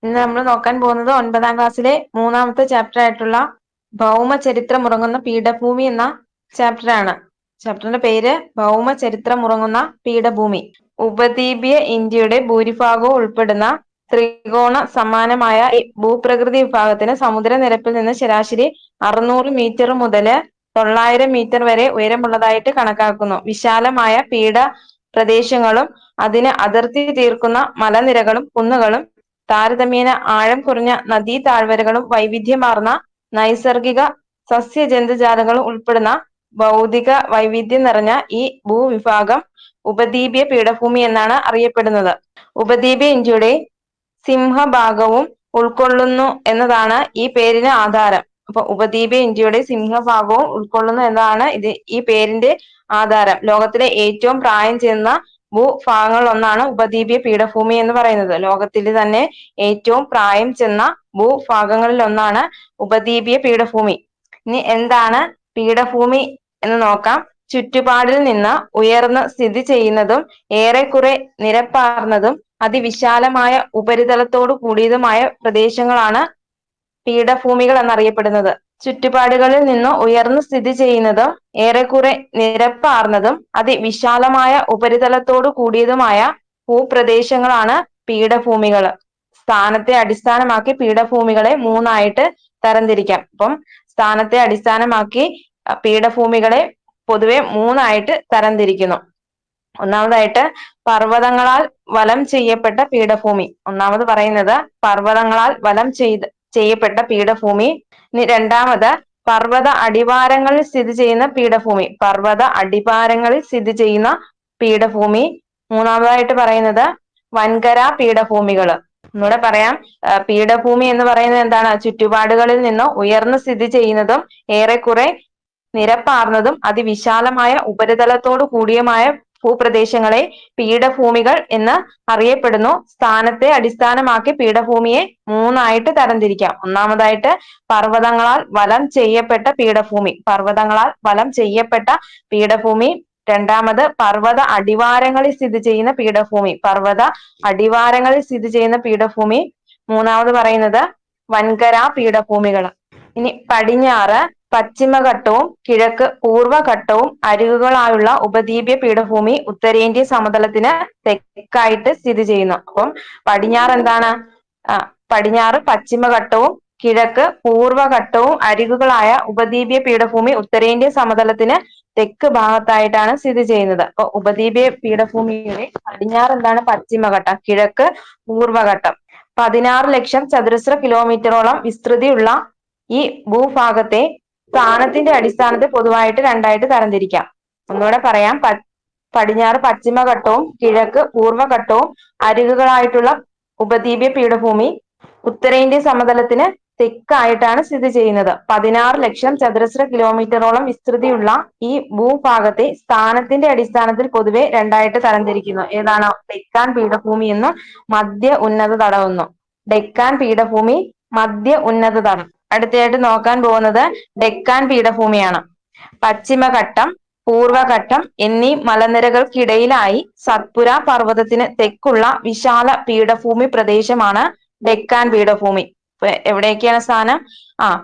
ഇന്ന് നമ്മൾ നോക്കാൻ പോകുന്നത് 9ാം ക്ലാസ്സിലെ 3ാമത്തെ ചാപ്റ്റർ ആയിട്ടുള്ള ഭൗമചരിത്രം ഉറങ്ങുന്ന പീഠഭൂമി എന്ന ചാപ്റ്റർ ആണ്. ചാപ്റ്ററിന്റെ പേര് ഭൗമചരിത്രം ഉറങ്ങുന്ന പീഠഭൂമി. ഉപദ്വീപീയ ഇന്ത്യയുടെ ഭൂരിഭാഗവും ഉൾപ്പെടുന്ന ത്രികോണ സമാനമായ ഈ ഭൂപ്രകൃതി വിഭാഗത്തിന് സമുദ്രനിരപ്പിൽ നിന്ന് ശരാശരി 600 മീറ്റർ മുതൽ 900 മീറ്റർ വരെ ഉയരമുള്ളതായിട്ട് കണക്കാക്കുന്നു. വിശാലമായ പീഠ പ്രദേശങ്ങളും അതിന് അതിർത്തി തീർക്കുന്ന മലനിരകളും കുന്നുകളും താരതമ്യേന ആഴം കുറഞ്ഞ നദീ താഴ്വരകളും വൈവിധ്യമാർന്ന നൈസർഗിക സസ്യജന്തുജാലങ്ങളും ഉൾപ്പെടുന്ന ഭൗതിക വൈവിധ്യം നിറഞ്ഞ ഈ ഭൂവിഭാഗം ഉപദ്വീപീയ പീഠഭൂമി എന്നാണ് അറിയപ്പെടുന്നത്. ഉപദ്വീപീയ ഇന്ത്യയുടെ സിംഹഭാഗവും ഉൾക്കൊള്ളുന്നു എന്നതാണ് ഈ പേരിന് ആധാരം. അപ്പൊ ഉപദ്വീപീയ ഇന്ത്യയുടെ സിംഹഭാഗവും ഉൾക്കൊള്ളുന്നു എന്നതാണ് ഈ പേരിന്റെ ആധാരം. ലോകത്തിലെ ഏറ്റവും പ്രായം ചെന്ന ഭൂഭാഗങ്ങളിൽ ഒന്നാണ് ഉപദ്വീപീയ പീഠഭൂമി എന്ന് പറയുന്നത്. ലോകത്തിൽ തന്നെ ഏറ്റവും പ്രായം ചെന്ന ഭൂഭാഗങ്ങളിൽ ഒന്നാണ് ഉപദ്വീപീയ പീഠഭൂമി. ഇനി എന്താണ് പീഠഭൂമി എന്ന് നോക്കാം. ചുറ്റുപാടിൽ നിന്ന് ഉയർന്ന് സ്ഥിതി ചെയ്യുന്നതും ഏറെക്കുറെ നിരപ്പാർന്നതും അതിവിശാലമായ ഉപരിതലത്തോടു കൂടിയതുമായ പ്രദേശങ്ങളാണ് പീഠഭൂമികൾ എന്നറിയപ്പെടുന്നത്. ചുറ്റുപാടുകളിൽ നിന്ന് ഉയർന്നു സ്ഥിതി ചെയ്യുന്നതും ഏറെക്കുറെ നിരപ്പാർന്നതും അതിവിശാലമായ ഉപരിതലത്തോടു കൂടിയതുമായ ഭൂപ്രദേശങ്ങളാണ് പീഠഭൂമികൾ. സ്ഥാനത്തെ അടിസ്ഥാനമാക്കി പീഠഭൂമികളെ 3ആയിട്ട് തരംതിരിക്കാം. അപ്പം സ്ഥാനത്തെ അടിസ്ഥാനമാക്കി പീഠഭൂമികളെ പൊതുവെ 3ആയിട്ട് തരംതിരിക്കുന്നു. ഒന്നാമതായിട്ട് പർവ്വതങ്ങളാൽ വലം ചെയ്യപ്പെട്ട പീഠഭൂമി. ഒന്നാമത് പറയുന്നത് പർവ്വതങ്ങളാൽ വലം ചെയ്യപ്പെട്ട പീഠഭൂമി. ഇനി രണ്ടാമത് പർവ്വത അടിവാരങ്ങളിൽ സ്ഥിതി ചെയ്യുന്ന പീഠഭൂമി. പർവ്വത അടിവാരങ്ങളിൽ സ്ഥിതി ചെയ്യുന്ന പീഠഭൂമി. മൂന്നാമതായിട്ട് പറയുന്നത് വൻകര പീഠഭൂമികൾ. ഒന്നുകൂടെ പറയാം. പീഠഭൂമി എന്ന് പറയുന്നത് എന്താണ്? ചുറ്റുപാടുകളിൽ നിന്ന് ഉയർന്നു സ്ഥിതി ചെയ്യുന്നതും ഏറെക്കുറെ നിരപ്പാർന്നതും അതിവിശാലമായ ഉപരിതലത്തോടു കൂടിയമായ ഭൂപ്രദേശങ്ങളെ പീഠഭൂമികൾ എന്ന് അറിയപ്പെടുന്നു. സ്ഥാനത്തെ അടിസ്ഥാനമാക്കി പീഠഭൂമിയെ 3ആയിട്ട് തരംതിരിക്കാം. ഒന്നാമതായിട്ട് പർവ്വതങ്ങളാൽ വലം ചെയ്യപ്പെട്ട പീഠഭൂമി. പർവ്വതങ്ങളാൽ വലം ചെയ്യപ്പെട്ട പീഠഭൂമി. രണ്ടാമത് പർവ്വത അടിവാരങ്ങളിൽ സ്ഥിതി ചെയ്യുന്ന പീഠഭൂമി. പർവ്വത അടിവാരങ്ങളിൽ സ്ഥിതി ചെയ്യുന്ന പീഠഭൂമി. മൂന്നാമത് പറയുന്നത് വൻകര പീഠഭൂമികൾ. ഇനി പടിഞ്ഞാറ് പശ്ചിമഘട്ടവും കിഴക്ക് പൂർവഘട്ടവും അരികുകളായുള്ള ഉപദ്വീപീയ പീഠഭൂമി ഉത്തരേന്ത്യൻ സമതലത്തിന് തെക്കായിട്ട് സ്ഥിതി ചെയ്യുന്നു. അപ്പം പടിഞ്ഞാറ് എന്താണ്? പടിഞ്ഞാറ് പശ്ചിമഘട്ടവും കിഴക്ക് പൂർവഘട്ടവും അരികുകളായ ഉപദ്വീപീയ പീഠഭൂമി ഉത്തരേന്ത്യൻ സമതലത്തിന് തെക്ക് ഭാഗത്തായിട്ടാണ് സ്ഥിതി ചെയ്യുന്നത്. അപ്പൊ ഉപദ്വീപീയ പീഠഭൂമിയുടെ പടിഞ്ഞാറ് എന്താണ്? പശ്ചിമഘട്ടം, കിഴക്ക് പൂർവഘട്ടം. 16 ലക്ഷം ചതുരശ്ര കിലോമീറ്ററോളം വിസ്തൃതിയുള്ള ഈ ഭൂഭാഗത്തെ സ്ഥാനത്തിന്റെ അടിസ്ഥാനത്തിൽ പൊതുവായിട്ട് 2ആയിട്ട് തരംതിരിക്കാം. ഒന്നുകൂടെ പറയാം. പടിഞ്ഞാറ് പശ്ചിമഘട്ടവും കിഴക്ക് പൂർവഘട്ടവും അരികുകളായിട്ടുള്ള ഉപദ്വീപീയ പീഠഭൂമി ഉത്തരേന്ത്യൻ സമതലത്തിന് തെക്കായിട്ടാണ് സ്ഥിതി ചെയ്യുന്നത്. 16 ലക്ഷം ചതുരശ്ര കിലോമീറ്ററോളം വിസ്തൃതിയുള്ള ഈ ഭൂഭാഗത്തെ സ്ഥാനത്തിന്റെ അടിസ്ഥാനത്തിൽ പൊതുവെ 2ആയിട്ട് തരംതിരിക്കുന്നു. ഏതാണ്? ഡെക്കാൻ പീഠഭൂമി എന്നും മധ്യ ഉന്നത തടമെന്നും. ഡെക്കാൻ പീഠഭൂമി, മധ്യ ഉന്നത തടം. അടുത്തതായിട്ട് നോക്കാൻ പോകുന്നത് ഡെക്കാൻ പീഠഭൂമിയാണ്. പശ്ചിമഘട്ടം, പൂർവഘട്ടം എന്നീ മലനിരകൾക്കിടയിലായി സത്പുര പർവ്വതത്തിന് തെക്കുള്ള വിശാല പീഠഭൂമി പ്രദേശമാണ് ഡെക്കാൻ പീഠഭൂമി. എവിടെയൊക്കെയാണ് സ്ഥാനം?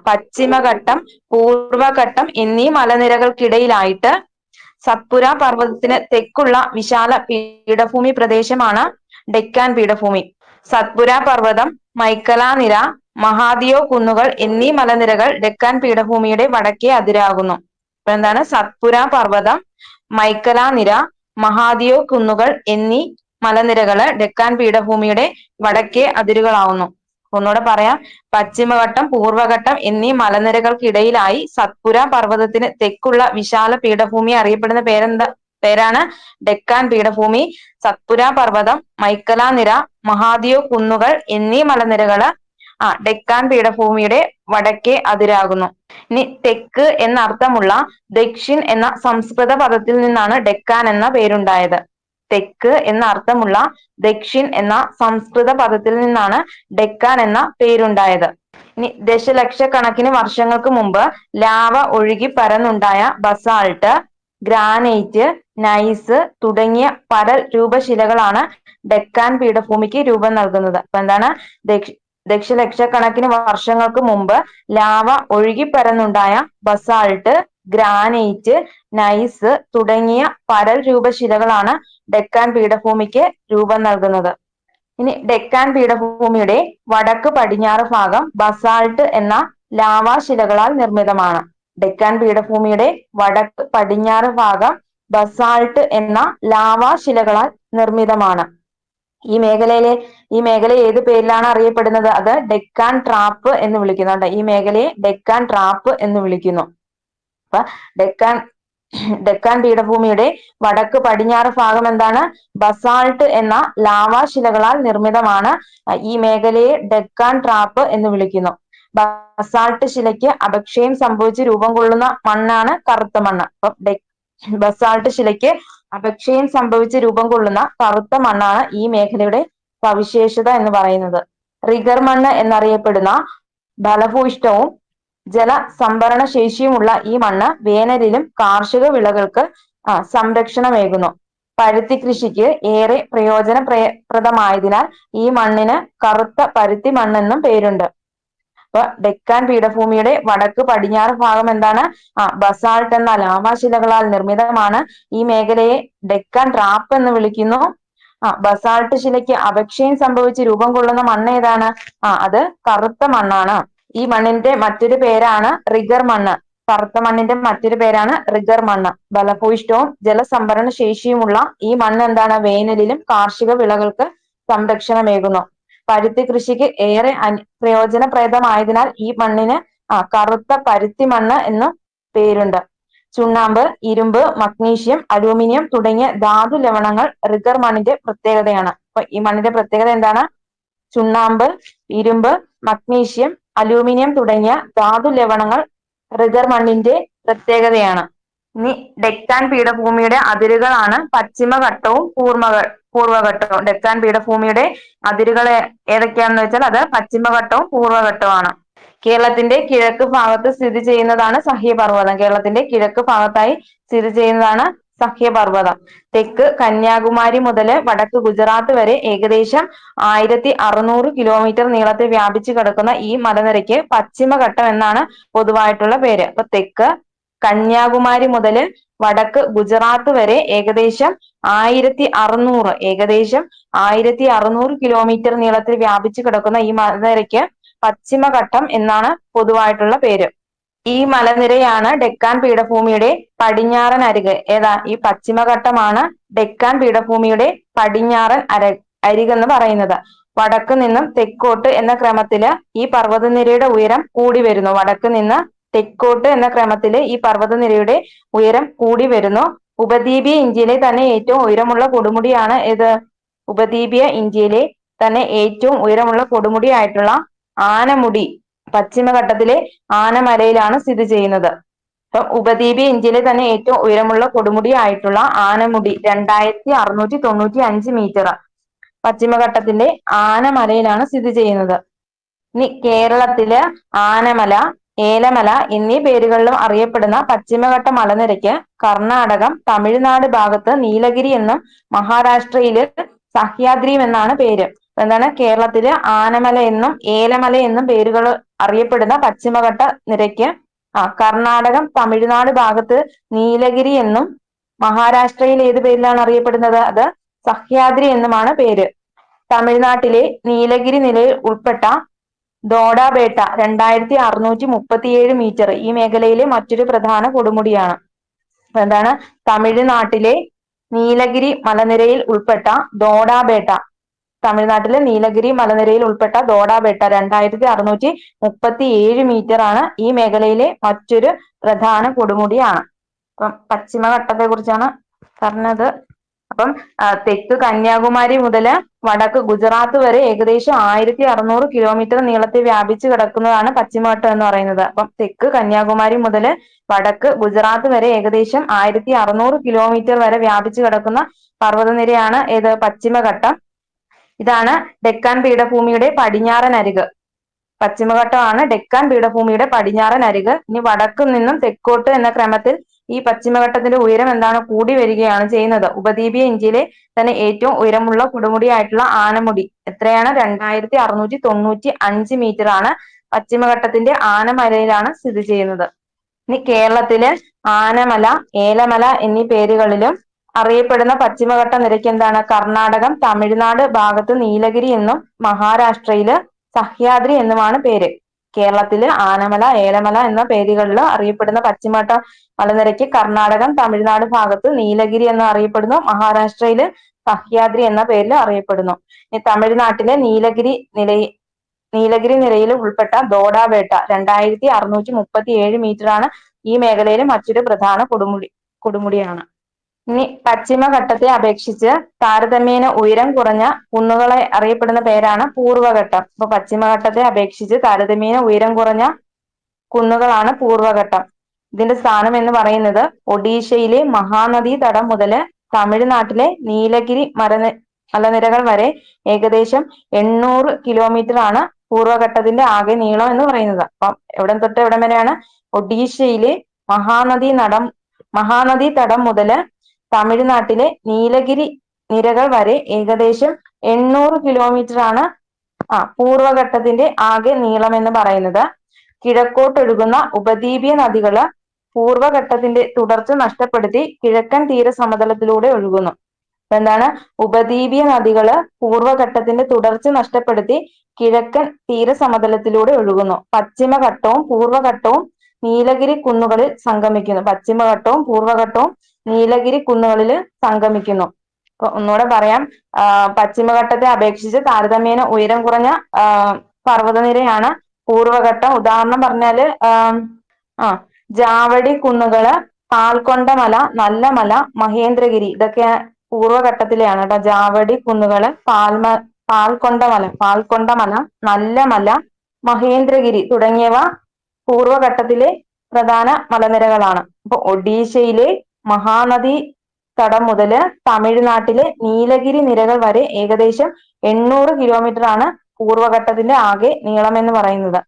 പശ്ചിമഘട്ടം, പൂർവഘട്ടം എന്നീ മലനിരകൾക്കിടയിലായിട്ട് സത്പുര പർവ്വതത്തിന് തെക്കുള്ള വിശാല പീഠഭൂമി പ്രദേശമാണ് ഡെക്കാൻ പീഠഭൂമി. സത്പുര പർവ്വതം, മൈക്കല നിര, മഹാദിയോ കുന്നുകൾ എന്നീ മലനിരകൾ ഡെക്കാൻ പീഠഭൂമിയുടെ വടക്കേ അതിരാകുന്നു. അപ്പൊ എന്താണ്? സത്പുര പർവ്വതം, മൈക്കല നിര, മഹാദിയോ കുന്നുകൾ എന്നീ മലനിരകള് ഡെക്കാൻ പീഠഭൂമിയുടെ വടക്കേ അതിരുകളാവുന്നു. ഒന്നുകൂടെ പറയാം. പശ്ചിമഘട്ടം, പൂർവഘട്ടം എന്നീ മലനിരകൾക്കിടയിലായി സത്പുര പർവ്വതത്തിന് തെക്കുള്ള വിശാല പീഠഭൂമി അറിയപ്പെടുന്ന പേരാണ് ഡെക്കാൻ പീഠഭൂമി. സത്പുര പർവ്വതം, മൈക്കല നിര, മഹാദിയോ കുന്നുകൾ എന്നീ മലനിരകള് ഡെക്കാൻ പീഠഭൂമിയുടെ വടക്കേ അതിരാകുന്നു. ഇനി തെക്ക് എന്നർത്ഥമുള്ള ദക്ഷിൺ എന്ന സംസ്കൃത പദത്തിൽ നിന്നാണ് ഡെക്കാൻ എന്ന പേരുണ്ടായത്. തെക്ക് എന്ന അർത്ഥമുള്ള ദക്ഷിൺ എന്ന സംസ്കൃത പദത്തിൽ നിന്നാണ് ഡെക്കാൻ എന്ന പേരുണ്ടായത്. ഇനി ദശലക്ഷക്കണക്കിന് വർഷങ്ങൾക്ക് മുമ്പ് ലാവ ഒഴുകി പരന്നുണ്ടായ ബസാൾട്ട്, ഗ്രാനൈറ്റ്, നൈസ് തുടങ്ങിയ പരൽ രൂപശിലകളാണ് ഡെക്കാൻ പീഠഭൂമിക്ക് രൂപം നൽകുന്നത്. അപ്പൊ എന്താണ്? ദശലക്ഷക്കണക്കിന് വർഷങ്ങൾക്ക് മുമ്പ് ലാവ ഒഴുകിപ്പരന്നുണ്ടായ ബസാൾട്ട്, ഗ്രാനൈറ്റ്, നൈസ് തുടങ്ങിയ പരൽ രൂപ ശിലകളാണ് ഡെക്കാൻ പീഠഭൂമിക്ക് രൂപം നൽകുന്നത്. ഇനി ഡെക്കാൻ പീഠഭൂമിയുടെ വടക്ക് പടിഞ്ഞാറ് ഭാഗം ബസാൾട്ട് എന്ന ലാവാശിലകളാൽ നിർമ്മിതമാണ്. ഡെക്കാൻ പീഠഭൂമിയുടെ വടക്ക് പടിഞ്ഞാറ് ഭാഗം ബസാൾട്ട് എന്ന ലാവാശിലകളാൽ നിർമ്മിതമാണ്. ഈ മേഖല ഏത് പേരിലാണ് അറിയപ്പെടുന്നത്? അത് ഡെക്കാൻ ട്രാപ്പ് എന്ന് വിളിക്കുന്നുണ്ട്. ഈ മേഖലയെ ഡെക്കാൻ ട്രാപ്പ് എന്ന് വിളിക്കുന്നു. അപ്പൊ ഡെക്കാൻ പീഠഭൂമിയുടെ വടക്ക് പടിഞ്ഞാറ് ഭാഗം എന്താണ്? ബസാൾട്ട് എന്ന ലാവാശിലകളാൽ നിർമ്മിതമാണ്. ഈ മേഖലയെ ഡെക്കാൻ ട്രാപ്പ് എന്ന് വിളിക്കുന്നു. ബസാൾട്ട് ശിലയ്ക്ക് അപക്ഷയം സംഭവിച്ച് രൂപം കൊള്ളുന്ന മണ്ണാണ് കറുത്ത മണ്ണ്. അപ്പൊ ബസാൾട്ട് ശിലയ്ക്ക് അപക്ഷയം സംഭവിച്ച് രൂപം കൊള്ളുന്ന കറുത്ത മണ്ണാണ് ഈ മേഖലയുടെ സവിശേഷത എന്ന് പറയുന്നത്. റിഗർ മണ്ണ് എന്നറിയപ്പെടുന്ന ഫലഭൂയിഷ്ഠവും ജലസംഭരണ ശേഷിയുമുള്ള ഈ മണ്ണ് വേനലിലും കാർഷിക വിളകൾക്ക് സംരക്ഷണമേകുന്നു. പരുത്തി കൃഷിക്ക് ഏറെ പ്രയോജനപ്രദമായതിനാൽ ഈ മണ്ണിന് കറുത്ത പരുത്തി മണ്ണെന്നും പേരുണ്ട്. അപ്പൊ ഡെക്കാൻ പീഠഭൂമിയുടെ വടക്ക് പടിഞ്ഞാറ് ഭാഗം എന്താണ്? ബസാൾട്ട് എന്ന ലാവാശിലകളാൽ നിർമ്മിതമാണ്. ഈ മേഖലയെ ഡെക്കാൻ ട്രാപ്പ് എന്ന് വിളിക്കുന്നു. ബസാൾട്ട് ശിലയ്ക്ക് അപക്ഷയം സംഭവിച്ച് രൂപം കൊള്ളുന്ന മണ്ണ് ഏതാണ്? അത് കറുത്ത മണ്ണാണ്. ഈ മണ്ണിന്റെ മറ്റൊരു പേരാണ് റിഗർ മണ്ണ്. കറുത്ത മണ്ണിന്റെ മറ്റൊരു പേരാണ് റിഗർ മണ്ണ്. ഫലഭൂയിഷ്ഠവും ജലസംഭരണ ശേഷിയുമുള്ള ഈ മണ്ണ് എന്താണ്? വേനലിലും കാർഷിക വിളകൾക്ക് സംരക്ഷണമേകുന്നു. പരുത്തി കൃഷിക്ക് ഏറെ പ്രയോജനപ്രദമായതിനാൽ ഈ മണ്ണിന് കറുത്ത പരുത്തി മണ്ണ് എന്നും പേരുണ്ട്. ചുണ്ണാമ്പ്, ഇരുമ്പ്, മഗ്നീഷ്യം, അലൂമിനിയം തുടങ്ങിയ ധാതു ലവണങ്ങൾ റിഗർ മണ്ണിന്റെ പ്രത്യേകതയാണ്. അപ്പൊ ഈ മണ്ണിന്റെ പ്രത്യേകത എന്താണ്? ചുണ്ണാമ്പ്, ഇരുമ്പ്, മഗ്നീഷ്യം, അലൂമിനിയം തുടങ്ങിയ ധാതു ലവണങ്ങൾ റിഗർ മണ്ണിന്റെ പ്രത്യേകതയാണ്. ഇനി ഡെക്കാൻ പീഠഭൂമിയുടെ അതിരുകളാണ് പശ്ചിമഘട്ടവും പൂർവ്വഘട്ടവും. ഡെക്കാൻ പീഠഭൂമിയുടെ അതിരുകൾ ഏതൊക്കെയാണെന്ന് വെച്ചാൽ അത് പശ്ചിമഘട്ടവും പൂർവ്വഘട്ടവുമാണ്. കേരളത്തിന്റെ കിഴക്ക് ഭാഗത്ത് സ്ഥിതി ചെയ്യുന്നതാണ് സഹ്യപർവ്വതം. കേരളത്തിന്റെ കിഴക്ക് ഭാഗത്തായി സ്ഥിതി ചെയ്യുന്നതാണ് സഹ്യപർവ്വതം. തെക്ക് കന്യാകുമാരി മുതൽ വടക്ക് ഗുജറാത്ത് വരെ ഏകദേശം 1600 കിലോമീറ്റർ നീളത്തിൽ വ്യാപിച്ചു കിടക്കുന്ന ഈ മലനിരയ്ക്ക് പശ്ചിമഘട്ടം എന്നാണ് പൊതുവായിട്ടുള്ള പേര്. അപ്പൊ തെക്ക് കന്യാകുമാരി മുതൽ വടക്ക് ഗുജറാത്ത് വരെ ഏകദേശം 1600 കിലോമീറ്റർ നീളത്തിൽ വ്യാപിച്ചു കിടക്കുന്ന ഈ മലനിരയ്ക്ക് പശ്ചിമഘട്ടം എന്നാണ് പൊതുവായിട്ടുള്ള പേര്. ഈ മലനിരയാണ് ഡെക്കാൻ പീഠഭൂമിയുടെ പടിഞ്ഞാറൻ അരിക്. ഏതാ? ഈ പശ്ചിമഘട്ടമാണ് ഡെക്കാൻ പീഠഭൂമിയുടെ പടിഞ്ഞാറൻ അരികെന്ന് പറയുന്നത്. വടക്ക് നിന്നും തെക്കോട്ട് എന്ന ക്രമത്തില് ഈ പർവ്വതനിരയുടെ ഉയരം കൂടി വരുന്നു. വടക്ക് നിന്ന് തെക്കോട്ട് എന്ന ക്രമത്തില് ഈ പർവ്വതനിരയുടെ ഉയരം കൂടി വരുന്നു. ഉപദ്വീപീയ ഇന്ത്യയിലെ തന്നെ ഏറ്റവും ഉയരമുള്ള കൊടുമുടിയാണ് ഏത്? ഉപദ്വീപീയ ഇന്ത്യയിലെ തന്നെ ഏറ്റവും ഉയരമുള്ള കൊടുമുടിയായിട്ടുള്ള ആനമുടി പശ്ചിമഘട്ടത്തിലെ ആനമലയിലാണ് സ്ഥിതി ചെയ്യുന്നത്. അപ്പം ഉപദ്വീപീയ ഇന്ത്യയിലെ തന്നെ ഏറ്റവും ഉയരമുള്ള കൊടുമുടിയായിട്ടുള്ള ആനമുടി 2695 മീറ്റർ പശ്ചിമഘട്ടത്തിന്റെ ആനമലയിലാണ് സ്ഥിതി ചെയ്യുന്നത്. ഇനി കേരളത്തില് ആനമല, ഏലമല എന്നീ പേരുകളിലും അറിയപ്പെടുന്ന പശ്ചിമഘട്ട മലനിരയ്ക്ക് കർണാടകം, തമിഴ്നാട് ഭാഗത്ത് നീലഗിരി എന്നും മഹാരാഷ്ട്രയില് സഹ്യാദ്രി എന്നാണ് പേര്. എന്താണ്? കേരളത്തില് ആനമല എന്നും ഏലമല എന്നും പേരുകൾ അറിയപ്പെടുന്ന പശ്ചിമഘട്ട നിരയ്ക്ക് കർണാടകം, തമിഴ്നാട് ഭാഗത്ത് നീലഗിരി എന്നും മഹാരാഷ്ട്രയിൽ ഏത് പേരിലാണ് അറിയപ്പെടുന്നത്? അത് സഹ്യാദ്രി എന്നുമാണ് പേര്. തമിഴ്നാട്ടിലെ നീലഗിരി നിലയിൽ ഉൾപ്പെട്ട ദോഡാബേട്ട 2637 മീറ്റർ ഈ മേഖലയിലെ മറ്റൊരു പ്രധാന കൊടുമുടിയാണ്. എന്താണ്? തമിഴ്നാട്ടിലെ നീലഗിരി മലനിരയിൽ ഉൾപ്പെട്ട ദോഡാബേട്ട. തമിഴ്നാട്ടിലെ നീലഗിരി മലനിരയിൽ ഉൾപ്പെട്ട ദോഡാബേട്ട 2637 മീറ്റർ ആണ് ഈ മേഖലയിലെ മറ്റൊരു പ്രധാന കൊടുമുടിയാണ്. അപ്പം പശ്ചിമഘട്ടത്തെ കുറിച്ചാണ് പറഞ്ഞത്. അപ്പം തെക്ക് കന്യാകുമാരി മുതൽ വടക്ക് ഗുജറാത്ത് വരെ ഏകദേശം 1600 കിലോമീറ്റർ നീളത്തിൽ വ്യാപിച്ചു കിടക്കുന്നതാണ് പശ്ചിമഘട്ടം എന്ന് പറയുന്നത്. അപ്പം തെക്ക് കന്യാകുമാരി മുതൽ വടക്ക് ഗുജറാത്ത് വരെ ഏകദേശം 1600 കിലോമീറ്റർ വരെ വ്യാപിച്ചു കിടക്കുന്ന പർവ്വതനിരയാണ് ഏത്? പശ്ചിമഘട്ടം. ഇതാണ് ഡെക്കാൻ പീഠഭൂമിയുടെ പടിഞ്ഞാറൻ അരിക്. പശ്ചിമഘട്ടമാണ് ഡെക്കാൻ പീഠഭൂമിയുടെ പടിഞ്ഞാറൻ അരിക്. ഇനി വടക്ക് നിന്നും തെക്കോട്ട് എന്ന ക്രമത്തിൽ ഈ പശ്ചിമഘട്ടത്തിന്റെ ഉയരം എന്താണ് കൂടി വരികയാണ് ചെയ്യുന്നത്. ഉപദ്വീപീയ ഇന്ത്യയിലെ തന്നെ ഏറ്റവും ഉയരമുള്ള കൊടുമുടിയായിട്ടുള്ള ആനമുടി എത്രയാണ്? 2695 ആണ് പശ്ചിമഘട്ടത്തിന്റെ ആനമലയിലാണ് സ്ഥിതി ചെയ്യുന്നത്. ഇനി കേരളത്തിലെ ആനമല, ഏലമല എന്നീ പേരുകളിലും അറിയപ്പെടുന്ന പശ്ചിമഘട്ട നിരക്ക് എന്താണ്? കർണാടകം, തമിഴ്നാട് ഭാഗത്ത് നീലഗിരി എന്നും മഹാരാഷ്ട്രയില് സഹ്യാദ്രി എന്നുമാണ് പേര്. കേരളത്തില് ആനമല, ഏലമല എന്ന പേരുകളിൽ അറിയപ്പെടുന്ന പശ്ചിമഘട്ട മലനിരക്ക് കർണാടകം, തമിഴ്നാട് ഭാഗത്ത് നീലഗിരി എന്ന് അറിയപ്പെടുന്നു. മഹാരാഷ്ട്രയില് സഹ്യാദ്രി എന്ന പേരിൽ അറിയപ്പെടുന്നു. തമിഴ്നാട്ടിലെ നീലഗിരി നിരയിൽ ഉൾപ്പെട്ട ദോഡാബേട്ട 2637 മീറ്റർ ആണ് ഈ മേഖലയിലെ മറ്റൊരു പ്രധാന കൊടുമുടിയാണ്. ഇനി പശ്ചിമഘട്ടത്തെ അപേക്ഷിച്ച് താരതമ്യേന ഉയരം കുറഞ്ഞ കുന്നുകളെ അറിയപ്പെടുന്ന പേരാണ് പൂർവ്വഘട്ടം. അപ്പൊ പശ്ചിമഘട്ടത്തെ അപേക്ഷിച്ച് താരതമ്യേന ഉയരം കുറഞ്ഞ കുന്നുകളാണ് പൂർവ്വഘട്ടം. ഇതിന്റെ സ്ഥാനം എന്ന് പറയുന്നത് ഒഡീഷയിലെ മഹാനദി തടം മുതൽ തമിഴ്നാട്ടിലെ നീലഗിരി മലനിരകൾ വരെ ഏകദേശം 800 കിലോമീറ്റർ ആണ് പൂർവ്വഘട്ടത്തിന്റെ ആകെ നീളം എന്ന് പറയുന്നത്. അപ്പം എവിടം തൊട്ട് എവിടം വരെയാണ്? ഒഡീഷയിലെ മഹാനദി തടം മുതല് തമിഴ്നാട്ടിലെ നീലഗിരി നിരകൾ വരെ ഏകദേശം 800 കിലോമീറ്റർ ആണ് പൂർവ്വഘട്ടത്തിന്റെ ആകെ നീളം എന്ന് പറയുന്നത്. കിഴക്കോട്ടൊഴുകുന്ന ഉപദ്വീപീയ നദികള് പൂർവ്വഘട്ടത്തിന്റെ തുടർച്ച നഷ്ടപ്പെടുത്തി കിഴക്കൻ തീരസമതലത്തിലൂടെ ഒഴുകുന്നു. എന്താണ്? ഉപദ്വീപീയ നദികള് പൂർവ്വഘട്ടത്തിന്റെ തുടർച്ച നഷ്ടപ്പെടുത്തി കിഴക്കൻ തീരസമതലത്തിലൂടെ ഒഴുകുന്നു. പശ്ചിമഘട്ടവും പൂർവ്വഘട്ടവും നീലഗിരി കുന്നുകളിൽ സംഗമിക്കുന്നു. പശ്ചിമഘട്ടവും പൂർവ്വഘട്ടവും നീലഗിരി കുന്നുകളിൽ സംഗമിക്കുന്നു. അപ്പൊ ഒന്നുകൂടെ പറയാം, പശ്ചിമഘട്ടത്തെ അപേക്ഷിച്ച് താരതമ്യേന ഉയരം കുറഞ്ഞ പർവ്വതനിരയാണ് പൂർവ്വഘട്ടം. ഉദാഹരണം പറഞ്ഞാല് ജാവടി കുന്നുകള്, പാൽക്കൊണ്ടമല, നല്ലമല, മഹേന്ദ്രഗിരി ഇതൊക്കെ പൂർവ്വഘട്ടത്തിലെയാണ് കേട്ടോ. ജാവടി കുന്നുകള്, പാൽക്കൊണ്ടമല, നല്ലമല, മഹേന്ദ്രഗിരി തുടങ്ങിയവ പൂർവ്വഘട്ടത്തിലെ പ്രധാന മലനിരകളാണ്. അപ്പൊ ഒഡീഷയിലെ മഹാനദി തടം മുതല് തമിഴ്നാട്ടിലെ നീലഗിരി നിരകൾ വരെ ഏകദേശം 800 കിലോമീറ്റർ ആണ് പൂർവ്വഘട്ടത്തിന്റെ ആകെ നീളം എന്ന് പറയുന്നത്.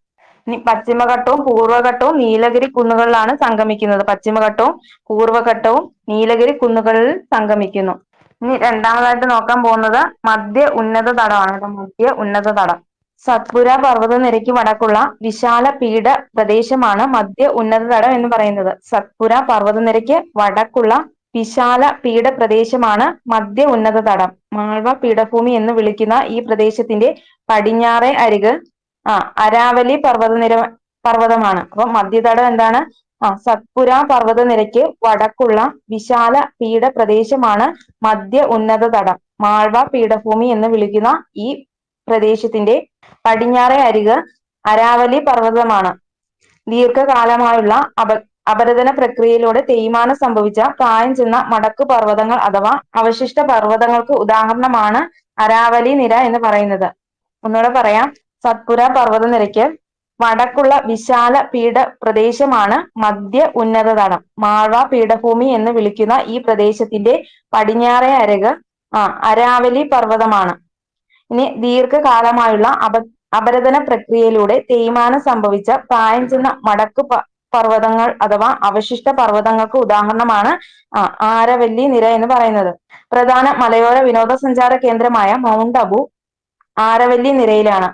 ഇനി പശ്ചിമഘട്ടവും പൂർവ്വഘട്ടവും നീലഗിരി കുന്നുകളിലാണ് സംഗമിക്കുന്നത്. പശ്ചിമഘട്ടവും പൂർവ്വഘട്ടവും നീലഗിരി കുന്നുകളിൽ സംഗമിക്കുന്നു. ഇനി രണ്ടാമതായിട്ട് നോക്കാൻ പോകുന്നത് മധ്യ ഉന്നത തടമാണ്. മധ്യ ഉന്നത തടം സത്പുര പർവ്വതനിരയ്ക്ക് വടക്കുള്ള വിശാല പീഠ പ്രദേശമാണ് മധ്യ ഉന്നത തടം എന്ന് പറയുന്നത്. സത്പുര പർവ്വതനിരയ്ക്ക് വടക്കുള്ള വിശാല പീഠ പ്രദേശമാണ് മധ്യ ഉന്നത തടം. മാൾവ പീഠഭൂമി എന്ന് വിളിക്കുന്ന ഈ പ്രദേശത്തിന്റെ പടിഞ്ഞാറേ അരിക് അരാവലി പർവ്വതമാണ്. അപ്പൊ മധ്യതടം എന്താണ്? സത്പുര പർവ്വതനിരയ്ക്ക് വടക്കുള്ള വിശാല പീഠ പ്രദേശമാണ് മധ്യ ഉന്നത തടം. മാൾവ പീഠഭൂമി എന്ന് വിളിക്കുന്ന ഈ പ്രദേശത്തിന്റെ പടിഞ്ഞാറേ അരിക് അരാവലി പർവ്വതമാണ്. ദീർഘകാലമായുള്ള അപരദന പ്രക്രിയയിലൂടെ തേയ്മാനം സംഭവിച്ച പ്രായം ചെന്ന മടക്കു പർവ്വതങ്ങൾ അഥവാ അവശിഷ്ട പർവ്വതങ്ങൾക്ക് ഉദാഹരണമാണ് അരാവലി നിര എന്ന് പറയുന്നത്. ഒന്നുകൂടെ പറയാം, സത്പുര പർവ്വതനിരയ്ക്ക് വടക്കുള്ള വിശാല പീഠ പ്രദേശമാണ് മധ്യ ഉന്നത തടം. മാൾവ പീഠഭൂമി എന്ന് വിളിക്കുന്ന ഈ പ്രദേശത്തിന്റെ പടിഞ്ഞാറേ അരിക് അരാവലി പർവ്വതമാണ്. ഇനി ദീർഘകാലമായുള്ള അപരദന പ്രക്രിയയിലൂടെ തേയ്മാനം സംഭവിച്ച പ്രായം ചെന്ന മടക്കു പർവ്വതങ്ങൾ അഥവാ അവശിഷ്ട പർവ്വതങ്ങൾക്ക് ഉദാഹരണമാണ് ആരവല്ലി നിര എന്ന് പറയുന്നത്. പ്രധാന മലയോര വിനോദസഞ്ചാര കേന്ദ്രമായ മൗണ്ട് അബു ആരവല്ലി നിരയിലാണ്.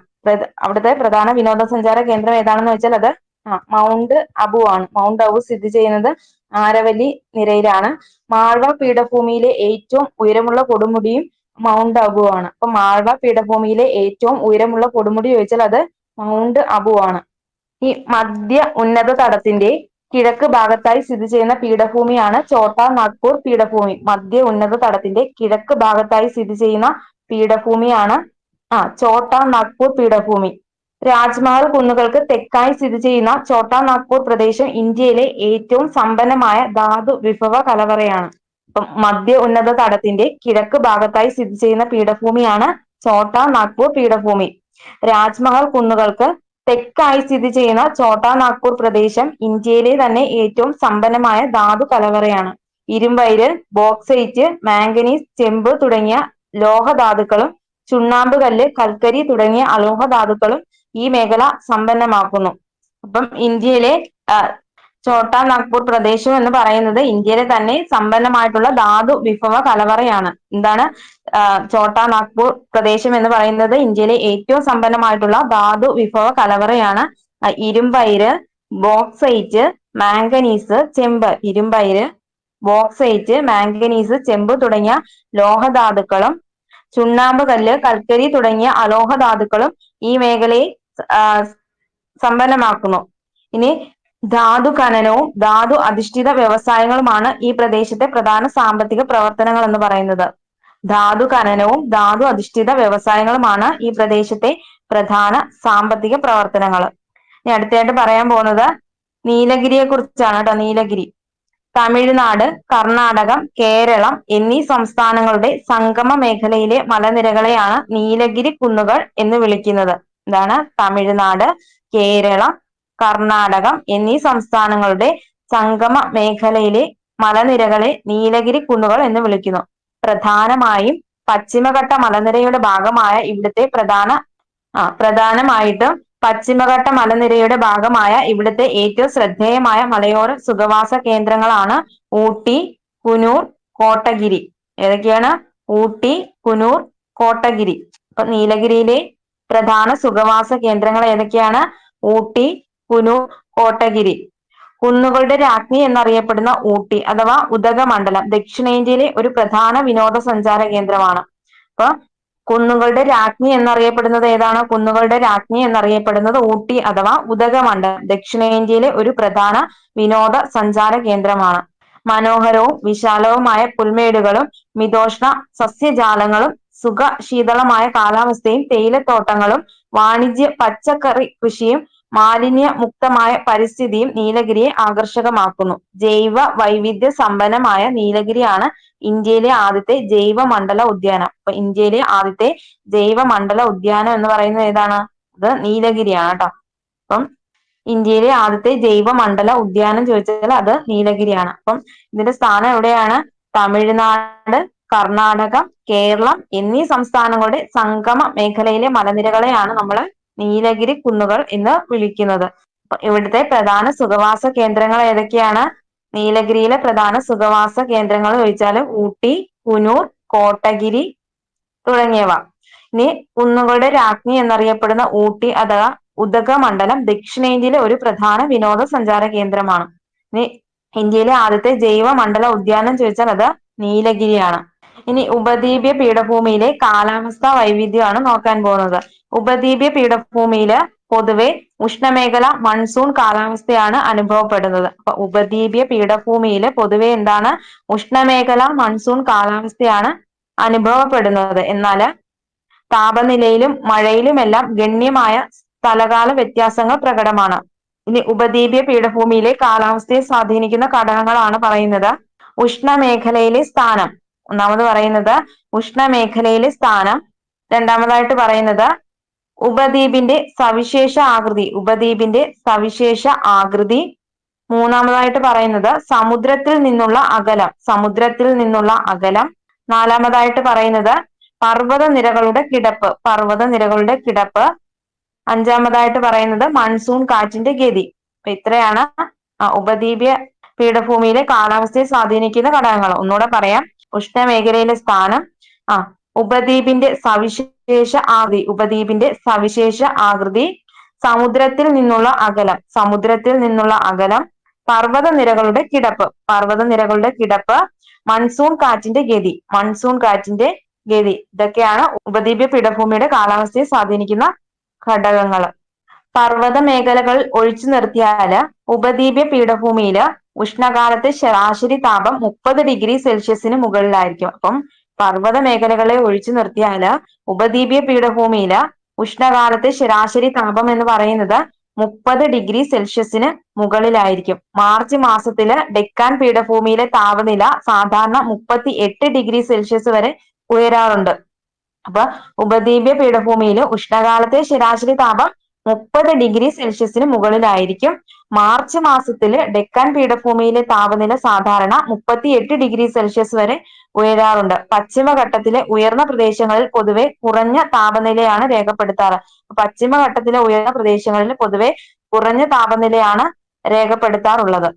അവിടുത്തെ പ്രധാന വിനോദസഞ്ചാര കേന്ദ്രം ഏതാണെന്ന് വെച്ചാൽ അത് മൗണ്ട് അബു ആണ്. മൗണ്ട് അബു സ്ഥിതി ചെയ്യുന്നത് ആരവല്ലി നിരയിലാണ്. മാൾവ പീഠഭൂമിയിലെ ഏറ്റവും ഉയരമുള്ള കൊടുമുടിയും മൗണ്ട് അബു ആണ്. അപ്പൊ മാൾവ പീഠഭൂമിയിലെ ഏറ്റവും ഉയരമുള്ള കൊടുമുടി ചോദിച്ചാൽ അത് മൗണ്ട് അബു ആണ്. ഈ മധ്യ ഉന്നത തടത്തിന്റെ കിഴക്ക് ഭാഗത്തായി സ്ഥിതി ചെയ്യുന്ന പീഠഭൂമിയാണ് ഛോട്ടാ നാഗ്പൂർ പീഠഭൂമി. മധ്യ ഉന്നത തടത്തിന്റെ കിഴക്ക് ഭാഗത്തായി സ്ഥിതി ചെയ്യുന്ന പീഠഭൂമിയാണ് ഛോട്ടാ നാഗ്പൂർ പീഠഭൂമി. രാജ്മഹൽ കുന്നുകൾക്ക് തെക്കായി സ്ഥിതി ചെയ്യുന്ന ഛോട്ടാ നാഗ്പൂർ പ്രദേശം ഇന്ത്യയിലെ ഏറ്റവും സമ്പന്നമായ ധാതു വിഭവ കലവറയാണ്. അപ്പം മധ്യ ഉന്നത തടത്തിന്റെ കിഴക്ക് ഭാഗത്തായി സ്ഥിതി ചെയ്യുന്ന പീഠഭൂമിയാണ് ഛോട്ടാ നാഗ്പൂർ പീഠഭൂമി. രാജ്മഹൽ കുന്നുകൾക്ക് തെക്കായി സ്ഥിതി ചെയ്യുന്ന ഛോട്ടാ നാഗ്പൂർ പ്രദേശം ഇന്ത്യയിലെ തന്നെ ഏറ്റവും സമ്പന്നമായ ധാതു കലവറയാണ്. ഇരുമ്പയിര്, ബോക്സൈറ്റ്, മാംഗനീസ്, ചെമ്പ് തുടങ്ങിയ ലോഹധാതുക്കളും ചുണ്ണാമ്പ് കല്ല്, കൽക്കരി തുടങ്ങിയ അലോഹ ധാതുക്കളും ഈ മേഖല സമ്പന്നമാക്കുന്നു. അപ്പം ഇന്ത്യയിലെ ഛോട്ടാ നാഗ്പൂർ പ്രദേശം എന്ന് പറയുന്നത് ഇന്ത്യയിലെ തന്നെ സമ്പന്നമായിട്ടുള്ള ധാതു വിഭവ കലവറയാണ്. എന്താണ് ഛോട്ടാ നാഗ്പൂർ പ്രദേശം എന്ന് പറയുന്നത് ഇന്ത്യയിലെ ഏറ്റവും സമ്പന്നമായിട്ടുള്ള ധാതു വിഭവ കലവറയാണ്. ഇരുമ്പയിര്, ബോക്സൈറ്റ്, മാംഗനീസ്, ചെമ്പ്. ഇരുമ്പയിര്, ബോക്സൈറ്റ്, മാംഗനീസ്, ചെമ്പ് തുടങ്ങിയ ലോഹധാതുക്കളും ചുണ്ണാമ്പ് കല്ല്, കൽക്കരി തുടങ്ങിയ അലോഹധാതുക്കളും ഈ മേഖലയെ സമ്പന്നമാക്കുന്നു. ഇനി ധാതു ഖനനവും ധാതു അധിഷ്ഠിത വ്യവസായങ്ങളുമാണ് ഈ പ്രദേശത്തെ പ്രധാന സാമ്പത്തിക പ്രവർത്തനങ്ങൾ എന്ന് പറയുന്നത്. ധാതു ഖനനവും ധാതു അധിഷ്ഠിത വ്യവസായങ്ങളുമാണ് ഈ പ്രദേശത്തെ പ്രധാന സാമ്പത്തിക പ്രവർത്തനങ്ങൾ. ഇനി അടുത്തായിട്ട് പറയാൻ പോകുന്നത് നീലഗിരിയെ കുറിച്ചാണ് കേട്ടോ. നീലഗിരി തമിഴ്നാട്, കർണാടകം, കേരളം എന്നീ സംസ്ഥാനങ്ങളുടെ സംഗമ മേഖലയിലെ മലനിരകളെയാണ് നീലഗിരി കുന്നുകൾ എന്ന് വിളിക്കുന്നത്. എന്താണ്? തമിഴ്നാട്, കേരളം, കർണാടകം എന്നീ സംസ്ഥാനങ്ങളുടെ സംഗമ മേഖലയിലെ മലനിരകളെ നീലഗിരി കുന്നുകൾ എന്ന് വിളിക്കുന്നു. പ്രധാനമായും പശ്ചിമഘട്ട മലനിരയുടെ ഭാഗമായ ഇവിടുത്തെ പ്രധാനമായിട്ടും പശ്ചിമഘട്ട മലനിരയുടെ ഭാഗമായ ഇവിടുത്തെ ഏറ്റവും ശ്രദ്ധേയമായ മലയോര സുഖവാസ കേന്ദ്രങ്ങളാണ് ഊട്ടി, കുനൂർ, കോട്ടഗിരി. ഏതൊക്കെയാണ്? ഊട്ടി, കുനൂർ, കോട്ടഗിരി. അപ്പൊ നീലഗിരിയിലെ പ്രധാന സുഖവാസ കേന്ദ്രങ്ങൾ ഏതൊക്കെയാണ്? ഊട്ടി, കുനൂർ, കോട്ടഗിരി. കുന്നുകളുടെ രാജ്ഞി എന്നറിയപ്പെടുന്ന ഊട്ടി അഥവാ ഉദകമണ്ഡലം ദക്ഷിണേന്ത്യയിലെ ഒരു പ്രധാന വിനോദസഞ്ചാര കേന്ദ്രമാണ്. അപ്പൊ കുന്നുകളുടെ രാജ്ഞി എന്നറിയപ്പെടുന്നത് ഏതാണ്? കുന്നുകളുടെ രാജ്ഞി എന്നറിയപ്പെടുന്നത് ഊട്ടി അഥവാ ഉദകമണ്ഡലം ദക്ഷിണേന്ത്യയിലെ ഒരു പ്രധാന വിനോദ സഞ്ചാര കേന്ദ്രമാണ്. മനോഹരവും വിശാലവുമായ പുൽമേടുകളും മിതോഷ്ണ സസ്യജാലങ്ങളും സുഖശീതളമായ കാലാവസ്ഥയും തേയിലത്തോട്ടങ്ങളും വാണിജ്യ പച്ചക്കറി കൃഷിയും മാലിന്യ മുക്തമായ പരിസ്ഥിതിയും നീലഗിരിയെ ആകർഷകമാക്കുന്നു. ജൈവ വൈവിധ്യ സമ്പന്നമായ നീലഗിരിയാണ് ഇന്ത്യയിലെ ആദ്യത്തെ ജൈവ മണ്ഡല ഉദ്യാനം. അപ്പൊ ഇന്ത്യയിലെ ആദ്യത്തെ ജൈവ മണ്ഡല ഉദ്യാനം എന്ന് പറയുന്നത് ഏതാണ്? ഇത് നീലഗിരിയാണ് കേട്ടോ. അപ്പം ഇന്ത്യയിലെ ആദ്യത്തെ ജൈവ മണ്ഡല ഉദ്യാനം ചോദിച്ചാൽ അത് നീലഗിരിയാണ്. അപ്പം ഇതിന്റെ സ്ഥാനം എവിടെയാണ്? തമിഴ്നാട്, കർണാടകം, കേരളം എന്നീ സംസ്ഥാനങ്ങളുടെ സംഗമ മേഖലയിലെ മലനിരകളെയാണ് നമ്മൾ നീലഗിരി കുന്നുകൾ എന്ന് വിളിക്കുന്നത്. ഇവിടുത്തെ പ്രധാന സുഖവാസ കേന്ദ്രങ്ങൾ ഏതൊക്കെയാണ്? നീലഗിരിയിലെ പ്രധാന സുഖവാസ കേന്ദ്രങ്ങൾ ചോദിച്ചാൽ ഊട്ടി, കുനൂർ, കോട്ടഗിരി തുടങ്ങിയവ. ഇനി കുന്നുകളുടെ രാജ്ഞി എന്നറിയപ്പെടുന്ന ഊട്ടി അഥവാ ഉദകമണ്ഡലം ദക്ഷിണേന്ത്യയിലെ ഒരു പ്രധാന വിനോദസഞ്ചാര കേന്ദ്രമാണ്. ഇനി ഇന്ത്യയിലെ ആദ്യത്തെ ജൈവ മണ്ഡല ഉദ്യാനം ചോദിച്ചാൽ അത് നീലഗിരിയാണ്. ഇനി ഉപദ്വീപീയ പീഠഭൂമിയിലെ കാലാവസ്ഥാ വൈവിധ്യമാണ് നോക്കാൻ പോകുന്നത്. ഉപദ്വീപീയ പീഠഭൂമിയില് പൊതുവെ ഉഷ്ണമേഖല മൺസൂൺ കാലാവസ്ഥയാണ് അനുഭവപ്പെടുന്നത്. അപ്പൊ ഉപദ്വീപീയ പീഠഭൂമിയില് പൊതുവെ എന്താണ്? ഉഷ്ണമേഖല മൺസൂൺ കാലാവസ്ഥയാണ് അനുഭവപ്പെടുന്നത്. എന്നാൽ താപനിലയിലും മഴയിലുമെല്ലാം ഗണ്യമായ സ്ഥലകാല വ്യത്യാസങ്ങൾ പ്രകടമാണ്. ഇനി ഉപദ്വീപീയ പീഠഭൂമിയിലെ കാലാവസ്ഥയെ സ്വാധീനിക്കുന്ന ഘടകങ്ങളാണ് പറയുന്നത്. ഉഷ്ണമേഖലയിലെ സ്ഥാനം. ഒന്നാമത് പറയുന്നത് ഉഷ്ണമേഖലയിലെ സ്ഥാനം. രണ്ടാമതായിട്ട് പറയുന്നത് ഉപദ്വീപിന്റെ സവിശേഷ ആകൃതി. ഉപദ്വീപിന്റെ സവിശേഷ ആകൃതി. മൂന്നാമതായിട്ട് പറയുന്നത് സമുദ്രത്തിൽ നിന്നുള്ള അകലം. സമുദ്രത്തിൽ നിന്നുള്ള അകലം. നാലാമതായിട്ട് പറയുന്നത് പർവ്വതനിരകളുടെ കിടപ്പ്. പർവ്വതനിരകളുടെ കിടപ്പ്. അഞ്ചാമതായിട്ട് പറയുന്നത് മൺസൂൺ കാറ്റിന്റെ ഗതി. അപ്പൊ ഇത്രയാണ് ഉപദ്വീപീയ പീഠഭൂമിയിലെ കാലാവസ്ഥയെ സ്വാധീനിക്കുന്ന ഘടകങ്ങൾ. ഒന്നുകൂടെ പറയാം. ഉഷ്ണമേഖലയിലെ സ്ഥാനം, ഉപദ്വീപിന്റെ സവിശേഷ ആകൃതി. ഉപദ്വീപിന്റെ സവിശേഷ ആകൃതി. സമുദ്രത്തിൽ നിന്നുള്ള അകലം. സമുദ്രത്തിൽ നിന്നുള്ള അകലം. പർവ്വതനിരകളുടെ കിടപ്പ്. പർവ്വതനിരകളുടെ കിടപ്പ്. മൺസൂൺ കാറ്റിന്റെ ഗതി. മൺസൂൺ കാറ്റിന്റെ ഗതി. ഇതൊക്കെയാണ് ഉപദ്വീപീയ പീഠഭൂമിയുടെ കാലാവസ്ഥയെ സ്വാധീനിക്കുന്ന ഘടകങ്ങൾ. പർവ്വത മേഖലകൾ ഒഴിച്ചു നിർത്തിയാല് ഉപദ്വീപീയ പീഠഭൂമിയില് ഉഷ്ണകാലത്ത് ശരാശരി താപം 30 ഡിഗ്രി സെൽഷ്യസിന് മുകളിലായിരിക്കും. അപ്പം പർവ്വത മേഖലകളെ ഒഴിച്ചു നിർത്തിയാല് ഉപദ്വീപീയ പീഠഭൂമിയില് ഉഷ്ണകാലത്തെ ശരാശരി താപം എന്ന് പറയുന്നത് 30 ഡിഗ്രി സെൽഷ്യസിന് മുകളിലായിരിക്കും. മാർച്ച് മാസത്തില് ഡെക്കാൻ പീഠഭൂമിയിലെ താപനില സാധാരണ 38 ഡിഗ്രി സെൽഷ്യസ് വരെ ഉയരാറുണ്ട്. അപ്പൊ ഉപദ്വീപീയ പീഠഭൂമിയില് ഉഷ്ണകാലത്തെ ശരാശരി താപം 30 ഡിഗ്രി സെൽഷ്യസിന് മുകളിലായിരിക്കും. മാർച്ച് മാസത്തില് ഡെക്കാൻ പീഠഭൂമിയിലെ താപനില സാധാരണ 38 ഡിഗ്രി സെൽഷ്യസ് വരെ ഉയരാറുണ്ട്. പശ്ചിമഘട്ടത്തിലെ ഉയർന്ന പ്രദേശങ്ങളിൽ പൊതുവെ കുറഞ്ഞ താപനിലയാണ് രേഖപ്പെടുത്താറ്. പശ്ചിമഘട്ടത്തിലെ ഉയർന്ന പ്രദേശങ്ങളിൽ പൊതുവെ കുറഞ്ഞ താപനിലയാണ് രേഖപ്പെടുത്താറുള്ളത്.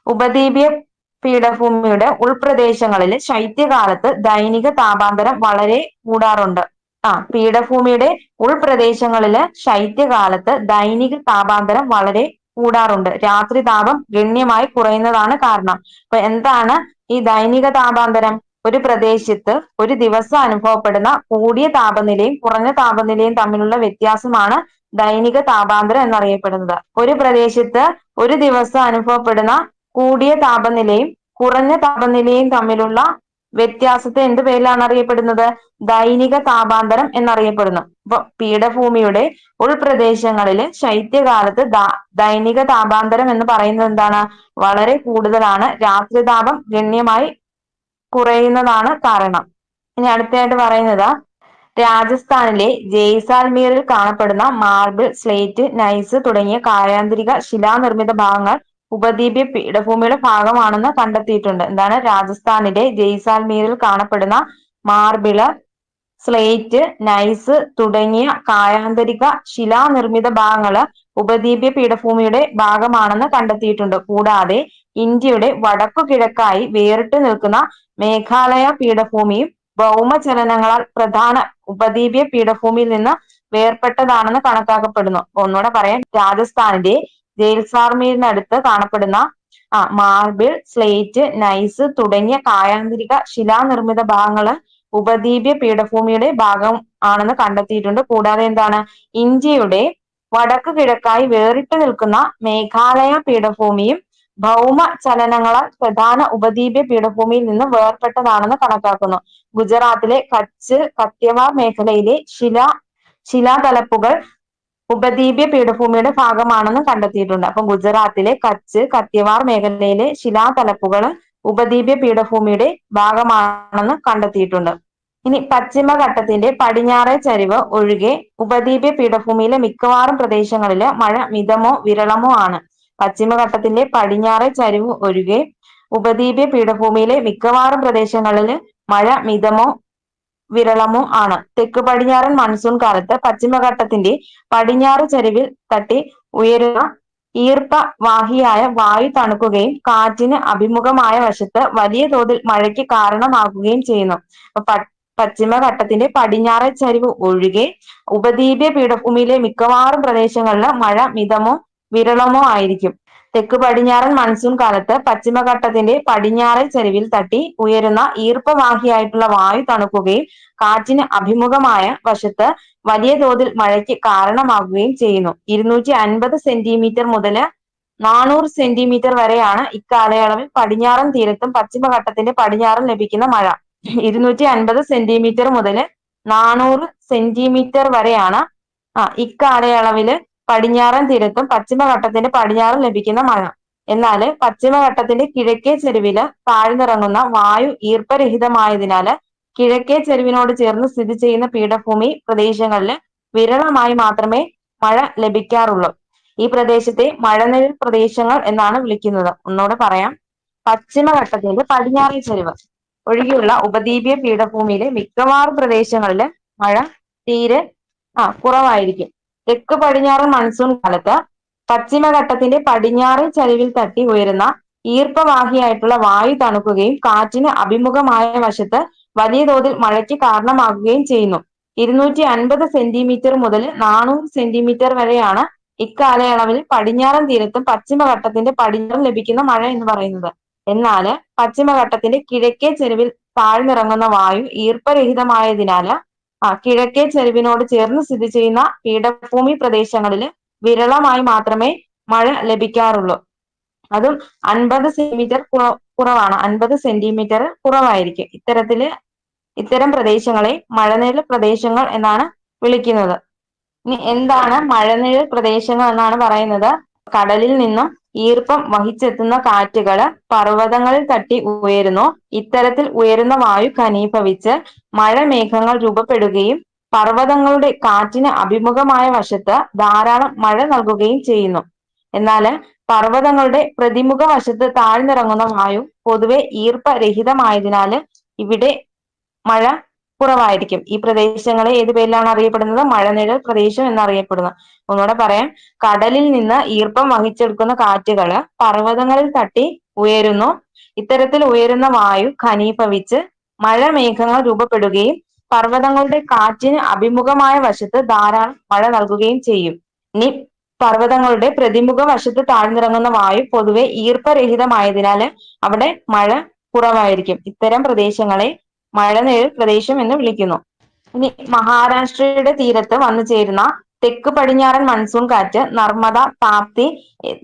ഉപദ്വീപീയ പീഠഭൂമിയുടെ ഉൾപ്രദേശങ്ങളിൽ ശൈത്യകാലത്ത് ദൈനിക താപാന്തരം വളരെ കൂടാറുണ്ട്. പീഠഭൂമിയുടെ ഉൾപ്രദേശങ്ങളില് ശൈത്യകാലത്ത് ദൈനിക താപാന്തരം വളരെ കൂടാറുണ്ട്. രാത്രി താപം ഗണ്യമായി കുറയുന്നതാണ് കാരണം. അപ്പൊ എന്താണ് ഈ ദൈനിക താപാന്തരം? ഒരു പ്രദേശത്ത് ഒരു ദിവസം അനുഭവപ്പെടുന്ന കൂടിയ താപനിലയും കുറഞ്ഞ താപനിലയും തമ്മിലുള്ള വ്യത്യാസമാണ് ദൈനിക താപാന്തരം എന്നറിയപ്പെടുന്നത്. ഒരു പ്രദേശത്ത് ഒരു ദിവസം അനുഭവപ്പെടുന്ന കൂടിയ താപനിലയും കുറഞ്ഞ താപനിലയും തമ്മിലുള്ള വ്യത്യാസത്തെ എന്ത് പേരിലാണ് അറിയപ്പെടുന്നത്? ദൈനിക താപാന്തരം എന്നറിയപ്പെടുന്നു. അപ്പൊ പീഠഭൂമിയുടെ ഉൾപ്രദേശങ്ങളില് ശൈത്യകാലത്ത് ദൈനിക താപാന്തരം എന്ന് പറയുന്നത് എന്താണ്? വളരെ കൂടുതലാണ്. രാത്രിതാപം ഗണ്യമായി കുറയുന്നതാണ് കാരണം. ഇനി അടുത്തതായിട്ട് പറയുന്നത് രാജസ്ഥാനിലെ ജയ്സാൽമീറിൽ കാണപ്പെടുന്ന മാർബിൾ, സ്ലേറ്റ്, നൈസ് തുടങ്ങിയ കായാന്തരിക ശിലാനിർമ്മിത ഭാഗങ്ങൾ ഉപദ്വീപീയ പീഠഭൂമിയുടെ ഭാഗമാണെന്ന് കണ്ടെത്തിയിട്ടുണ്ട്. എന്താണ്? രാജസ്ഥാനിലെ ജയ്സാൽമീറിൽ കാണപ്പെടുന്ന മാർബിള്, സ്ലേറ്റ്, നൈസ് തുടങ്ങിയ കായാന്തരിക ശിലാനിർമ്മിത ഭാഗങ്ങള് ഉപദ്വീപീയ പീഠഭൂമിയുടെ ഭാഗമാണെന്ന് കണ്ടെത്തിയിട്ടുണ്ട്. കൂടാതെ ഇന്ത്യയുടെ വടക്കു കിഴക്കായി വേറിട്ട് നിൽക്കുന്ന മേഘാലയ പീഠഭൂമിയും ഭൗമചലനങ്ങളാൽ പ്രധാന ഉപദ്വീപീയ പീഠഭൂമിയിൽ നിന്ന് വേർപെട്ടതാണെന്ന് കണക്കാക്കപ്പെടുന്നു. ഒന്നുകൂടെ പറയാം. രാജസ്ഥാനിലെ ജയ്സാൽമീറിനടുത്ത് കാണപ്പെടുന്ന മാർബിൾ, സ്ലേറ്റ്, നൈസ് തുടങ്ങിയ കായാന്തരിക ശിലാനിർമ്മിത ഭാഗങ്ങള് ഉപദ്വീപീയ പീഠഭൂമിയുടെ ഭാഗം ആണെന്ന് കണ്ടെത്തിയിട്ടുണ്ട്. കൂടാതെ എന്താണ്? ഇന്ത്യയുടെ വടക്കു കിഴക്കായി വേറിട്ട് നിൽക്കുന്ന മേഘാലയ പീഠഭൂമിയും ഭൗമ ചലനങ്ങളാൽ പ്രധാന ഉപദ്വീപീയ പീഠഭൂമിയിൽ നിന്ന് വേർപെട്ടതാണെന്ന് കണക്കാക്കുന്നു. ഗുജറാത്തിലെ കച്ച്, കത്തിയവാർ മേഖലയിലെ ശിലാതലപ്പുകൾ ഉപദ്വീപീയ പീഠഭൂമിയുടെ ഭാഗമാണെന്ന് കണ്ടെത്തിയിട്ടുണ്ട്. അപ്പൊ ഗുജറാത്തിലെ കച്ച്, കത്തിയവാർ മേഖലയിലെ ശിലാതലപ്പുകൾ ഉപദ്വീപീയ പീഠഭൂമിയുടെ ഭാഗമാണെന്ന് കണ്ടെത്തിയിട്ടുണ്ട്. ഇനി പശ്ചിമഘട്ടത്തിന്റെ പടിഞ്ഞാറേ ചരിവ് ഒഴികെ ഉപദ്വീപീയ പീഠഭൂമിയിലെ മിക്കവാറും പ്രദേശങ്ങളില് മഴ മിതമോ വിരളമോ ആണ്. പശ്ചിമഘട്ടത്തിന്റെ പടിഞ്ഞാറേ ചരിവ് ഒഴികെ ഉപദ്വീപീയ പീഠഭൂമിയിലെ മിക്കവാറും പ്രദേശങ്ങളില് മഴ മിതമോ വിരളമോ ആണ്. തെക്ക് പടിഞ്ഞാറൻ മൺസൂൺ കാലത്ത് പശ്ചിമഘട്ടത്തിന്റെ പടിഞ്ഞാറ് ചരിവിൽ തട്ടി ഉയരുന്ന ഈർപ്പവാഹിയായ വായു തണുക്കുകയും കാറ്റിന് അഭിമുഖമായ വശത്ത് വലിയ തോതിൽ മഴയ്ക്ക് കാരണമാകുകയും ചെയ്യുന്നു. പശ്ചിമഘട്ടത്തിന്റെ പടിഞ്ഞാറേ ചരിവ് ഒഴികെ ഉപദ്വീപീയ പീഠഭൂമിയിലെ മിക്കവാറും പ്രദേശങ്ങളിൽ മഴ മിതമോ വിരളമോ ആയിരിക്കും. തെക്ക് പടിഞ്ഞാറൻ മൺസൂൺ കാലത്ത് പശ്ചിമഘട്ടത്തിന്റെ പടിഞ്ഞാറേ ചരിവിൽ തട്ടി ഉയരുന്ന ഈർപ്പവാഹിയായിട്ടുള്ള വായു തണുക്കുകയും കാറ്റിന് അഭിമുഖമായ വശത്ത് വലിയ തോതിൽ മഴയ്ക്ക് കാരണമാകുകയും ചെയ്യുന്നു. 250 സെന്റിമീറ്റർ മുതൽ 400 സെന്റിമീറ്റർ വരെയാണ് ഇക്കാലയളവിൽ പടിഞ്ഞാറൻ തീരത്തും പശ്ചിമഘട്ടത്തിന്റെ പടിഞ്ഞാറും ലഭിക്കുന്ന മഴ. 250 സെന്റിമീറ്റർ മുതൽ 400 സെന്റിമീറ്റർ വരെയാണ് ഇക്കാലയളവില് പടിഞ്ഞാറൻ തീരത്തും പശ്ചിമഘട്ടത്തിന്റെ പടിഞ്ഞാറും ലഭിക്കുന്ന മഴ. എന്നാല് പശ്ചിമഘട്ടത്തിന്റെ കിഴക്കേ ചെരുവില് താഴ്ന്നിറങ്ങുന്ന വായു ഈർപ്പരഹിതമായതിനാല് കിഴക്കേ ചെരുവിനോട് ചേർന്ന് സ്ഥിതി ചെയ്യുന്ന പീഠഭൂമി പ്രദേശങ്ങളിൽ വിരളമായി മാത്രമേ മഴ ലഭിക്കാറുള്ളൂ. ഈ പ്രദേശത്തെ മഴനിഴൽ പ്രദേശങ്ങൾ എന്നാണ് വിളിക്കുന്നത്. ഒന്നുകൂടെ പറയാം. പശ്ചിമഘട്ടത്തിന്റെ പടിഞ്ഞാറേ ചരിവ് ഒഴികെയുള്ള ഉപദ്വീപീയ പീഠഭൂമിയിലെ മിക്കവാറും പ്രദേശങ്ങളിൽ മഴ തീരെ കുറവായിരിക്കും. തെക്ക് പടിഞ്ഞാറൻ മൺസൂൺ കാലത്ത് പശ്ചിമഘട്ടത്തിന്റെ പടിഞ്ഞാറേ ചരിവിൽ തട്ടി ഉയരുന്ന ഈർപ്പവാഹിയായിട്ടുള്ള വായു തണുക്കുകയും കാറ്റിന് അഭിമുഖമായ വശത്ത് വലിയ തോതിൽ മഴയ്ക്ക് കാരണമാകുകയും ചെയ്യുന്നു. 250 സെന്റിമീറ്റർ മുതൽ 400 സെന്റിമീറ്റർ വരെയാണ് ഇക്കാലയളവിൽ പടിഞ്ഞാറൻ തീരത്തും പശ്ചിമഘട്ടത്തിന്റെ പടിഞ്ഞാറും ലഭിക്കുന്ന മഴ എന്ന് പറയുന്നത്. എന്നാല് പശ്ചിമഘട്ടത്തിന്റെ കിഴക്കേ ചെരുവിൽ താഴ്ന്നിറങ്ങുന്ന വായു ഈർപ്പരഹിതമായതിനാല് കിഴക്കേ ചെരുവിനോട് ചേർന്ന് സ്ഥിതി ചെയ്യുന്ന പീഠഭൂമി പ്രദേശങ്ങളിൽ വിരളമായി മാത്രമേ മഴ ലഭിക്കാറുള്ളൂ. അതും 50 സെന്റിമീറ്റർ കുറവാണ്. 50 സെന്റിമീറ്റർ കുറവായിരിക്കും. ഇത്തരം പ്രദേശങ്ങളെ മഴനിഴൽ പ്രദേശങ്ങൾ എന്നാണ് വിളിക്കുന്നത്. ഇനി എന്താണ് മഴനിഴൽ പ്രദേശങ്ങൾ എന്നാണ് പറയുന്നത്? കടലിൽ നിന്നും ഈർപ്പം വഹിച്ചെത്തുന്ന കാറ്റുകള് പർവ്വതങ്ങളിൽ തട്ടി ഉയരുന്നു. ഇത്തരത്തിൽ ഉയരുന്ന വായു ഘനീഭവിച്ച് മഴമേഘങ്ങൾ രൂപപ്പെടുകയും പർവ്വതങ്ങളുടെ കാറ്റിന് അഭിമുഖമായ വശത്ത് ധാരാളം മഴ നൽകുകയും ചെയ്യുന്നു. എന്നാല് പർവ്വതങ്ങളുടെ പ്രതിമുഖ വശത്ത് താഴ്ന്നിറങ്ങുന്ന വായു പൊതുവെ ഈർപ്പരഹിതമായതിനാല് ഇവിടെ മഴ കുറവായിരിക്കും. ഈ പ്രദേശങ്ങളെ ഏത് പേരിലാണ് അറിയപ്പെടുന്നത്? മഴനിഴൽ പ്രദേശം എന്നറിയപ്പെടുന്നത്. ഒന്നുകൂടെ പറയാം. കടലിൽ നിന്ന് ഈർപ്പം വഹിച്ചെടുക്കുന്ന കാറ്റുകള് പർവ്വതങ്ങളിൽ തട്ടി ഉയരുന്നു. ഇത്തരത്തിൽ ഉയരുന്ന വായു ഘനീഭവിച്ച് മഴമേഘങ്ങൾ രൂപപ്പെടുകയും പർവ്വതങ്ങളുടെ കാറ്റിന് അഭിമുഖമായ വശത്ത് ധാരാളം മഴ നൽകുകയും ചെയ്യും. ഇനി പർവ്വതങ്ങളുടെ പ്രതിമുഖ വശത്ത് താഴ്ന്നിറങ്ങുന്ന വായു പൊതുവെ ഈർപ്പരഹിതമായതിനാല് അവിടെ മഴ കുറവായിരിക്കും. ഇത്തരം പ്രദേശങ്ങളെ മഴനിഴൽ പ്രദേശം എന്ന് വിളിക്കുന്നു. ഇനി മഹാരാഷ്ട്രയുടെ തീരത്ത് വന്നു ചേരുന്ന തെക്ക് പടിഞ്ഞാറൻ മൺസൂൺ കാറ്റ് നർമ്മദ, താപ്തി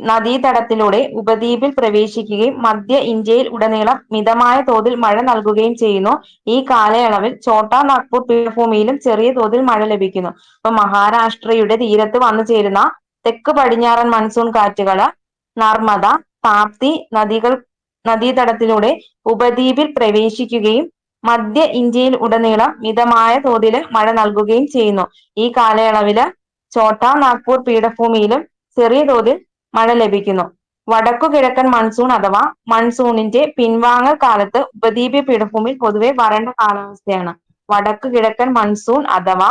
നദീതടത്തിലൂടെ ഉപദ്വീപിൽ പ്രവേശിക്കുകയും മധ്യ ഇന്ത്യയിൽ ഉടനീളം മിതമായ തോതിൽ മഴ നൽകുകയും ചെയ്യുന്നു. ഈ കാലയളവിൽ ഛോട്ടാ നാഗ്പൂർ പീഠഭൂമിയിലും ചെറിയ തോതിൽ മഴ ലഭിക്കുന്നു. അപ്പൊ മഹാരാഷ്ട്രയുടെ തീരത്ത് വന്നു ചേരുന്ന തെക്ക് പടിഞ്ഞാറൻ മൺസൂൺ കാറ്റുകള് നർമ്മദ, താപ്തി നദീതടത്തിലൂടെ ഉപദ്വീപിൽ പ്രവേശിക്കുകയും മധ്യ ഇന്ത്യയിൽ ഉടനീളം മിതമായ തോതിൽ മഴ നൽകുകയും ചെയ്യുന്നു. ഈ കാലയളവില് ഛോട്ടാ നാഗ്പൂർ പീഠഭൂമിയിലും ചെറിയ തോതിൽ മഴ ലഭിക്കുന്നു. വടക്കു കിഴക്കൻ മൺസൂൺ അഥവാ മൺസൂണിന്റെ പിൻവാങ്ങൽ കാലത്ത് ഉപദ്വീപ് പീഠഭൂമിയിൽ പൊതുവെ വരണ്ട കാലാവസ്ഥയാണ്. വടക്കു കിഴക്കൻ മൺസൂൺ അഥവാ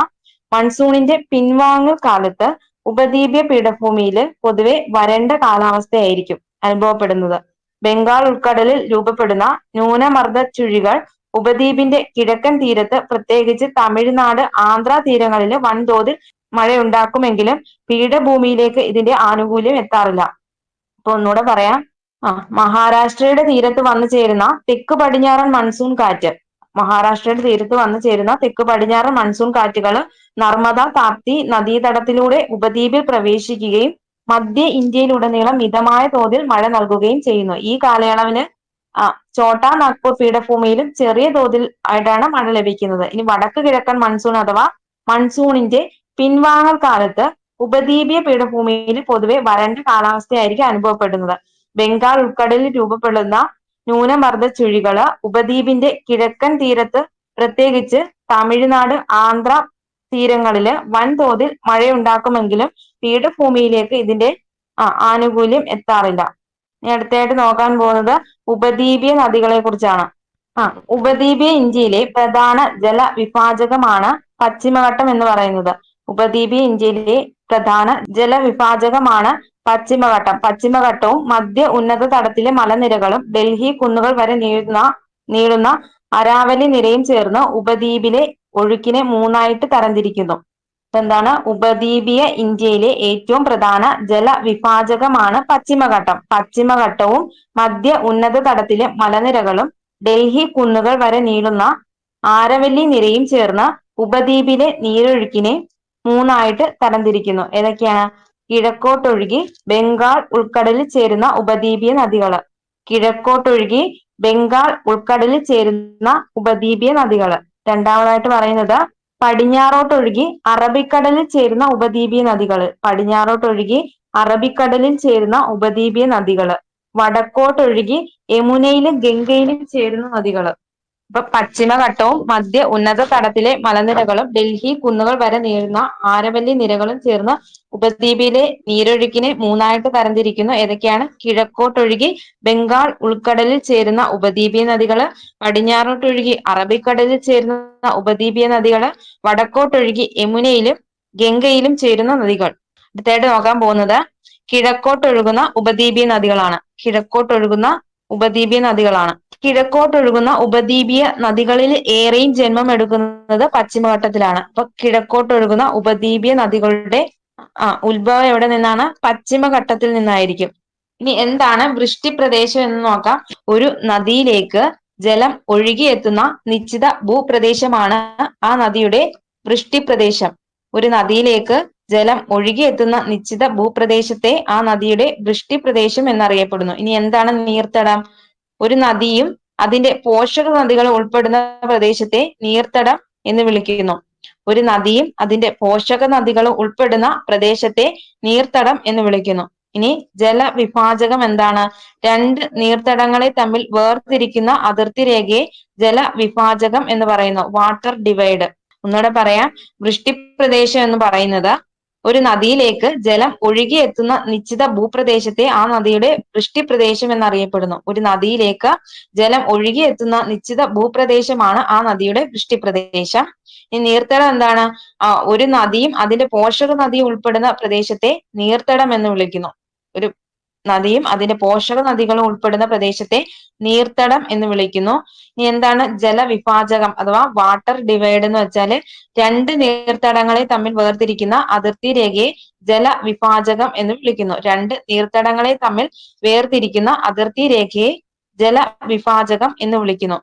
മൺസൂണിന്റെ പിൻവാങ്ങൽ കാലത്ത് ഉപദ്വീപ് പീഠഭൂമിയിൽ പൊതുവെ വരണ്ട കാലാവസ്ഥയായിരിക്കും അനുഭവപ്പെടുന്നത്. ബംഗാൾ ഉൾക്കടലിൽ രൂപപ്പെടുന്ന ന്യൂനമർദ്ദ ചുഴികൾ ഉപദ്വീപിന്റെ കിഴക്കൻ തീരത്ത് പ്രത്യേകിച്ച് തമിഴ്നാട്, ആന്ധ്ര തീരങ്ങളിൽ വൻതോതിൽ മഴയുണ്ടാക്കുമെങ്കിലും പീഠഭൂമിയിലേക്ക് ഇതിന്റെ ആനുകൂല്യം എത്താറില്ല. അപ്പൊ ഒന്നുകൂടെ പറയാം. മഹാരാഷ്ട്രയുടെ തീരത്ത് വന്നു ചേരുന്ന തെക്ക് പടിഞ്ഞാറൻ മൺസൂൺ കാറ്റ് മഹാരാഷ്ട്രയുടെ തീരത്ത് വന്നു ചേരുന്ന തെക്ക് പടിഞ്ഞാറൻ മൺസൂൺ കാറ്റുകൾ നർമ്മദ, താപ്തി നദീതടത്തിലൂടെ ഉപദ്വീപിൽ പ്രവേശിക്കുകയും മധ്യ ഇന്ത്യയിലുടനീളം മിതമായ തോതിൽ മഴ നൽകുകയും ചെയ്യുന്നു. ഈ കാലയളവിന് ഛോട്ടാ നാഗ്പൂർ പീഠഭൂമിയിലും ചെറിയ തോതിൽ ആയിട്ടാണ് മഴ ലഭിക്കുന്നത്. ഇനി വടക്ക് കിഴക്കൻ മൺസൂൺ അഥവാ മൺസൂണിന്റെ പിൻവാങ്ങൽ കാലത്ത് ഉപദ്വീപീയ പീഠഭൂമിയിൽ പൊതുവെ വരണ്ട കാലാവസ്ഥയായിരിക്കും അനുഭവപ്പെടുന്നത്. ബംഗാൾ ഉൾക്കടലിൽ രൂപപ്പെടുന്ന ന്യൂനമർദ്ദ ചുഴികള് ഉപദ്വീപിന്റെ കിഴക്കൻ തീരത്ത് പ്രത്യേകിച്ച് തമിഴ്നാട്, ആന്ധ്ര തീരങ്ങളില് വൻതോതിൽ മഴയുണ്ടാക്കുമെങ്കിലും പീഠഭൂമിയിലേക്ക് ഇതിന്റെ ആനുകൂല്യം എത്താറില്ല. ഇനി അടുത്തായിട്ട് നോക്കാൻ പോകുന്നത് ഉപദ്വീപീയ നദികളെ കുറിച്ചാണ്. ഉപദ്വീപീയ ഇന്ത്യയിലെ പ്രധാന ജലവിഭാജകമാണ് പശ്ചിമഘട്ടം എന്ന് പറയുന്നത്. ഉപദ്വീപീയ ഇന്ത്യയിലെ പ്രധാന ജലവിഭാജകമാണ് പശ്ചിമഘട്ടം. പശ്ചിമഘട്ടവും മധ്യ ഉന്നത തടത്തിലെ മലനിരകളും ഡൽഹി കുന്നുകൾ വരെ നീളുന്ന അരാവലി നിരയും ചേർന്ന് ഉപദ്വീപിലെ ഒഴുക്കിനെ മൂന്നായിട്ട് തരംതിരിക്കുന്നു. എന്താണ്? ഉപദ്വീപീയ ഇന്ത്യയിലെ ഏറ്റവും പ്രധാന ജലവിഭാജകമാണ് പശ്ചിമഘട്ടം. പശ്ചിമഘട്ടവും മധ്യ ഉന്നത തടത്തിലെ മലനിരകളും ഡൽഹി കുന്നുകൾ വരെ നീളുന്ന ആരവല്ലി നിരയും ചേർന്ന് ഉപദ്വീപിലെ നീരൊഴുക്കിനെ മൂന്നായിട്ട് തരംതിരിക്കുന്നു. ഏതൊക്കെയാണ്? കിഴക്കോട്ടൊഴുകി ബംഗാൾ ഉൾക്കടലിൽ ചേരുന്ന ഉപദ്വീപീയ നദികള്. കിഴക്കോട്ടൊഴുകി ബംഗാൾ ഉൾക്കടലിൽ ചേരുന്ന ഉപദ്വീപീയ നദികള്. രണ്ടാമതായിട്ട് പറയുന്നത് പടിഞ്ഞാറോട്ടൊഴുകി അറബിക്കടലിൽ ചേരുന്ന ഉപദ്വീപീയ നദികള്. പടിഞ്ഞാറോട്ടൊഴുകി അറബിക്കടലിൽ ചേരുന്ന ഉപദ്വീപീയ നദികള്. വടക്കോട്ടൊഴുകി യമുനയിലും ഗംഗയിലും ചേരുന്ന നദികള്. ഇപ്പൊ പശ്ചിമഘട്ടവും മധ്യ ഉന്നത തടത്തിലെ മലനിരകളും ഡൽഹി കുന്നുകൾ വരെ നീളുന്ന ആരവല്ലി നിരകളും ചേർന്ന് ഉപദ്വീപിലെ നീരൊഴുക്കിനെ മൂന്നായിട്ട് തരംതിരിക്കുന്നു. ഏതൊക്കെയാണ്? കിഴക്കോട്ടൊഴുകി ബംഗാൾ ഉൾക്കടലിൽ ചേരുന്ന ഉപദ്വീപീയ നദികള്, പടിഞ്ഞാറോട്ടൊഴുകി അറബിക്കടലിൽ ചേരുന്ന ഉപദ്വീപീയ നദികള്, വടക്കോട്ടൊഴുകി യമുനയിലും ഗംഗയിലും ചേരുന്ന നദികൾ. അടുത്തായിട്ട് നോക്കാൻ പോകുന്നത് കിഴക്കോട്ടൊഴുകുന്ന ഉപദ്വീപീയ നദികളാണ്. കിഴക്കോട്ടൊഴുകുന്ന ഉപദ്വീപീയ നദികളാണ്. കിഴക്കോട്ടൊഴുകുന്ന ഉപദ്വീപീയ നദികളിൽ ഏറെയും ജന്മം എടുക്കുന്നത് പശ്ചിമഘട്ടത്തിലാണ്. അപ്പൊ കിഴക്കോട്ടൊഴുകുന്ന ഉപദ്വീപീയ നദികളുടെ ഉത്ഭവം എവിടെ നിന്നാണ്? പശ്ചിമഘട്ടത്തിൽ നിന്നായിരിക്കും. ഇനി എന്താണ് വൃഷ്ടിപ്രദേശം എന്ന് നോക്കാം. ഒരു നദിയിലേക്ക് ജലം ഒഴുകിയെത്തുന്ന നിശ്ചിത ഭൂപ്രദേശമാണ് ആ നദിയുടെ വൃഷ്ടിപ്രദേശം. ഒരു നദിയിലേക്ക് ജലം ഒഴുകിയെത്തുന്ന നിശ്ചിത ഭൂപ്രദേശത്തെ ആ നദിയുടെ വൃഷ്ടിപ്രദേശം എന്നറിയപ്പെടുന്നു. ഇനി എന്താണ് നീർത്തടം? ഒരു നദിയും അതിന്റെ പോഷക നദികൾ ഉൾപ്പെടുന്ന പ്രദേശത്തെ നീർത്തടം എന്ന് വിളിക്കുന്നു. ഒരു നദിയും അതിന്റെ പോഷക നദികളും ഉൾപ്പെടുന്ന പ്രദേശത്തെ നീർത്തടം എന്ന് വിളിക്കുന്നു. ഇനി ജലവിഭാജകം എന്താണ്? രണ്ട് നീർത്തടങ്ങളെ തമ്മിൽ വേർതിരിക്കുന്ന അതിർത്തി രേഖയെ ജലവിഭാജകം എന്ന് പറയുന്നു. Water divide. ഒന്നുകൂടെ പറയാം. വൃഷ്ടിപ്രദേശം എന്ന് പറയുന്നത് ഒരു നദിയിലേക്ക് ജലം ഒഴുകിയെത്തുന്ന നിശ്ചിത ഭൂപ്രദേശത്തെ ആ നദിയുടെ വൃഷ്ടിപ്രദേശം എന്നറിയപ്പെടുന്നു. ഒരു നദിയിലേക്ക് ജലം ഒഴുകിയെത്തുന്ന നിശ്ചിത ഭൂപ്രദേശമാണ് ആ നദിയുടെ വൃഷ്ടിപ്രദേശം. ഈ നീർത്തടം എന്താണ്? ഒരു നദിയും അതിന്റെ പോഷക നദിയും ഉൾപ്പെടുന്ന പ്രദേശത്തെ നീർത്തടം എന്ന് വിളിക്കുന്നു. ഒരു നദിയും അതിന്റെ പോഷക നദികളും ഉൾപ്പെടുന്ന പ്രദേശത്തെ നീർത്തടം എന്ന് വിളിക്കുന്നു. ഇനി എന്താണ് ജലവിഭാജകം അഥവാ വാട്ടർ ഡിവൈഡ് എന്ന് വെച്ചാല് രണ്ട് നീർത്തടങ്ങളെ തമ്മിൽ വേർതിരിക്കുന്ന അതിർത്തി രേഖയെ ജലവിഭാജകം എന്ന് വിളിക്കുന്നു. രണ്ട് നീർത്തടങ്ങളെ തമ്മിൽ വേർതിരിക്കുന്ന അതിർത്തി രേഖയെ ജലവിഭാജകം എന്ന് വിളിക്കുന്നു.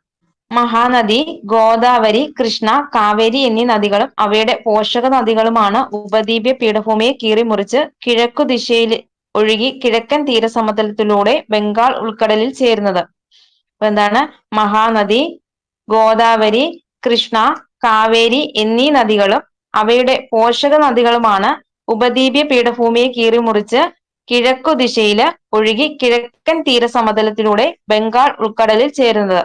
മഹാനദി, ഗോദാവരി, കൃഷ്ണ, കാവേരി എന്നീ നദികളും അവയുടെ പോഷക നദികളുമാണ് ഉപദ്വീപീയ പീഠഭൂമിയെ കീറിമുറിച്ച് കിഴക്കു ദിശയിൽ ഒഴുകി കിഴക്കൻ തീരസമതലത്തിലൂടെ ബംഗാൾ ഉൾക്കടലിൽ ചേരുന്നത്. അപ്പൊ എന്താണ്? മഹാനദി, ഗോദാവരി, കൃഷ്ണ, കാവേരി എന്നീ നദികളും അവയുടെ പോഷക നദികളുമാണ് ഉപദ്വീപീയ പീഠഭൂമിയെ കീറിമുറിച്ച് കിഴക്കു ദിശയില് ഒഴുകി കിഴക്കൻ തീരസമതലത്തിലൂടെ ബംഗാൾ ഉൾക്കടലിൽ ചേരുന്നത്.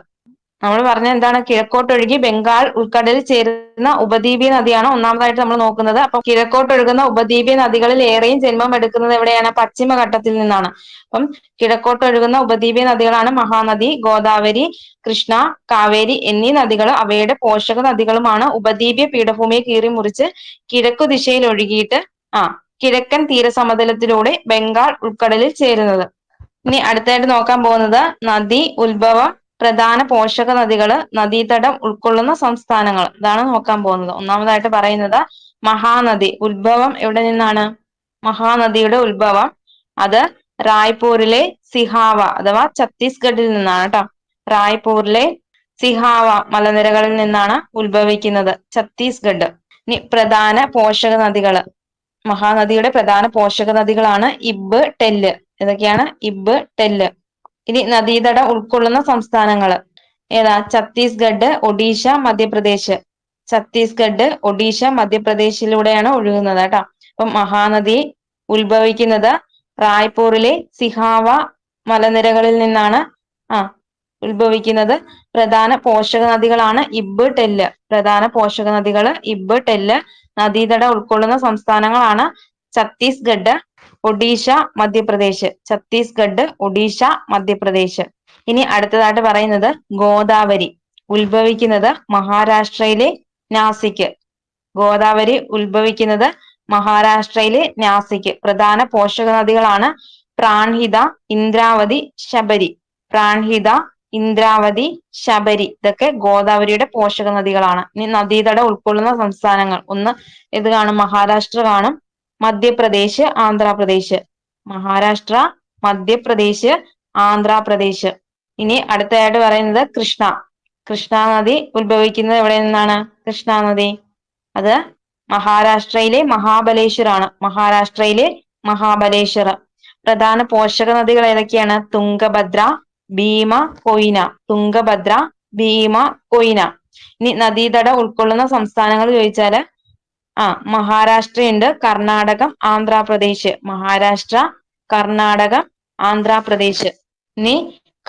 നമ്മൾ പറഞ്ഞ എന്താണ്? കിഴക്കോട്ടൊഴുകി ബംഗാൾ ഉൾക്കടലിൽ ചേരുന്ന ഉപദ്വീപീയ നദിയാണ് ഒന്നാമതായിട്ട് നമ്മൾ നോക്കുന്നത്. അപ്പൊ കിഴക്കോട്ടൊഴുകുന്ന ഉപദ്വീപീയ നദികളിൽ ഏറെയും ജന്മം എടുക്കുന്നത് എവിടെയാണ്? പശ്ചിമഘട്ടത്തിൽ നിന്നാണ്. അപ്പം കിഴക്കോട്ടൊഴുകുന്ന ഉപദ്വീപീയ നദികളാണ് മഹാനദി, ഗോദാവരി, കൃഷ്ണ, കാവേരി എന്നീ നദികൾ. അവയുടെ പോഷക നദികളുമാണ് ഉപദ്വീപീയ പീഠഭൂമിയെ കീറി മുറിച്ച് കിഴക്കു ദിശയിൽ ഒഴുകിയിട്ട് കിഴക്കൻ തീരസമതലത്തിലൂടെ ബംഗാൾ ഉൾക്കടലിൽ ചേരുന്നത്. ഇനി അടുത്തായിട്ട് നോക്കാൻ പോകുന്നത് നദി ഉത്ഭവം, പ്രധാന പോഷക നദികള്, നദീതടം ഉൾക്കൊള്ളുന്ന സംസ്ഥാനങ്ങൾ. ഇതാണ് നോക്കാൻ പോകുന്നത്. ഒന്നാമതായിട്ട് പറയുന്നത് മഹാനദി. ഉത്ഭവം എവിടെ നിന്നാണ്? മഹാനദിയുടെ ഉത്ഭവം അത് റായ്പൂരിലെ സിഹാവ അഥവാ ഛത്തീസ്ഗഡിൽ നിന്നാണ് കേട്ടോ. റായ്പൂരിലെ സിഹാവ മലനിരകളിൽ നിന്നാണ് ഉത്ഭവിക്കുന്നത്. ഛത്തീസ്ഗഡ്. ഇനി പ്രധാന പോഷക നദികള്. മഹാനദിയുടെ പ്രധാന പോഷക നദികളാണ് ഇബ്, ടെല്ല്. ഏതൊക്കെയാണ്? ഇബ്, ടെല്ല്. ഇനി നദീതടം ഉൾക്കൊള്ളുന്ന സംസ്ഥാനങ്ങള് ഏതാ? ഛത്തീസ്ഗഡ്, ഒഡീഷ, മധ്യപ്രദേശ്. ഛത്തീസ്ഗഡ്, ഒഡീഷ, മധ്യപ്രദേശിലൂടെയാണ് ഒഴുകുന്നത് കേട്ടോ. അപ്പം മഹാനദി ഉത്ഭവിക്കുന്നത് റായ്പൂരിലെ സിഹാവ മലനിരകളിൽ നിന്നാണ് ഉത്ഭവിക്കുന്നത്. പ്രധാന പോഷക നദികളാണ് ഇബ്, ടെല്ല്. പ്രധാന പോഷക നദികള് ഇബ്, ടെല്ല്. നദീതടം ഉൾക്കൊള്ളുന്ന സംസ്ഥാനങ്ങളാണ് ഛത്തീസ്ഗഡ്, ഒഡീഷ, മധ്യപ്രദേശ്. ഛത്തീസ്ഗഡ്, ഒഡീഷ, മധ്യപ്രദേശ്. ഇനി അടുത്തതായിട്ട് പറയുന്നത് ഗോദാവരി. ഉത്ഭവിക്കുന്നത് മഹാരാഷ്ട്രയിലെ നാസിക്. ഗോദാവരി ഉത്ഭവിക്കുന്നത് മഹാരാഷ്ട്രയിലെ നാസിക്. പ്രധാന പോഷക നദികളാണ് പ്രാൺഹിത, ഇന്ദ്രാവതി, ശബരി. പ്രാൺഹിത, ഇന്ദ്രാവതി, ശബരി. ഇതൊക്കെ ഗോദാവരിയുടെ പോഷക നദികളാണ്. ഇനി നദീതടം ഉൾക്കൊള്ളുന്ന സംസ്ഥാനങ്ങൾ ഒന്ന് ഇത് കാണും, മഹാരാഷ്ട്ര കാണും, മധ്യപ്രദേശ്, ആന്ധ്രാപ്രദേശ്. മഹാരാഷ്ട്ര, മധ്യപ്രദേശ്, ആന്ധ്രാപ്രദേശ്. ഇനി അടുത്തതായിട്ട് പറയുന്നത് കൃഷ്ണ. കൃഷ്ണ നദി ഉത്ഭവിക്കുന്നത് എവിടെ നിന്നാണ്? കൃഷ്ണ നദി അത് മഹാരാഷ്ട്രയിലെ മഹാബലേശ്വർ ആണ്. മഹാരാഷ്ട്രയിലെ മഹാബലേശ്വർ. പ്രധാന പോഷക നദികൾ ഏതൊക്കെയാണ്? തുംഗഭദ്ര, ഭീമ, കൊയ്ന. തുംഗഭദ്ര, ഭീമ, കൊയ്ന. ഇനി നദീതടം ഉൾക്കൊള്ളുന്ന സംസ്ഥാനങ്ങൾ ചോദിച്ചാല് മഹാരാഷ്ട്രയുണ്ട്, കർണാടകം, ആന്ധ്രാപ്രദേശ്. മഹാരാഷ്ട്ര, കർണാടകം, ആന്ധ്രാപ്രദേശ്. ഇനി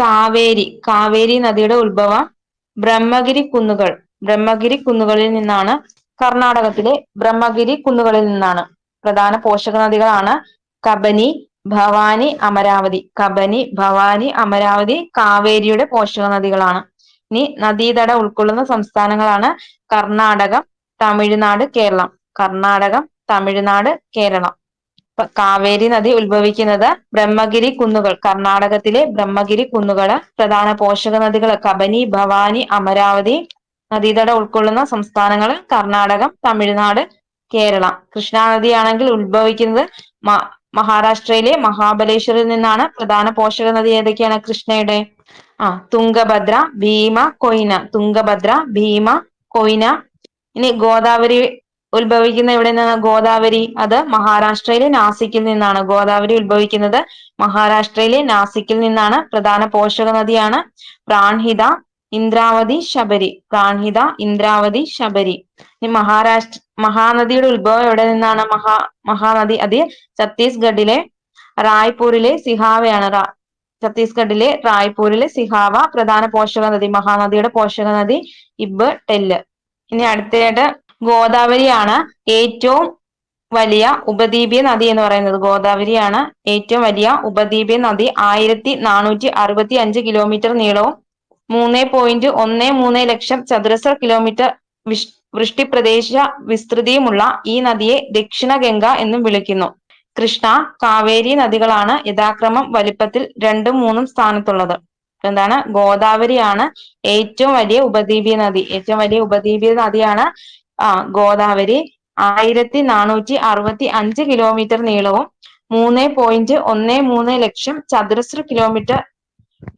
കാവേരി. കാവേരി നദിയുടെ ഉത്ഭവം ബ്രഹ്മഗിരി കുന്നുകൾ. ബ്രഹ്മഗിരി കുന്നുകളിൽ നിന്നാണ്. കർണാടകത്തിലെ ബ്രഹ്മഗിരി കുന്നുകളിൽ നിന്നാണ്. പ്രധാന പോഷക നദികളാണ് കബനി, ഭവാനി, അമരാവതി. കബനി, ഭവാനി, അമരാവതി കാവേരിയുടെ പോഷക നദികളാണ്. ഇനി നദീതടം ഉൾക്കൊള്ളുന്ന സംസ്ഥാനങ്ങളാണ് കർണാടകം, തമിഴ്നാട്, കേരളം. കർണാടകം, തമിഴ്നാട്, കേരളം. കാവേരി നദി ഉത്ഭവിക്കുന്നത് ബ്രഹ്മഗിരി കുന്നുകൾ. കർണാടകത്തിലെ ബ്രഹ്മഗിരി കുന്നുകള്. പ്രധാന പോഷക നദികള് കബനി, ഭവാനി, അമരാവതി. നദീതടം ഉൾക്കൊള്ളുന്ന സംസ്ഥാനങ്ങള് കർണാടകം, തമിഴ്നാട്, കേരളം. കൃഷ്ണാനദിയാണെങ്കിൽ ഉത്ഭവിക്കുന്നത് മഹാരാഷ്ട്രയിലെ മഹാബലേശ്വറിൽ നിന്നാണ്. പ്രധാന പോഷക നദി ഏതൊക്കെയാണ് കൃഷ്ണയുടെ? തുംഗഭദ്ര, ഭീമ, കൊയ്ന. തുംഗഭദ്ര, ഭീമ, കൊയ്ന. ഇനി ഗോദാവരി ഉത്ഭവിക്കുന്ന എവിടെ നിന്നാണ്? ഗോദാവരി അത് മഹാരാഷ്ട്രയിലെ നാസിക്കിൽ നിന്നാണ്. ഗോദാവരി ഉത്ഭവിക്കുന്നത് മഹാരാഷ്ട്രയിലെ നാസിക്കിൽ നിന്നാണ്. പ്രധാന പോഷക നദിയാണ് പ്രാൺഹിത, ഇന്ദ്രാവതി, ശബരി. പ്രാൺഹിത, ഇന്ദ്രാവതി, ശബരി. ഇനി മഹാനദിയുടെ ഉത്ഭവം എവിടെ നിന്നാണ്? മഹാനദി അത് ഛത്തീസ്ഗഡിലെ റായ്പൂരിലെ സിഹാവയാണ്. ഛത്തീസ്ഗഡിലെ റായ്പൂരിലെ സിഹാവ. പ്രധാന പോഷക നദി മഹാനദിയുടെ പോഷക നദി ഇബ്, ടെല്ല്. ഇനി അടുത്തതായിട്ട് ഗോദാവരിയാണ് ഏറ്റവും വലിയ ഉപദ്വീപീയ നദി എന്ന് പറയുന്നത് ഗോദാവരിയാണ്. ഏറ്റവും വലിയ ഉപദ്വീപീയ നദി 1465 കിലോമീറ്റർ നീളവും 3.13 ലക്ഷം ചതുരശ്ര കിലോമീറ്റർ വൃഷ്ടിപ്രദേശ വിസ്തൃതിയുമുള്ള ഈ നദിയെ ദക്ഷിണ ഗംഗ എന്നും വിളിക്കുന്നു. കൃഷ്ണ, കാവേരി നദികളാണ് യഥാക്രമം വലിപ്പത്തിൽ 2ഉം 3ഉം സ്ഥാനത്തുള്ളത്. എന്താണ്? ഗോദാവരിയാണ് ഏറ്റവും വലിയ ഉപദ്വീപീയ നദി. ഏറ്റവും വലിയ ഉപദ്വീപീയ നദിയാണ് ഗോദാവരി. 1465 കിലോമീറ്റർ നീളവും 3.13 ലക്ഷം ചതുരശ്ര കിലോമീറ്റർ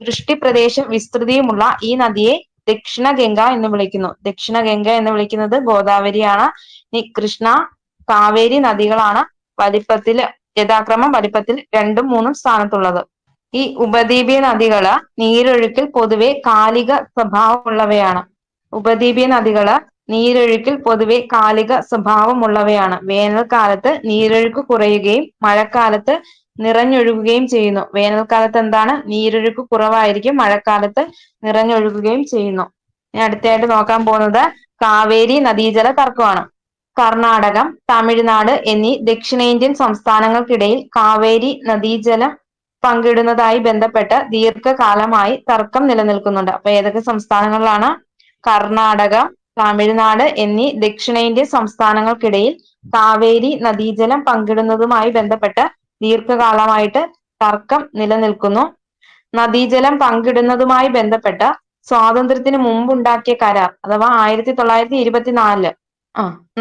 വൃഷ്ടിപ്രദേശ വിസ്തൃതിയുമുള്ള ഈ നദിയെ ദക്ഷിണ ഗംഗ എന്ന് വിളിക്കുന്നു. ദക്ഷിണ ഗംഗ എന്ന് വിളിക്കുന്നത് ഗോദാവരിയാണ്. ഈ കൃഷ്ണ, കാവേരി നദികളാണ് യഥാക്രമം വലിപ്പത്തിൽ 2ഉം 3ഉം സ്ഥാനത്തുള്ളത്. ഈ ഉപദ്വീപീയ നദികള് നീരൊഴുക്കിൽ പൊതുവെ കാലിക സ്വഭാവമുള്ളവയാണ്. ഉപദ്വീപീയ നദികള് നീരൊഴുക്കിൽ പൊതുവെ കാലിക സ്വഭാവമുള്ളവയാണ്. വേനൽക്കാലത്ത് നീരൊഴുക്ക് കുറയുകയും മഴക്കാലത്ത് നിറഞ്ഞൊഴുകുകയും ചെയ്യുന്നു. വേനൽക്കാലത്ത് എന്താണ്? നീരൊഴുക്ക് കുറവായിരിക്കും, മഴക്കാലത്ത് നിറഞ്ഞൊഴുകുകയും ചെയ്യുന്നു. ഇനി അടുത്തതായിട്ട് നോക്കാൻ പോകുന്നത് കാവേരി നദീജല തർക്കമാണ്. കർണാടകം, തമിഴ്നാട് എന്നീ ദക്ഷിണേന്ത്യൻ സംസ്ഥാനങ്ങൾക്കിടയിൽ കാവേരി നദീജലം പങ്കിടുന്നതായി ബന്ധപ്പെട്ട് ദീർഘകാലമായി തർക്കം നിലനിൽക്കുന്നുണ്ട്. അപ്പൊ ഏതൊക്കെ സംസ്ഥാനങ്ങളിലാണ്? കർണാടകം, തമിഴ്നാട് എന്നീ ദക്ഷിണേന്ത്യൻ സംസ്ഥാനങ്ങൾക്കിടയിൽ കാവേരി നദീജലം പങ്കിടുന്നതുമായി ബന്ധപ്പെട്ട് ദീർഘകാലമായിട്ട് തർക്കം നിലനിൽക്കുന്നു. നദീജലം പങ്കിടുന്നതുമായി ബന്ധപ്പെട്ട് സ്വാതന്ത്ര്യത്തിന് മുമ്പുണ്ടാക്കിയ കരാർ അഥവാ 1924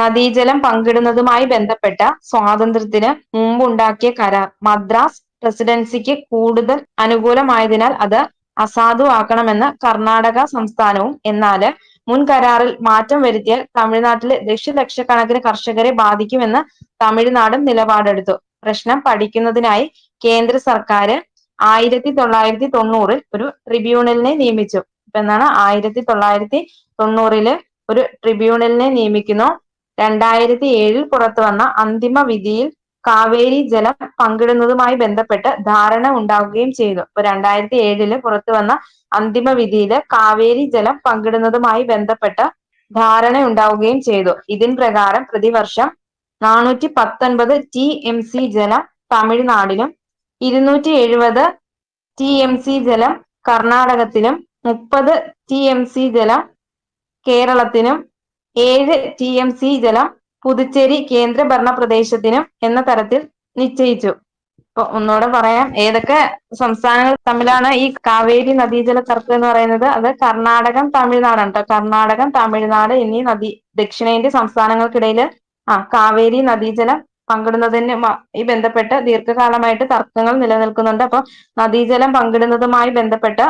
നദീജലം പങ്കിടുന്നതുമായി ബന്ധപ്പെട്ട സ്വാതന്ത്ര്യത്തിന് മുമ്പുണ്ടാക്കിയ കരാർ മദ്രാസ് പ്രസിഡൻസിക്ക് കൂടുതൽ അനുകൂലമായതിനാൽ അത് അസാധുവാക്കണമെന്ന് കർണാടക സംസ്ഥാനവും, എന്നാല് മുൻ കരാറിൽ മാറ്റം വരുത്തിയാൽ തമിഴ്നാട്ടിലെ ദശലക്ഷക്കണക്കിന് കർഷകരെ ബാധിക്കുമെന്ന് തമിഴ്നാടും നിലപാടെടുത്തു. പ്രശ്നം പഠിക്കുന്നതിനായി കേന്ദ്ര സർക്കാർ 1990 ഒരു ട്രിബ്യൂണലിനെ നിയമിച്ചു. ഇപ്പൊ എന്താണ്? 1990 ഒരു ട്രിബ്യൂണലിനെ നിയമിക്കുന്നു. 2007 പുറത്തു വന്ന അന്തിമ വിധിയിൽ കാവേരി ജലം പങ്കിടുന്നതുമായി ബന്ധപ്പെട്ട് ധാരണ ഉണ്ടാവുകയും ചെയ്തു. ഇപ്പൊ 2007 പുറത്തു വന്ന അന്തിമ വിധിയില് കാവേരി ജലം പങ്കിടുന്നതുമായി ബന്ധപ്പെട്ട് ധാരണ ഉണ്ടാവുകയും ചെയ്തു. ഇതിൻ പ്രകാരം പ്രതിവർഷം 419 TMC ജലം തമിഴ്നാടിനും 270 TMC ജലം കർണാടകത്തിനും 30 TMC ജലം കേരളത്തിനും 7 TMC ജലം പുതുച്ചേരി കേന്ദ്രഭരണ പ്രദേശത്തിനും എന്ന തരത്തിൽ നിശ്ചയിച്ചു. അപ്പൊ ഒന്നുകൂടെ പറയാം, ഏതൊക്കെ സംസ്ഥാനങ്ങൾ തമ്മിലാണ് ഈ കാവേരി നദീജല തർക്കം എന്ന് പറയുന്നത്? അത് കർണാടകം, തമിഴ്നാടാണ് കേട്ടോ. കർണാടകം, തമിഴ്നാട് എന്നീ ദക്ഷിണേന്ത്യ സംസ്ഥാനങ്ങൾക്കിടയിൽ കാവേരി നദീജലം പങ്കിടുന്നതിനുമായി ബന്ധപ്പെട്ട് ദീർഘകാലമായിട്ട് തർക്കങ്ങൾ നിലനിൽക്കുന്നുണ്ട്. അപ്പൊ നദീജലം പങ്കിടുന്നതുമായി ബന്ധപ്പെട്ട്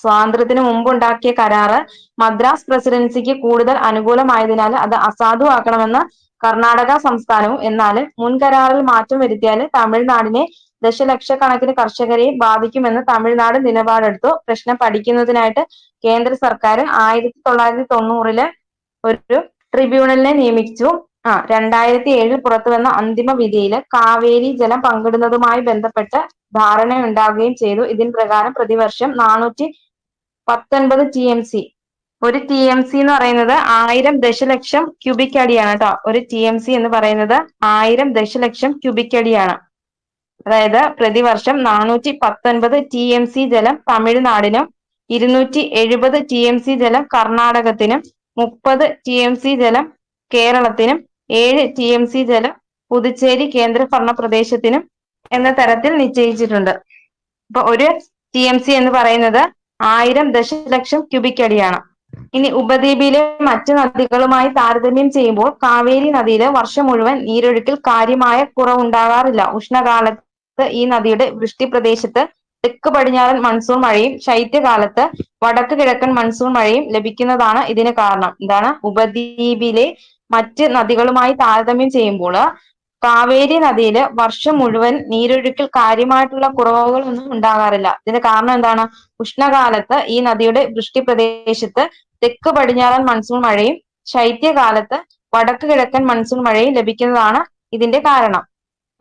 സ്വാതന്ത്ര്യത്തിന് മുമ്പുണ്ടാക്കിയ കരാറ് മദ്രാസ് പ്രസിഡൻസിക്ക് കൂടുതൽ അനുകൂലമായതിനാൽ അത് അസാധുവാക്കണമെന്ന് കർണാടക സംസ്ഥാനവും, എന്നാൽ മുൻ കരാറിൽ മാറ്റം വരുത്തിയാൽ തമിഴ്നാടിനെ ദശലക്ഷക്കണക്കിന് കർഷകരെ ബാധിക്കുമെന്ന് തമിഴ്നാട് നിലപാടെടുത്തു. പ്രശ്നം പഠിക്കുന്നതിനായിട്ട് കേന്ദ്ര സർക്കാർ 1990 ഒരു ട്രിബ്യൂണലിനെ നിയമിച്ചു. 2007 പുറത്തു വന്ന അന്തിമ വിധിയിൽ കാവേരി ജലം പങ്കിടുന്നതുമായി ബന്ധപ്പെട്ട് ധാരണയുണ്ടാവുകയും ചെയ്തു. ഇതിൻ പ്രകാരം പ്രതിവർഷം 419 TMC. ഒരു TMC എന്ന് പറയുന്നത് 1000 ദശലക്ഷം ക്യൂബിക് അടിയാണ് കേട്ടോ. ഒരു TMC എന്ന് പറയുന്നത് 1000 ദശലക്ഷം ക്യൂബിക് അടിയാണ്. അതായത് പ്രതിവർഷം 419 TMC ജലം തമിഴ്നാടിനും 270 TMC ജലം കർണാടകത്തിനും 30 TMC ജലം കേരളത്തിനും 7 TMC ജലം പുതുച്ചേരി കേന്ദ്രഭരണ പ്രദേശത്തിനും എന്ന തരത്തിൽ നിശ്ചയിച്ചിട്ടുണ്ട്. അപ്പൊ ഒരു TMC എന്ന് പറയുന്നത് 1000 ദശലക്ഷം ക്യൂബിക് അടിയാണ്. ഇനി ഉപദ്വീപിലെ മറ്റ് നദികളുമായി താരതമ്യം ചെയ്യുമ്പോൾ കാവേരി നദിയിലെ വർഷം മുഴുവൻ നീരൊഴുക്കിൽ കാര്യമായ കുറവുണ്ടാകാറില്ല. ഉഷ്ണകാലത്ത് ഈ നദിയുടെ വൃഷ്ടിപ്രദേശത്ത് തെക്ക് പടിഞ്ഞാറൻ മൺസൂൺ മഴയും ശൈത്യകാലത്ത് വടക്ക് കിഴക്കൻ മൺസൂൺ മഴയും ലഭിക്കുന്നതാണ് ഇതിന് കാരണം. എന്താണ്? ഉപദ്വീപിലെ മറ്റ് നദികളുമായി താരതമ്യം ചെയ്യുമ്പോൾ കാവേരി നദിയിൽ വർഷം മുഴുവൻ നീരൊഴുക്കിൽ കാര്യമായിട്ടുള്ള കുറവുകളൊന്നും ഉണ്ടാകാറില്ല. ഇതിന് കാരണം എന്താണ്? ഉഷ്ണകാലത്ത് ഈ നദിയുടെ വൃഷ്ടിപ്രദേശത്ത് തെക്ക് പടിഞ്ഞാറൻ മൺസൂൺ മഴയും ശൈത്യകാലത്ത് വടക്ക് കിഴക്കൻ മൺസൂൺ മഴയും ലഭിക്കുന്നതാണ് ഇതിന്റെ കാരണം.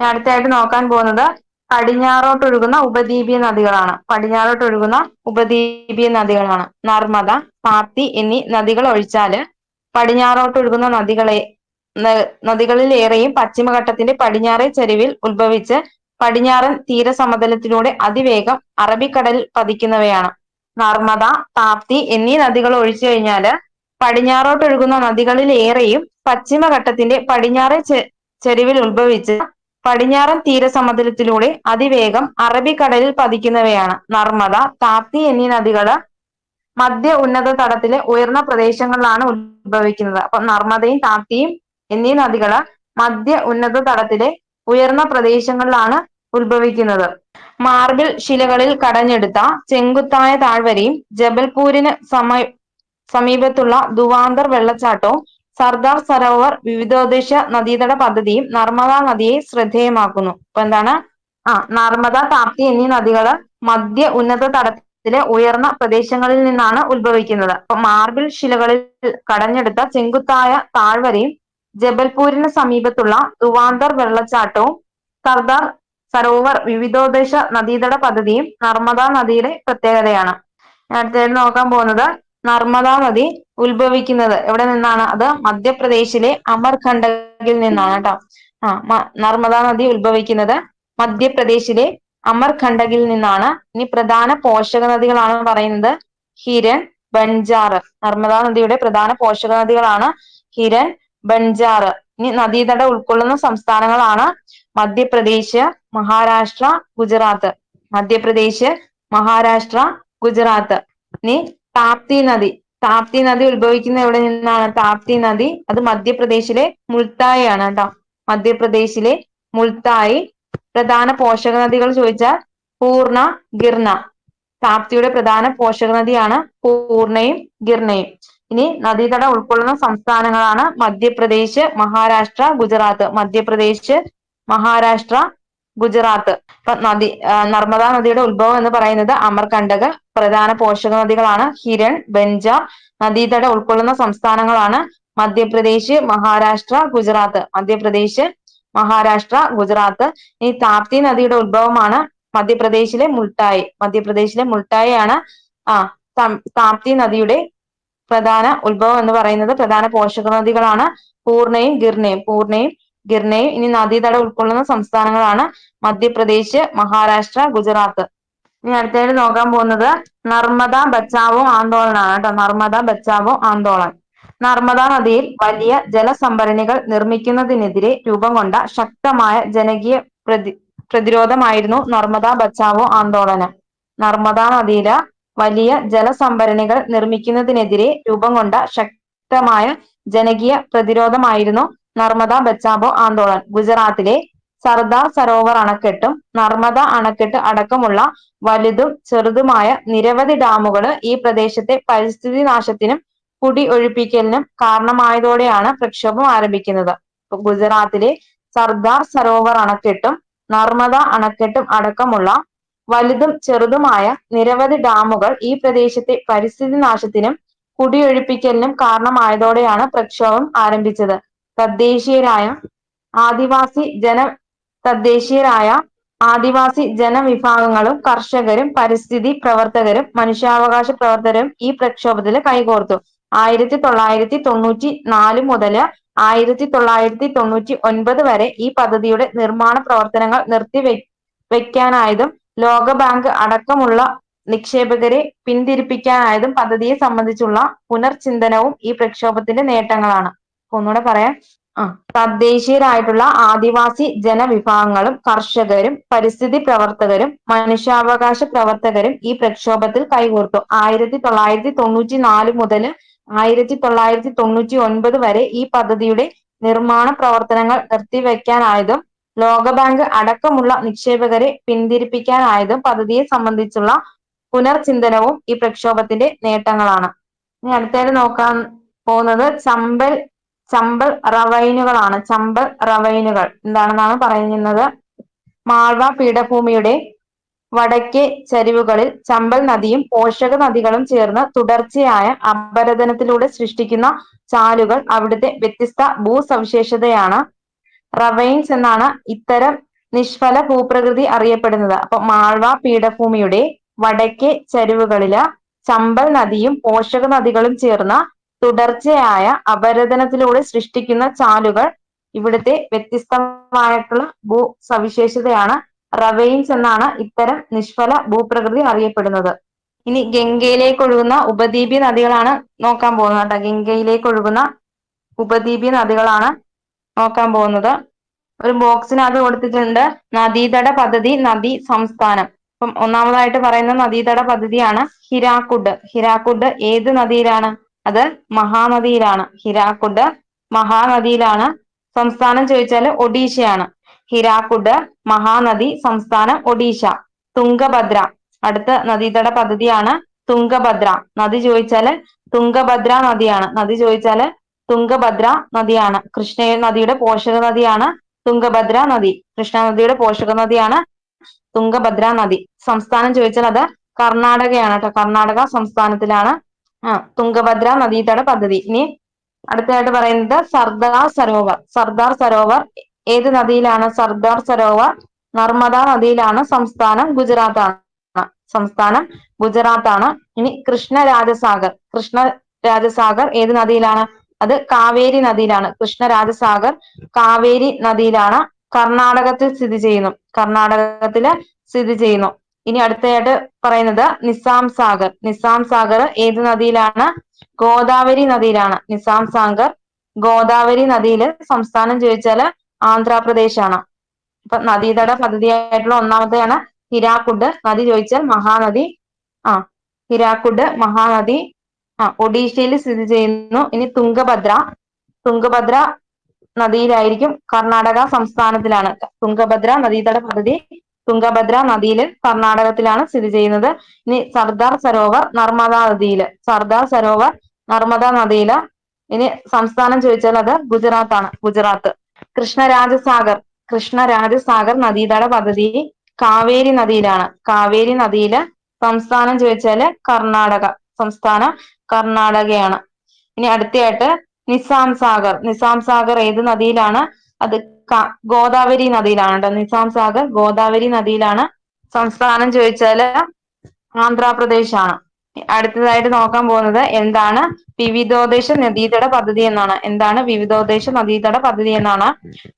അടുത്തായിട്ട് നോക്കാൻ പോകുന്നത് പടിഞ്ഞാറോട്ടൊഴുകുന്ന ഉപദ്വീപീയ നദികളാണ്. പടിഞ്ഞാറോട്ടൊഴുകുന്ന ഉപദ്വീപീയ നദികളാണ്. നർമ്മദ, താപ്തി എന്നീ നദികൾ ഒഴിച്ചാല് പടിഞ്ഞാറോട്ടൊഴുകുന്ന നദികളെ നദികളിലേറെയും പശ്ചിമഘട്ടത്തിന്റെ പടിഞ്ഞാറേ ചരിവിൽ ഉത്ഭവിച്ച് പടിഞ്ഞാറൻ തീരസമതലത്തിലൂടെ അതിവേഗം അറബിക്കടലിൽ പതിക്കുന്നവയാണ്. നർമ്മദ, താപ്തി എന്നീ നദികൾ ഒഴിച്ചു കഴിഞ്ഞാല് പടിഞ്ഞാറോട്ടൊഴുകുന്ന നദികളിലേറെയും പശ്ചിമഘട്ടത്തിന്റെ പടിഞ്ഞാറേ ചരിവിൽ ഉത്ഭവിച്ച് പടിഞ്ഞാറൻ തീരസമതലത്തിലൂടെ അതിവേഗം അറബിക്കടലിൽ പതിക്കുന്നവയാണ്. നർമ്മദ, താപ്തി എന്നീ നദികള് മധ്യ ഉന്നത തടത്തിലെ ഉയർന്ന പ്രദേശങ്ങളിലാണ് ഉത്ഭവിക്കുന്നത്. അപ്പൊ നർമ്മദയും താപ്തിയും എന്നീ നദികള് മധ്യ ഉന്നത തടത്തിലെ ഉയർന്ന പ്രദേശങ്ങളിലാണ് ഉത്ഭവിക്കുന്നത്. മാർബിൾ ശിലകളിൽ കടഞ്ഞെടുത്ത ചെങ്കുത്തായ താഴ്വരയും ജബൽപൂരിന് സമീപത്തുള്ള ദുവാന്തർ വെള്ളച്ചാട്ടവും സർദാർ സരോവർ വിവിധോദ്ദേശ നദീതട പദ്ധതിയും നർമ്മദ നദിയെ ശ്രദ്ധേയമാക്കുന്നു. അപ്പൊ എന്താണ്? നർമ്മദ, താപ്തി എന്നീ നദികള് മധ്യ ഉന്നത തടത്തിലെ ഉയർന്ന പ്രദേശങ്ങളിൽ നിന്നാണ് ഉത്ഭവിക്കുന്നത്. അപ്പൊ മാർബിൾ ശിലകളിൽ കടഞ്ഞെടുത്ത ചെങ്കുത്തായ താഴ്വരയും ജബൽപൂരിന് സമീപത്തുള്ള ദുവാന്തർ വെള്ളച്ചാട്ടവും സർദാർ സരോവർ വിവിധോദ്ദേശ നദീതട പദ്ധതിയും നർമ്മദ നദിയുടെ പ്രത്യേകതയാണ്. അടുത്തത് നോക്കാൻ പോകുന്നത് നർമ്മദ നദി ഉത്ഭവിക്കുന്നത് എവിടെ നിന്നാണ്? അത് മധ്യപ്രദേശിലെ അമർകണ്ടകിൽ നിന്നാണ് കേട്ടോ. നർമ്മദ നദി ഉത്ഭവിക്കുന്നത് മധ്യപ്രദേശിലെ അമർകണ്ടകിൽ നിന്നാണ്. ഇനി പ്രധാന പോഷക നദികളാണ് പറയുന്നത് ഹിരൺ, ബൻജാർ. നർമ്മദ നദിയുടെ പ്രധാന പോഷക നദികളാണ് ഹിരൺ, ബൻജാർ. ഇനി നദീതട ഉൾക്കൊള്ളുന്ന സംസ്ഥാനങ്ങളാണ് മധ്യപ്രദേശ്, മഹാരാഷ്ട്ര, ഗുജറാത്ത്. മധ്യപ്രദേശ്, മഹാരാഷ്ട്ര, ഗുജറാത്ത്. ഇനി താപ്തി നദി. താപ്തി നദി ഉത്ഭവിക്കുന്ന എവിടെ നിന്നാണ്? താപ്തി നദി അത് മധ്യപ്രദേശിലെ മുൾത്തായി ആണ് കേട്ടോ. മധ്യപ്രദേശിലെ മുൾത്തായി. പ്രധാന പോഷക നദികൾ ചോദിച്ചാൽ പൂർണ, ഗിർന. താപ്തിയുടെ പ്രധാന പോഷക നദിയാണ് പൂർണയും ഗിർണയും. ഇനി നദീതട ഉൾക്കൊള്ളുന്ന സംസ്ഥാനങ്ങളാണ് മധ്യപ്രദേശ്, മഹാരാഷ്ട്ര, ഗുജറാത്ത്. മധ്യപ്രദേശ്, മഹാരാഷ്ട്ര, ഗുജറാത്ത്. ഇപ്പൊ നർമ്മദ നദിയുടെ ഉത്ഭവം എന്ന് പറയുന്നത് അമർകണ്ടക്. പ്രധാന പോഷക നദികളാണ് ഹിരൺ, ബൻജാർ. നദീതട ഉൾക്കൊള്ളുന്ന സംസ്ഥാനങ്ങളാണ് മധ്യപ്രദേശ്, മഹാരാഷ്ട്ര, ഗുജറാത്ത്. മധ്യപ്രദേശ്, മഹാരാഷ്ട്ര, ഗുജറാത്ത്. ഈ താപ്തി നദിയുടെ ഉത്ഭവമാണ് മധ്യപ്രദേശിലെ മുൾട്ടായി. മധ്യപ്രദേശിലെ മുൾട്ടായി ആണ് താപ്തി നദിയുടെ പ്രധാന ഉത്ഭവം എന്ന് പറയുന്നത്. പ്രധാന പോഷക നദികളാണ് പൂർണയും ഗിർണയും. പൂർണയും ഗിർണയും. ഇനി നദീതട ഉൾക്കൊള്ളുന്ന സംസ്ഥാനങ്ങളാണ് മധ്യപ്രദേശ്, മഹാരാഷ്ട്ര, ഗുജറാത്ത്. ഇനി അടുത്തതായിട്ട് നോക്കാൻ പോകുന്നത് നർമ്മദ ബച്ചാവോ ആന്തോളനാണ് കേട്ടോ. നർമ്മദ ബച്ചാവോ ആന്തോളൻ. നർമ്മദ നദിയിൽ വലിയ ജലസംഭരണികൾ നിർമ്മിക്കുന്നതിനെതിരെ രൂപം കൊണ്ട ശക്തമായ ജനകീയ പ്രതിരോധമായിരുന്നു നർമ്മദ ബച്ചാവോ ആന്തോളനം. നർമ്മദ നദിയില് വലിയ ജലസംഭരണികൾ നിർമ്മിക്കുന്നതിനെതിരെ രൂപം കൊണ്ട ശക്തമായ ജനകീയ പ്രതിരോധമായിരുന്നു നർമ്മദ ബച്ചാവോ ആന്തോളൻ. ഗുജറാത്തിലെ സർദാർ സരോവർ അണക്കെട്ടും നർമ്മദ അണക്കെട്ട് അടക്കമുള്ള വലുതും ചെറുതുമായ നിരവധി ഡാമുകൾ ഈ പ്രദേശത്തെ പരിസ്ഥിതി നാശത്തിനും കുടി ഒഴിപ്പിക്കലിനും കാരണമായതോടെയാണ് പ്രക്ഷോഭം ആരംഭിക്കുന്നത്. ഗുജറാത്തിലെ സർദാർ സരോവർ അണക്കെട്ടും നർമ്മദ അണക്കെട്ടും അടക്കമുള്ള വലുതും ചെറുതുമായ നിരവധി ഡാമുകൾ ഈ പ്രദേശത്തെ പരിസ്ഥിതി നാശത്തിനും കുടിയൊഴിപ്പിക്കലിനും കാരണമായതോടെയാണ് പ്രക്ഷോഭം ആരംഭിച്ചത്. തദ്ദേശീയരായ ആദിവാസി ജനവിഭാഗങ്ങളും കർഷകരും പരിസ്ഥിതി പ്രവർത്തകരും മനുഷ്യാവകാശ പ്രവർത്തകരും ഈ പ്രക്ഷോഭത്തിൽ കൈകോർത്തു. 1994 മുതൽ 1999 വരെ ഈ പദ്ധതിയുടെ നിർമ്മാണ പ്രവർത്തനങ്ങൾ നിർത്തിവെക്കാനായതും ലോകബാങ്ക് അടക്കമുള്ള നിക്ഷേപകരെ പിന്തിരിപ്പിക്കാനായതും പദ്ധതിയെ സംബന്ധിച്ചുള്ള പുനർചിന്തനവും ഈ പ്രക്ഷോഭത്തിന്റെ നേട്ടങ്ങളാണ്. ഒന്നുകൂടെ പറയാം. തദ്ദേശീയരായിട്ടുള്ള ആദിവാസി ജനവിഭാഗങ്ങളും കർഷകരും പരിസ്ഥിതി പ്രവർത്തകരും മനുഷ്യാവകാശ പ്രവർത്തകരും ഈ പ്രക്ഷോഭത്തിൽ കൈകോർത്തു. 1994 മുതൽ 1999 വരെ ഈ പദ്ധതിയുടെ നിർമ്മാണ പ്രവർത്തനങ്ങൾ നിർത്തിവെക്കാനായതും ലോകബാങ്ക് അടക്കമുള്ള നിക്ഷേപകരെ പിന്തിരിപ്പിക്കാനായതും പദ്ധതിയെ സംബന്ധിച്ചുള്ള പുനർചിന്തനവും ഈ പ്രക്ഷോഭത്തിന്റെ നേട്ടങ്ങളാണ്. ഇനി അടുത്തത് നോക്കാൻ പോകുന്നത് ചമ്പൽ റവൈനുകളാണ്. ചമ്പൽ റവൈനുകൾ എന്താണെന്നാണ് പറയുന്നത്. മാൾവ പീഠഭൂമിയുടെ വടക്കേ ചരിവുകളിൽ ചമ്പൽ നദിയും പോഷക നദികളും ചേർന്ന് തുടർച്ചയായ അപരദനത്തിലൂടെ സൃഷ്ടിക്കുന്ന ചാലുകൾ അവിടുത്തെ വ്യത്യസ്ത ഭൂസവിശേഷതയാണ്. റവൈൻസ് എന്നാണ് ഇത്തരം നിഷ്ഫല ഭൂപ്രകൃതി അറിയപ്പെടുന്നത്. അപ്പൊ മാൾവ പീഠഭൂമിയുടെ വടക്കേ ചരിവുകളില് ചമ്പൽ നദിയും പോഷക നദികളും ചേർന്ന് തുടർച്ചയായ അപരദനത്തിലൂടെ സൃഷ്ടിക്കുന്ന ചാലുകൾ ഇവിടുത്തെ വ്യത്യസ്തമായിട്ടുള്ള ഭൂസവിശേഷതയാണ്. റവെയിൻസ് എന്നാണ് ഇത്തരം നിഷ്ഫല ഭൂപ്രകൃതി അറിയപ്പെടുന്നത്. ഇനി ഗംഗയിലേക്ക് ഒഴുകുന്ന ഉപദ്വീപീയ നദികളാണ് നോക്കാൻ പോകുന്നത് കേട്ടോ. ഗംഗയിലേക്ക് ഒഴുകുന്ന ഉപദ്വീപീയ നദികളാണ് നോക്കാൻ പോകുന്നത്. ഒരു ബോക്സിനകത്ത് കൊടുത്തിട്ടുണ്ട് നദീതട പദ്ധതി, നദി, സംസ്ഥാനം. അപ്പം ഒന്നാമതായിട്ട് പറയുന്ന നദീതട പദ്ധതിയാണ് ഹിരാക്കുഡ്. ഹിരാക്കുഡ് ഏത് നദിയിലാണ്? അത് മഹാനദിയിലാണ്. ഹിരാക്കുഡ് മഹാനദിയിലാണ്. സംസ്ഥാനം ചോദിച്ചാൽ ഒഡീഷയാണ്. ഹിരാക്കുഡ് മഹാനദി, സംസ്ഥാനം ഒഡീഷ. തുംഗഭദ്ര അടുത്ത നദീതട പദ്ധതിയാണ് തുംഗഭദ്ര. നദി ചോദിച്ചാല് തുംഗഭദ്ര നദിയാണ്. നദി ചോദിച്ചാല് തുംഗഭദ്ര നദിയാണ്. കൃഷ്ണ നദിയുടെ പോഷക നദിയാണ് തുംഗഭദ്ര നദി. കൃഷ്ണ നദിയുടെ പോഷക നദിയാണ് തുംഗഭദ്ര നദി. സംസ്ഥാനം ചോദിച്ചാൽ അത് കർണാടകയാണ് കേട്ടോ. കർണാടക സംസ്ഥാനത്തിലാണ് തുംഗഭദ്ര നദീതട പദ്ധതി. ഇനി അടുത്തതായിട്ട് പറയുന്നത് സർദാർ സരോവർ. സർദാർ സരോവർ ഏത് നദിയിലാണ്? സർദാർ സരോവർ നർമ്മദ നദിയിലാണ്. സംസ്ഥാനം ഗുജറാത്താണ്. സംസ്ഥാനം ഗുജറാത്താണ്. ഇനി കൃഷ്ണരാജസാഗർ. കൃഷ്ണരാജസാഗർ ഏത് നദിയിലാണ്? അത് കാവേരി നദിയിലാണ്. കൃഷ്ണരാജസാഗർ കാവേരി നദിയിലാണ്. കർണാടകത്തിൽ സ്ഥിതി ചെയ്യുന്നു. കർണാടകത്തില് സ്ഥിതി ചെയ്യുന്നു. ഇനി അടുത്തതായിട്ട് പറയുന്നത് നിസാം സാഗർ. നിസാം സാഗർ ഏത് നദിയിലാണ്? ഗോദാവരി നദിയിലാണ്. നിസാം സാഗർ ഗോദാവരി നദിയില്. സംസ്ഥാനം ചോദിച്ചാല് ആന്ധ്രാപ്രദേശാണ്. അപ്പൊ നദീതട പദ്ധതിയായിട്ടുള്ള ഒന്നാമത്തെയാണ് ഹിരാക്കുഡ്. നദി ചോദിച്ചാൽ മഹാനദി. ഹിരാക്കുഡ് മഹാനദി ഒഡീഷയിൽ സ്ഥിതി ചെയ്യുന്നു. ഇനി തുംഗഭദ്ര. തുംഗഭദ്ര നദിയിലായിരിക്കും. കർണാടക സംസ്ഥാനത്തിലാണ്. തുംഗഭദ്ര നദീതട പദ്ധതി തുംഗഭദ്ര നദിയില് കർണാടകത്തിലാണ് സ്ഥിതി ചെയ്യുന്നത്. ഇനി സർദാർ സരോവർ നർമ്മദ നദിയില്. സർദാർ സരോവർ നർമ്മദ നദിയില്. ഇനി സംസ്ഥാനം ചോദിച്ചാൽ അത് ഗുജറാത്താണ്. ഗുജറാത്ത്. കൃഷ്ണരാജസാഗർ. കൃഷ്ണരാജസാഗർ നദീതട പദ്ധതി കാവേരി നദിയിലാണ്. കാവേരി നദിയില്. സംസ്ഥാനം ചോദിച്ചാല് കർണാടക. സംസ്ഥാനം കർണാടകയാണ്. ഇനി അടുത്തയായിട്ട് നിസാം സാഗർ. നിസാം സാഗർ ഏത് നദിയിലാണ്? അത് ഗോദാവരി നദിയിലാണ് കേട്ടോ. നിസാം സാഗർ ഗോദാവരി നദിയിലാണ്. സംസ്ഥാനം ചോദിച്ചാല് ആന്ധ്രാപ്രദേശ് ആണ്. അടുത്തതായിട്ട് നോക്കാൻ പോകുന്നത് എന്താണ് വിവിധോദ്ദേശ നദീതട പദ്ധതി എന്നാണ്. എന്താണ് വിവിധോദ്ദേശ നദീതട പദ്ധതി എന്നാണ്?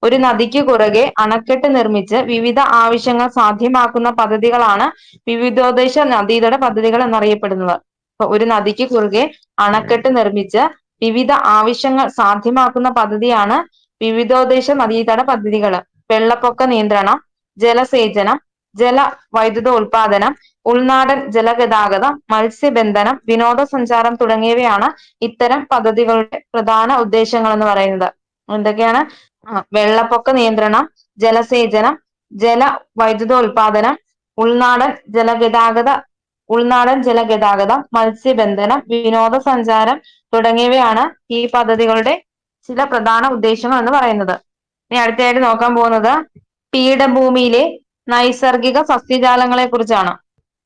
ഒരു നദിക്ക് കുറുകെ അണക്കെട്ട് നിർമ്മിച്ച് വിവിധ ആവശ്യങ്ങൾ സാധ്യമാക്കുന്ന പദ്ധതികളാണ് വിവിധോദ്ദേശ നദീതട പദ്ധതികൾ എന്നറിയപ്പെടുന്നത്. അപ്പൊ ഒരു നദിക്ക് കുറുകെ അണക്കെട്ട് നിർമ്മിച്ച് വിവിധ ആവശ്യങ്ങൾ സാധ്യമാക്കുന്ന പദ്ധതിയാണ് വിവിധോദ്ദേശ നദീതട പദ്ധതികൾ. വെള്ളപ്പൊക്ക നിയന്ത്രണം, ജലസേചനം, ജല വൈദ്യുത ഉൽപാദനം, ഉൾനാടൻ ജലഗതാഗതം, മത്സ്യബന്ധനം, വിനോദസഞ്ചാരം തുടങ്ങിയവയാണ് ഇത്തരം പദ്ധതികളുടെ പ്രധാന ഉദ്ദേശങ്ങൾ എന്ന് പറയുന്നത്. എന്തൊക്കെയാണ്? വെള്ളപ്പൊക്ക നിയന്ത്രണം, ജലസേചനം, ജല വൈദ്യുത ഉൽപാദനം, ഉൾനാടൻ ജലഗതാഗതം, മത്സ്യബന്ധനം, വിനോദസഞ്ചാരം തുടങ്ങിയവയാണ് ഈ പദ്ധതികളുടെ ചില പ്രധാന ഉദ്ദേശങ്ങൾ എന്ന് പറയുന്നത്. ഇനി അടുത്തതായിട്ട് നോക്കാൻ പോകുന്നത് പീഠഭൂമിയിലെ നൈസർഗിക സസ്യജാലങ്ങളെ കുറിച്ചാണ്.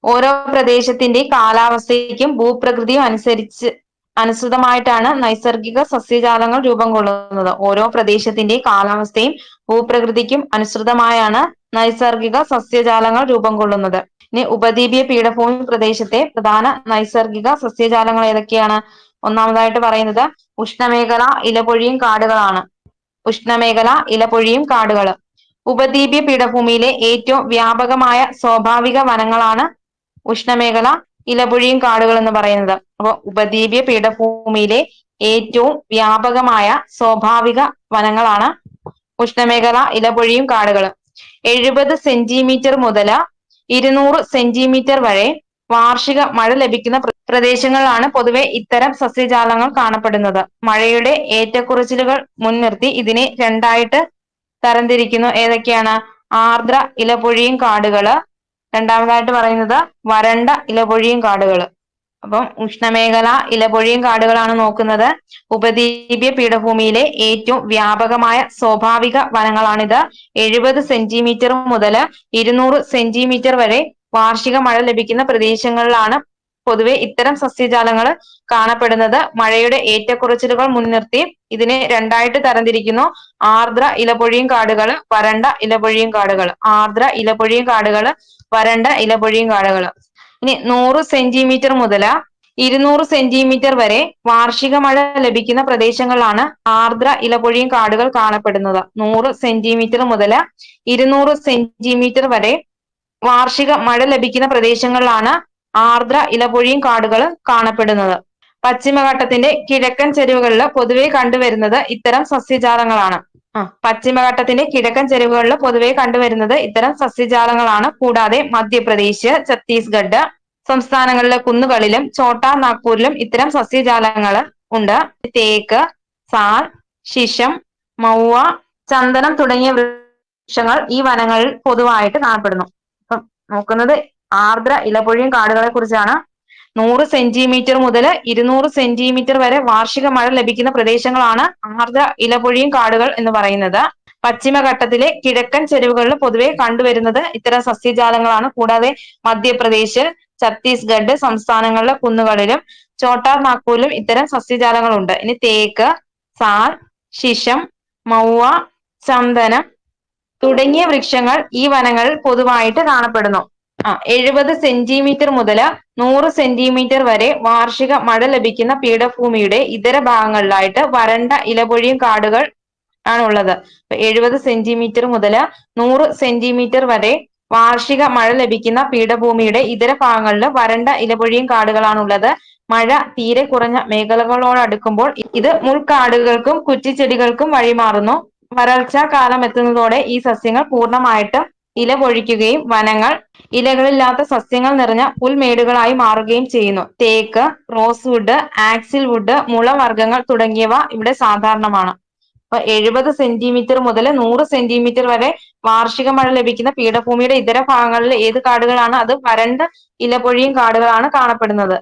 ഓരോ പ്രദേശത്തിന്റെ കാലാവസ്ഥയ്ക്കും ഭൂപ്രകൃതിയും അനുസൃതമായിട്ടാണ് നൈസർഗിക സസ്യജാലങ്ങൾ രൂപം കൊള്ളുന്നത്. ഓരോ പ്രദേശത്തിന്റെ കാലാവസ്ഥയും ഭൂപ്രകൃതിക്കും അനുസൃതമായാണ് നൈസർഗിക സസ്യജാലങ്ങൾ രൂപം കൊള്ളുന്നത്. ഇനി ഉപദ്വീപീയ പീഠഭൂമി പ്രദേശത്തെ പ്രധാന നൈസർഗിക സസ്യജാലങ്ങൾ ഏതൊക്കെയാണ്? ഒന്നാമതായിട്ട് പറയുന്നത് ഉഷ്ണമേഖല ഇലപൊഴിയും കാടുകളാണ്. ഉഷ്ണമേഖല ഇലപൊഴിയും കാടുകൾ. ഉപദ്വീപീയ പീഠഭൂമിയിലെ ഏറ്റവും വ്യാപകമായ സ്വാഭാവിക വനങ്ങളാണ് ഉഷ്ണമേഖല ഇലപൊഴിയും കാടുകൾ എന്ന് പറയുന്നത്. അപ്പൊ ഉപദ്വീപീയ പീഠഭൂമിയിലെ ഏറ്റവും വ്യാപകമായ സ്വാഭാവിക വനങ്ങളാണ് ഉഷ്ണമേഖല ഇലപൊഴിയും കാടുകൾ. 70 സെന്റിമീറ്റർ മുതൽ 200 സെന്റിമീറ്റർ വരെ വാർഷിക മഴ ലഭിക്കുന്ന പ്രദേശങ്ങളിലാണ് പൊതുവെ ഇത്തരം സസ്യജാലങ്ങൾ കാണപ്പെടുന്നത്. മഴയുടെ ഏറ്റക്കുറച്ചിലുകൾ മുൻനിർത്തി ഇതിനെ രണ്ടായിട്ട് തരംതിരിക്കുന്നു. ഏതൊക്കെയാണ്? ആർദ്ര ഇലപൊഴിയും കാടുകള്, രണ്ടാമതായിട്ട് പറയുന്നത് വരണ്ട ഇലപൊഴിയും കാടുകൾ. അപ്പം ഉഷ്ണമേഖല ഇലപൊഴിയും കാടുകളാണ് നോക്കുന്നത്. ഉപദ്വീപീയ പീഠഭൂമിയിലെ ഏറ്റവും വ്യാപകമായ സ്വാഭാവിക വനങ്ങളാണിത്. 70 സെന്റിമീറ്റർ മുതൽ 200 സെന്റിമീറ്റർ വരെ വാർഷിക മഴ ലഭിക്കുന്ന പ്രദേശങ്ങളിലാണ് പൊതുവെ ഇത്തരം സസ്യജാലങ്ങൾ കാണപ്പെടുന്നത്. മഴയുടെ ഏറ്റക്കുറച്ചിലുകൾ മുൻനിർത്തി ഇതിനെ രണ്ടായിട്ട് തരംതിരിക്കുന്നു. ആർദ്ര ഇലപൊഴിയും കാടുകൾ, വരണ്ട ഇലപൊഴിയും കാടുകൾ. ആർദ്ര ഇലപൊഴിയും കാടുകൾ, വരണ്ട ഇലപൊഴിയും കാടുകൾ. ഇനി 100 സെന്റിമീറ്റർ മുതൽ 200 സെന്റിമീറ്റർ വരെ വാർഷിക മഴ ലഭിക്കുന്ന പ്രദേശങ്ങളിലാണ് ആർദ്ര ഇലപൊഴിയും കാടുകൾ കാണപ്പെടുന്നത്. 100 സെന്റിമീറ്റർ മുതൽ 200 സെന്റിമീറ്റർ വരെ വാർഷിക മഴ ലഭിക്കുന്ന പ്രദേശങ്ങളിലാണ് ആർദ്ര ഇലപൊഴിയും കാടുകൾ കാണപ്പെടുന്നത്. പശ്ചിമഘട്ടത്തിന്റെ കിഴക്കൻ ചെരുവുകളിൽ പൊതുവെ കണ്ടുവരുന്നത് ഇത്തരം സസ്യജാലങ്ങളാണ്. പശ്ചിമഘട്ടത്തിന്റെ കിഴക്കൻ ചെരുവുകളിൽ പൊതുവെ കണ്ടുവരുന്നത് ഇത്തരം സസ്യജാലങ്ങളാണ്. കൂടാതെ മധ്യപ്രദേശ്, ഛത്തീസ്ഗഡ് സംസ്ഥാനങ്ങളിലെ കുന്നുകളിലും ചോട്ടാ നാഗ്പൂരിലും ഇത്തരം സസ്യജാലങ്ങൾ ഉണ്ട്. തേക്ക്, സാൽ, ശിശം, മൗവ, ചന്ദനം തുടങ്ങിയ വൃക്ഷങ്ങൾ ഈ വനങ്ങളിൽ പൊതുവായിട്ട് കാണപ്പെടുന്നു. ഇപ്പം നോക്കുന്നത് ആർദ്ര ഇലപൊഴിയും കാടുകളെ കുറിച്ചാണ്. 100 സെന്റിമീറ്റർ മുതൽ 200 സെന്റിമീറ്റർ വരെ വാർഷിക മഴ ലഭിക്കുന്ന പ്രദേശങ്ങളാണ് ആർദ്ര ഇലപൊഴിയും കാടുകൾ എന്ന് പറയുന്നത്. പശ്ചിമഘട്ടത്തിലെ കിഴക്കൻ ചെരുവുകളിൽ പൊതുവെ കണ്ടുവരുന്നത് ഇത്തരം സസ്യജാലങ്ങളാണ്. കൂടാതെ മധ്യപ്രദേശ്, ഛത്തീസ്ഗഡ് സംസ്ഥാനങ്ങളിലെ കുന്നുകളിലും ചോട്ടാ നാഗ്പൂരിലും ഇത്തരം സസ്യജാലങ്ങളുണ്ട്. ഇനി തേക്ക്, സാൽ, ശിശം, മൗവ, ചന്ദനം തുടങ്ങിയ വൃക്ഷങ്ങൾ ഈ വനങ്ങളിൽ പൊതുവായിട്ട് കാണപ്പെടുന്നു. 70 സെന്റിമീറ്റർ മുതൽ 100 സെന്റിമീറ്റർ വരെ വാർഷിക മഴ ലഭിക്കുന്ന പീഠഭൂമിയുടെ ഇതര ഭാഗങ്ങളിലായിട്ട് വരണ്ട ഇലപൊഴിയും കാടുകൾ ആണുള്ളത്. 70 സെന്റിമീറ്റർ മുതൽ 100 സെന്റിമീറ്റർ വരെ വാർഷിക മഴ ലഭിക്കുന്ന പീഠഭൂമിയുടെ ഇതര ഭാഗങ്ങളിൽ വരണ്ട ഇലപൊഴിയും കാടുകളാണുള്ളത്. മഴ തീരെ കുറഞ്ഞ മേഖലകളോടടുക്കുമ്പോൾ ഇത് മുൾക്കാടുകൾക്കും കുറ്റിച്ചെടികൾക്കും വഴിമാറുന്നു. വരൾച്ച കാലം എത്തുന്നതോടെ ഈ സസ്യങ്ങൾ പൂർണ്ണമായിട്ടും ഇല പൊഴിക്കുകയും വനങ്ങൾ ഇലകളില്ലാത്ത സസ്യങ്ങൾ നിറഞ്ഞ പുൽമേടുകളായി മാറുകയും ചെയ്യുന്നു. തേക്ക്, റോസ്വുഡ്, ആക്സിൽ വുഡ്, മുളവർഗ്ഗങ്ങൾ തുടങ്ങിയവ ഇവിടെ സാധാരണമാണ്. 70 സെന്റിമീറ്റർ മുതൽ 100 സെന്റിമീറ്റർ വരെ വാർഷിക മഴ ലഭിക്കുന്ന പീഠഭൂമിയുടെ ഇതര ഭാഗങ്ങളിൽ ഏത് കാടുകളാണ്? അത് വരണ്ട ഇലപൊഴിയും കാടുകളാണ് കാണപ്പെടുന്നത്.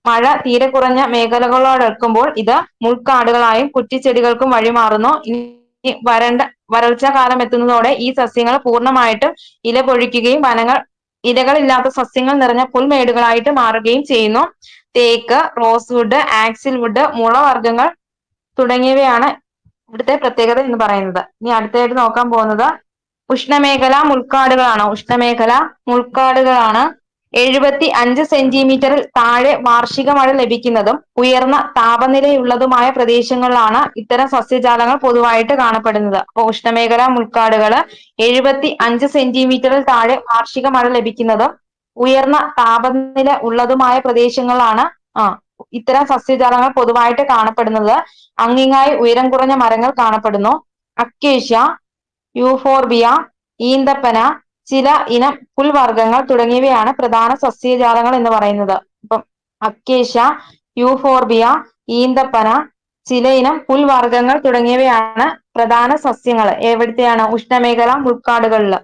മഴ തീരെ കുറഞ്ഞ മേഖലകളോടടുക്കുമ്പോൾ ഇത് മുൾക്കാടുകളായും കുറ്റിച്ചെടികൾക്കും വഴിമാറുന്നു. വരൾച്ച കാലം എത്തുന്നതോടെ ഈ സസ്യങ്ങൾ പൂർണ്ണമായിട്ടും ഇല പൊഴിക്കുകയും വനങ്ങൾ ഇലകളില്ലാത്ത സസ്യങ്ങൾ നിറഞ്ഞ പുൽമേടുകളായിട്ട് മാറുകയും ചെയ്യുന്നു. തേക്ക്, റോസ്വുഡ്, ആക്സിൽ വുഡ്, മുളവർഗ്ഗങ്ങൾ തുടങ്ങിയവയാണ് ഇവിടുത്തെ പ്രത്യേകത എന്ന് പറയുന്നത്. ഇനി അടുത്തായിട്ട് നോക്കാൻ പോകുന്നത് ഉഷ്ണമേഖല മുൾക്കാടുകളാണ്. ഉഷ്ണമേഖല മുൾക്കാടുകളാണ് 75 സെന്റിമീറ്ററിൽ താഴെ വാർഷിക മഴ ലഭിക്കുന്നതും ഉയർന്ന താപനിലയുള്ളതുമായ പ്രദേശങ്ങളിലാണ് ഇത്തരം സസ്യജാലങ്ങൾ പൊതുവായിട്ട് കാണപ്പെടുന്നത്. അപ്പോൾ ഉഷ്ണമേഖല മുൾക്കാടുകൾ 75 സെന്റിമീറ്ററിൽ താഴെ വാർഷിക മഴ ലഭിക്കുന്നതും ഉയർന്ന താപനില ഉള്ളതുമായ പ്രദേശങ്ങളിലാണ് ഇത്തരം സസ്യജാലങ്ങൾ പൊതുവായിട്ട് കാണപ്പെടുന്നത്. അങ്ങിങ്ങായി ഉയരം കുറഞ്ഞ മരങ്ങൾ കാണപ്പെടുന്നു. അക്കേഷ്യ, യൂഫോർബിയ, ഈന്തപ്പന, ചില ഇനം പുൽവർഗ്ഗങ്ങൾ തുടങ്ങിയവയാണ് പ്രധാന സസ്യജാലങ്ങൾ എന്ന് പറയുന്നത്. ഇപ്പം അക്കേഷ്യ, യൂഫോർബിയ, ഈന്തപ്പന, ചില ഇനം പുൽവർഗ്ഗങ്ങൾ തുടങ്ങിയവയാണ് പ്രധാന സസ്യങ്ങൾ. എവിടത്തെയാണ്? ഉഷ്ണമേഖല മുൾക്കാടുകളിൽ.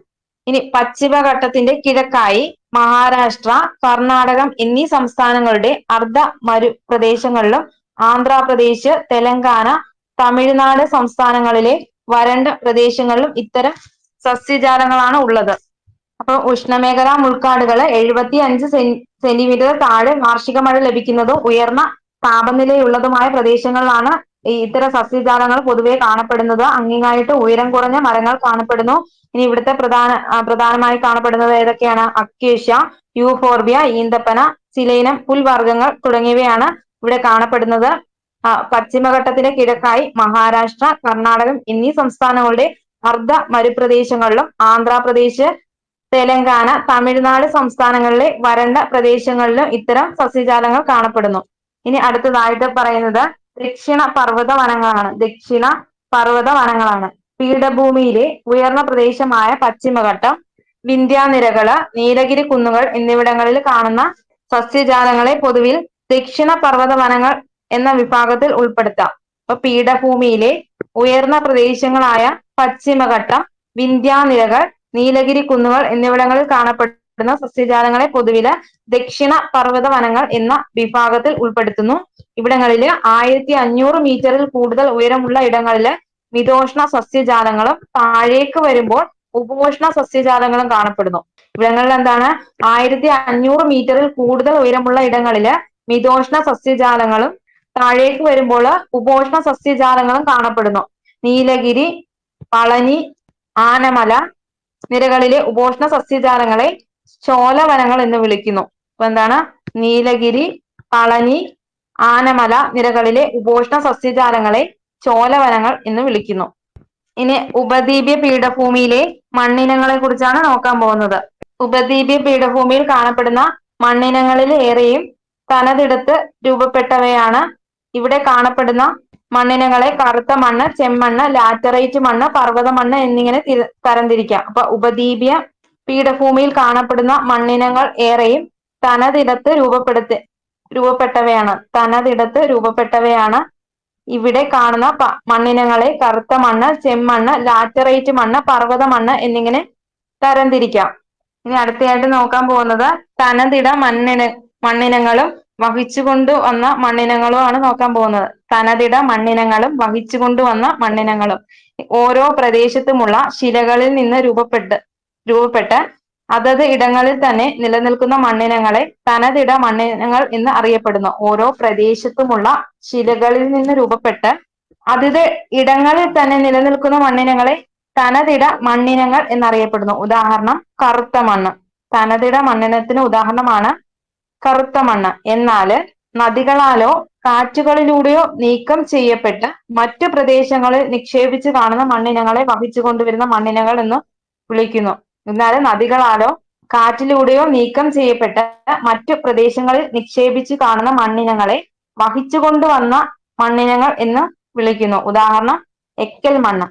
ഇനി പശ്ചിമഘട്ടത്തിന്റെ കിഴക്കായി മഹാരാഷ്ട്ര, കർണാടകം എന്നീ സംസ്ഥാനങ്ങളുടെ അർദ്ധ മരുപ്രദേശങ്ങളിലും ആന്ധ്രാപ്രദേശ്, തെലങ്കാന, തമിഴ്നാട് സംസ്ഥാനങ്ങളിലെ വരണ്ട പ്രദേശങ്ങളിലും ഇത്തരം സസ്യജാലങ്ങളാണ് ഉള്ളത്. അപ്പൊ ഉഷ്ണമേഖല മുൾക്കാടുകൾ 75 സെന്റിമീറ്റർ താഴെ വാർഷിക മഴ ലഭിക്കുന്നതും ഉയർന്ന താപനിലയുള്ളതുമായ പ്രദേശങ്ങളിലാണ് ഇത്തരം സസ്യജാലങ്ങൾ പൊതുവെ കാണപ്പെടുന്നത്. അങ്ങിങ്ങായിട്ട് ഉയരം കുറഞ്ഞ മരങ്ങൾ കാണപ്പെടുന്നു. ഇനി ഇവിടുത്തെ പ്രധാനമായി കാണപ്പെടുന്നത് ഏതൊക്കെയാണ്? അക്കേഷ്യ, യൂഫോർബിയ, ഈന്തപ്പന, ചിലയിനം പുൽവർഗ്ഗങ്ങൾ തുടങ്ങിയവയാണ് ഇവിടെ കാണപ്പെടുന്നത്. പശ്ചിമഘട്ടത്തിന്റെ കിഴക്കായി മഹാരാഷ്ട്ര, കർണാടകം എന്നീ സംസ്ഥാനങ്ങളുടെ അർദ്ധ മരുപ്രദേശങ്ങളിലും ആന്ധ്രാപ്രദേശ്, തെലങ്കാന, തമിഴ്നാട് സംസ്ഥാനങ്ങളിലെ വരണ്ട പ്രദേശങ്ങളിലും ഇത്തരം സസ്യജാലങ്ങൾ കാണപ്പെടുന്നു. ഇനി അടുത്തതായിട്ട് പറയുന്നത് ദക്ഷിണ പർവ്വത വനങ്ങളാണ്. ദക്ഷിണ പർവ്വത വനങ്ങളാണ് പീഠഭൂമിയിലെ ഉയർന്ന പ്രദേശമായ പശ്ചിമഘട്ടം, വിന്ധ്യാനിരകള്, നീലഗിരി കുന്നുകൾ എന്നിവിടങ്ങളിൽ കാണുന്ന സസ്യജാലങ്ങളെ പൊതുവിൽ ദക്ഷിണ പർവ്വത വനങ്ങൾ എന്ന വിഭാഗത്തിൽ ഉൾപ്പെടുത്താം. അപ്പൊ പീഠഭൂമിയിലെ ഉയർന്ന പ്രദേശങ്ങളായ പശ്ചിമഘട്ടം, വിന്ധ്യാനിരകൾ, നീലഗിരി കുന്നുകൾ എന്നിവിടങ്ങളിൽ കാണപ്പെടുന്ന സസ്യജാലങ്ങളെ പൊതുവില് ദക്ഷിണ പർവ്വത വനങ്ങൾ എന്ന വിഭാഗത്തിൽ ഉൾപ്പെടുത്തുന്നു. ഇവിടങ്ങളില് 1500 മീറ്ററിൽ കൂടുതൽ ഉയരമുള്ള ഇടങ്ങളില് മിതോഷ്ണ സസ്യജാലങ്ങളും താഴേക്ക് വരുമ്പോൾ ഉപോഷ്ണ സസ്യജാലങ്ങളും കാണപ്പെടുന്നു. ഇവിടങ്ങളിൽ എന്താണ്? 1500 മീറ്ററിൽ കൂടുതൽ ഉയരമുള്ള ഇടങ്ങളില് മിതോഷ്ണ സസ്യജാലങ്ങളും താഴേക്ക് വരുമ്പോൾ ഉപോഷ്ണ സസ്യജാലങ്ങളും കാണപ്പെടുന്നു. നീലഗിരി, പളനി, ആനമല നിരകളിലെ ഉപോഷ്ണ സസ്യജാലങ്ങളെ ചോലവനങ്ങൾ എന്ന് വിളിക്കുന്നു. അപ്പൊ എന്താണ്? നീലഗിരി, പളനി, ആനമല നിരകളിലെ ഉപോഷ്ണ സസ്യജാലങ്ങളെ ചോലവനങ്ങൾ എന്ന് വിളിക്കുന്നു. ഇനി ഉപദ്വീപീയ പീഠഭൂമിയിലെ മണ്ണിനങ്ങളെ കുറിച്ചാണ് നോക്കാൻ പോകുന്നത്. ഉപദ്വീപീയ പീഠഭൂമിയിൽ കാണപ്പെടുന്ന മണ്ണിനങ്ങളിൽ ഏറെയും തനതിടത്ത് രൂപപ്പെട്ടവയാണ്. ഇവിടെ കാണപ്പെടുന്ന മണ്ണിനങ്ങളെ കറുത്ത മണ്ണ്, ചെമ്മണ്ണ്, ലാറ്ററൈറ്റ് മണ്ണ്, പർവ്വത മണ്ണ് എന്നിങ്ങനെ തരംതിരിക്കാം. അപ്പൊ ഉപദ്വീപീയ പീഠഭൂമിയിൽ കാണപ്പെടുന്ന മണ്ണിനങ്ങൾ ഏറെയും തനതിടത്ത് രൂപപ്പെട്ടവയാണ്. ഇവിടെ കാണുന്ന മണ്ണിനങ്ങളെ കറുത്ത മണ്ണ്, ചെമ്മണ്ണ്, ലാറ്ററൈറ്റ് മണ്ണ്, പർവ്വത മണ്ണ് എന്നിങ്ങനെ തരംതിരിക്കാം. ഇനി അടുത്തയായിട്ട് നോക്കാൻ പോകുന്നത് തനതിട മണ്ണിനങ്ങളും വഹിച്ചുകൊണ്ട് വന്ന മണ്ണിനങ്ങളും ആണ് നോക്കാൻ പോകുന്നത്. തനതിട മണ്ണിനങ്ങളും വഹിച്ചുകൊണ്ടുവന്ന മണ്ണിനങ്ങളും ഓരോ പ്രദേശത്തുമുള്ള ശിലകളിൽ നിന്ന് രൂപപ്പെട്ട് അതത് ഇടങ്ങളിൽ തന്നെ നിലനിൽക്കുന്ന മണ്ണിനങ്ങളെ തനതിട മണ്ണിനങ്ങൾ എന്ന് അറിയപ്പെടുന്നു. ഓരോ പ്രദേശത്തുമുള്ള ശിലകളിൽ നിന്ന് രൂപപ്പെട്ട് അതത് ഇടങ്ങളിൽ തന്നെ നിലനിൽക്കുന്ന മണ്ണിനങ്ങളെ തനതിട മണ്ണിനങ്ങൾ എന്നറിയപ്പെടുന്നു. ഉദാഹരണം കറുത്ത മണ്ണ്. തനതിട മണ്ണിനത്തിന് ഉദാഹരണമാണ് കറുത്ത മണ്ണ്. എന്നാല് നദികളാലോ കാറ്റുകളിലൂടെയോ നീക്കം ചെയ്യപ്പെട്ട് മറ്റു പ്രദേശങ്ങളിൽ നിക്ഷേപിച്ച് കാണുന്ന മണ്ണിനങ്ങളെ വഹിച്ചു കൊണ്ടുവരുന്ന മണ്ണിനങ്ങൾ എന്ന് വിളിക്കുന്നു. എന്നാൽ നദികളാലോ കാറ്റിലൂടെയോ നീക്കം ചെയ്യപ്പെട്ട് മറ്റു പ്രദേശങ്ങളിൽ നിക്ഷേപിച്ച് കാണുന്ന മണ്ണിനങ്ങളെ വഹിച്ചു കൊണ്ടുവന്ന മണ്ണിനങ്ങൾ എന്ന് വിളിക്കുന്നു. ഉദാഹരണം എക്കൽ മണ്ണ്.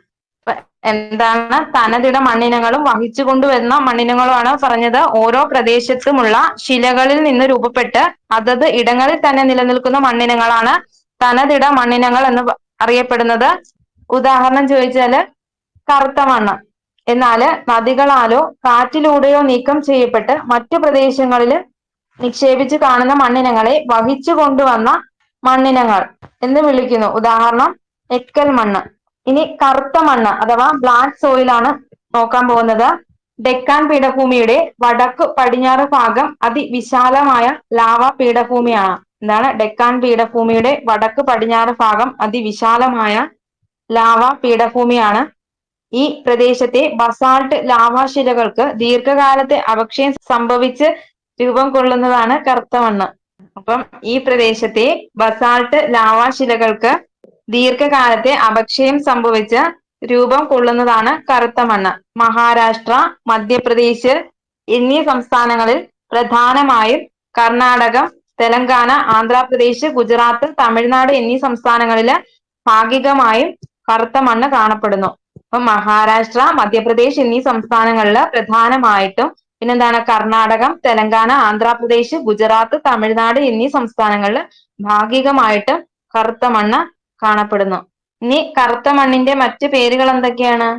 എന്താണ് തനതിട മണ്ണിനങ്ങളും വഹിച്ചു കൊണ്ടുവരുന്ന മണ്ണിനങ്ങളുമാണ് പറഞ്ഞത്. ഓരോ പ്രദേശത്തുമുള്ള ശിലകളിൽ നിന്ന് രൂപപ്പെട്ട് അതത് ഇടങ്ങളിൽ തന്നെ നിലനിൽക്കുന്ന മണ്ണിനങ്ങളാണ് തനതിട മണ്ണിനങ്ങൾ എന്ന് അറിയപ്പെടുന്നത്. ഉദാഹരണം ചോദിച്ചാല് കറുത്ത മണ്ണ്. എന്നാല് നദികളാലോ കാറ്റിലൂടെയോ നീക്കം ചെയ്യപ്പെട്ട് മറ്റു പ്രദേശങ്ങളിൽ നിക്ഷേപിച്ച് കാണുന്ന മണ്ണിനങ്ങളെ വഹിച്ചു കൊണ്ടുവന്ന മണ്ണിനങ്ങൾ എന്ന് വിളിക്കുന്നു. ഉദാഹരണം എക്കൽ മണ്ണ്. ഇനി കറുത്ത മണ്ണ് അഥവാ ബ്ലാക്ക് സോയിൽ ആണ് നോക്കാൻ പോകുന്നത്. ഡെക്കാൻ പീഠഭൂമിയുടെ വടക്ക് പടിഞ്ഞാറ് ഭാഗം അതിവിശാലമായ ലാവ പീഠഭൂമിയാണ്. എന്താണ് ഡെക്കാൻ പീഠഭൂമിയുടെ വടക്ക് പടിഞ്ഞാറ് ഭാഗം അതിവിശാലമായ ലാവ പീഠഭൂമിയാണ്. ഈ പ്രദേശത്തെ ബസാൾട്ട് ലാവാശിലകൾക്ക് ദീർഘകാലത്തെ അപക്ഷയം സംഭവിച്ച് രൂപം കൊള്ളുന്നതാണ് കറുത്ത മണ്ണ്. അപ്പം ഈ പ്രദേശത്തെ ബസാൾട്ട് ലാവാശിലകൾക്ക് ദീർഘകാലത്തെ അപക്ഷയം സംഭവിച്ച് രൂപം കൊള്ളുന്നതാണ് കറുത്ത മണ്ണ്. മഹാരാഷ്ട്ര, മധ്യപ്രദേശ് എന്നീ സംസ്ഥാനങ്ങളിൽ പ്രധാനമായും കർണാടകം, തെലങ്കാന, ആന്ധ്രാപ്രദേശ്, ഗുജറാത്ത്, തമിഴ്നാട് എന്നീ സംസ്ഥാനങ്ങളില് ഭാഗികമായും കറുത്ത മണ്ണ് കാണപ്പെടുന്നു. അപ്പൊ മഹാരാഷ്ട്ര, മധ്യപ്രദേശ് എന്നീ സംസ്ഥാനങ്ങളിൽ പ്രധാനമായിട്ടും പിന്നെന്താണ് കർണാടകം, തെലങ്കാന, ആന്ധ്രാപ്രദേശ്, ഗുജറാത്ത്, തമിഴ്നാട് എന്നീ സംസ്ഥാനങ്ങളിൽ ഭാഗികമായിട്ട് കറുത്ത മണ്ണ് കാണപ്പെടുന്നു. ഇനി കറുത്ത മണ്ണിന്റെ മറ്റു പേരുകൾ എന്തൊക്കെയാണ്?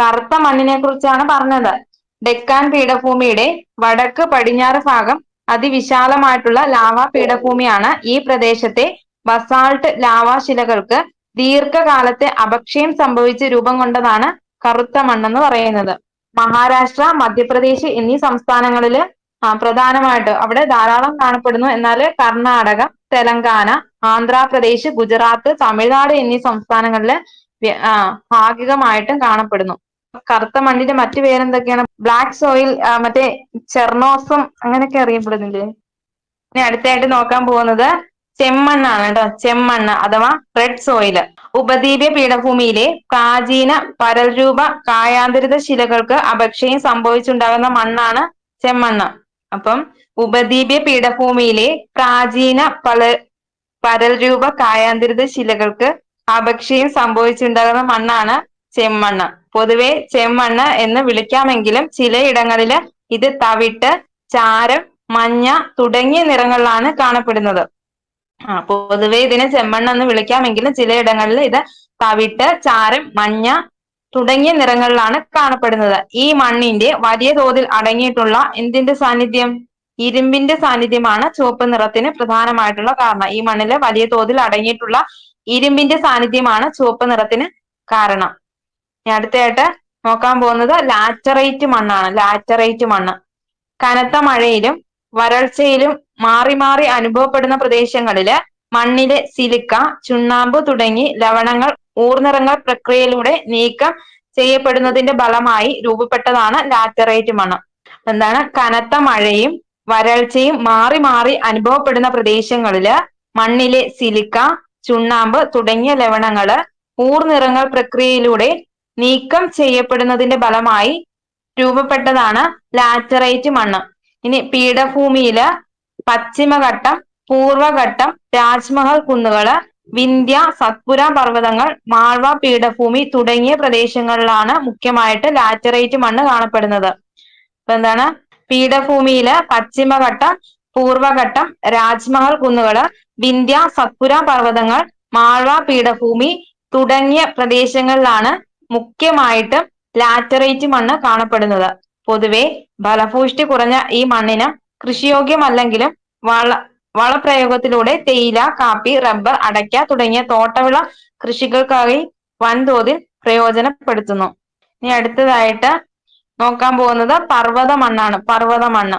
കറുത്ത മണ്ണിനെ കുറിച്ചാണ് പറഞ്ഞത്. ഡെക്കാൻ പീഠഭൂമിയുടെ വടക്ക് പടിഞ്ഞാറ് ഭാഗം അതിവിശാലമായിട്ടുള്ള ലാവ പീഠഭൂമിയാണ്. ഈ പ്രദേശത്തെ ബസാൾട്ട് ലാവാശിലകൾക്ക് ദീർഘകാലത്തെ അപക്ഷയം സംഭവിച്ച് രൂപം കൊണ്ടതാണ് കറുത്ത മണ്ണെന്ന് പറയുന്നത്. മഹാരാഷ്ട്ര, മധ്യപ്രദേശ് എന്നീ സംസ്ഥാനങ്ങളില് പ്രധാനമായിട്ട് അവിടെ ധാരാളം കാണപ്പെടുന്നു. എന്നാൽ കർണാടക, തെലങ്കാന, ആന്ധ്രാപ്രദേശ്, ഗുജറാത്ത്, തമിഴ്നാട് എന്നീ സംസ്ഥാനങ്ങളിൽ ഭാഗികമായിട്ടും കാണപ്പെടുന്നു. കറുത്ത മണ്ണിന്റെ മറ്റു പേരെന്തൊക്കെയാണ്? ബ്ലാക്ക് സോയിൽ, മറ്റേ ചെർണോസം അങ്ങനെയൊക്കെ അറിയപ്പെടുന്നില്ലേ? ഇനി അടുത്തായിട്ട് നോക്കാൻ പോകുന്നത് ചെമ്മണ്ണാണ് കേട്ടോ. ചെമ്മണ്ണ് അഥവാ റെഡ് സോയിൽ. ഉപദ്വീപീയ പീഠഭൂമിയിലെ പ്രാചീന പരൽരൂപ കായാന്തരിത ശിലകൾക്ക് അപക്ഷയം സംഭവിച്ചുണ്ടാകുന്ന മണ്ണാണ് ചെമ്മണ്ണ്. അപ്പം ഉപദ്വീപീയ പീഠഭൂമിയിലെ പ്രാചീന പരൽരൂപ കായാന്തരിത ശിലകൾക്ക് അപക്ഷയം സംഭവിച്ചുണ്ടാകുന്ന മണ്ണാണ് ചെമ്മണ്ണ്. പൊതുവെ ചെമ്മണ്ണ് എന്ന് വിളിക്കാമെങ്കിലും ചിലയിടങ്ങളില് ഇത് തവിട്ട്, ചാരം, മഞ്ഞ തുടങ്ങിയ നിറങ്ങളിലാണ് കാണപ്പെടുന്നത്. പൊതുവെ ഇതിനെ ചെമ്മണ്ണ് എന്ന് വിളിക്കാമെങ്കിലും ചിലയിടങ്ങളിൽ ഇത് തവിട്ട്, ചാരം, മഞ്ഞ തുടങ്ങിയ നിറങ്ങളിലാണ് കാണപ്പെടുന്നത്. ഈ മണ്ണിന്റെ വലിയ തോതിൽ അടങ്ങിയിട്ടുള്ള എന്തിന്റെ സാന്നിധ്യം? ഇരുമ്പിന്റെ സാന്നിധ്യമാണ് ചുവപ്പ് നിറത്തിന് പ്രധാനമായിട്ടുള്ള കാരണം. ഈ മണ്ണില് വലിയ തോതിൽ അടങ്ങിയിട്ടുള്ള ഇരുമ്പിന്റെ സാന്നിധ്യമാണ് ചുവപ്പ് നിറത്തിന് കാരണം. അടുത്തതായിട്ട് നോക്കാൻ പോകുന്നത് ലാറ്ററൈറ്റ് മണ്ണാണ്. ലാറ്ററൈറ്റ് മണ്ണ് കനത്ത മഴയിലും വരൾച്ചയിലും മാറി മാറി അനുഭവപ്പെടുന്ന പ്രദേശങ്ങളില് മണ്ണിലെ സിലിക്ക, ചുണ്ണാമ്പ് തുടങ്ങി ലവണങ്ങൾ ഊർന്നിറങ്ങൽ പ്രക്രിയയിലൂടെ നീക്കം ചെയ്യപ്പെടുന്നതിന്റെ ഫലമായി രൂപപ്പെട്ടതാണ് ലാറ്ററൈറ്റ് മണ്ണ്. എന്താണ്? കനത്ത മഴയും വരൾച്ചയും മാറി മാറി അനുഭവപ്പെടുന്ന പ്രദേശങ്ങളില് മണ്ണിലെ സിലിക്ക, ചുണ്ണാമ്പ് തുടങ്ങിയ ലവണങ്ങള് ഊർനിറങ്ങൾ പ്രക്രിയയിലൂടെ നീക്കം ചെയ്യപ്പെടുന്നതിന്റെ ഫലമായി രൂപപ്പെട്ടതാണ് ലാറ്ററൈറ്റ് മണ്ണ്. ഇനി പീഠഭൂമിയില് പശ്ചിമഘട്ടം, പൂർവഘട്ടം, രാജ്മഹൽ കുന്നുകള്, വിന്ധ്യ, സത്പുര പർവ്വതങ്ങൾ, മാൾവ പീഠഭൂമി തുടങ്ങിയ പ്രദേശങ്ങളിലാണ് മുഖ്യമായിട്ട് ലാറ്ററൈറ്റ് മണ്ണ് കാണപ്പെടുന്നത്. അപ്പൊ എന്താണ്? പീഠഭൂമിയില് പശ്ചിമഘട്ടം, പൂർവഘട്ടം, രാജ്മഹൽ കുന്നുകള്, വിന്ധ്യ, സത്പുര പർവ്വതങ്ങൾ, മാൾവ പീഠഭൂമി തുടങ്ങിയ പ്രദേശങ്ങളിലാണ് മുഖ്യമായിട്ടും ലാറ്ററൈറ്റ് മണ്ണ് കാണപ്പെടുന്നത്. പൊതുവെ ഫലഭൂഷ്ടി കുറഞ്ഞ ഈ മണ്ണിന് കൃഷിയോഗ്യമല്ലെങ്കിലും വളപ്രയോഗത്തിലൂടെ തേയില, കാപ്പി, റബ്ബർ, അടയ്ക്ക തുടങ്ങിയ തോട്ടവിള കൃഷികൾക്കായി വൻതോതിൽ പ്രയോജനപ്പെടുത്തുന്നു. ഇനി അടുത്തതായിട്ട് നോക്കാൻ പോകുന്നത് പർവ്വത മണ്ണാണ്. പർവ്വത മണ്ണ്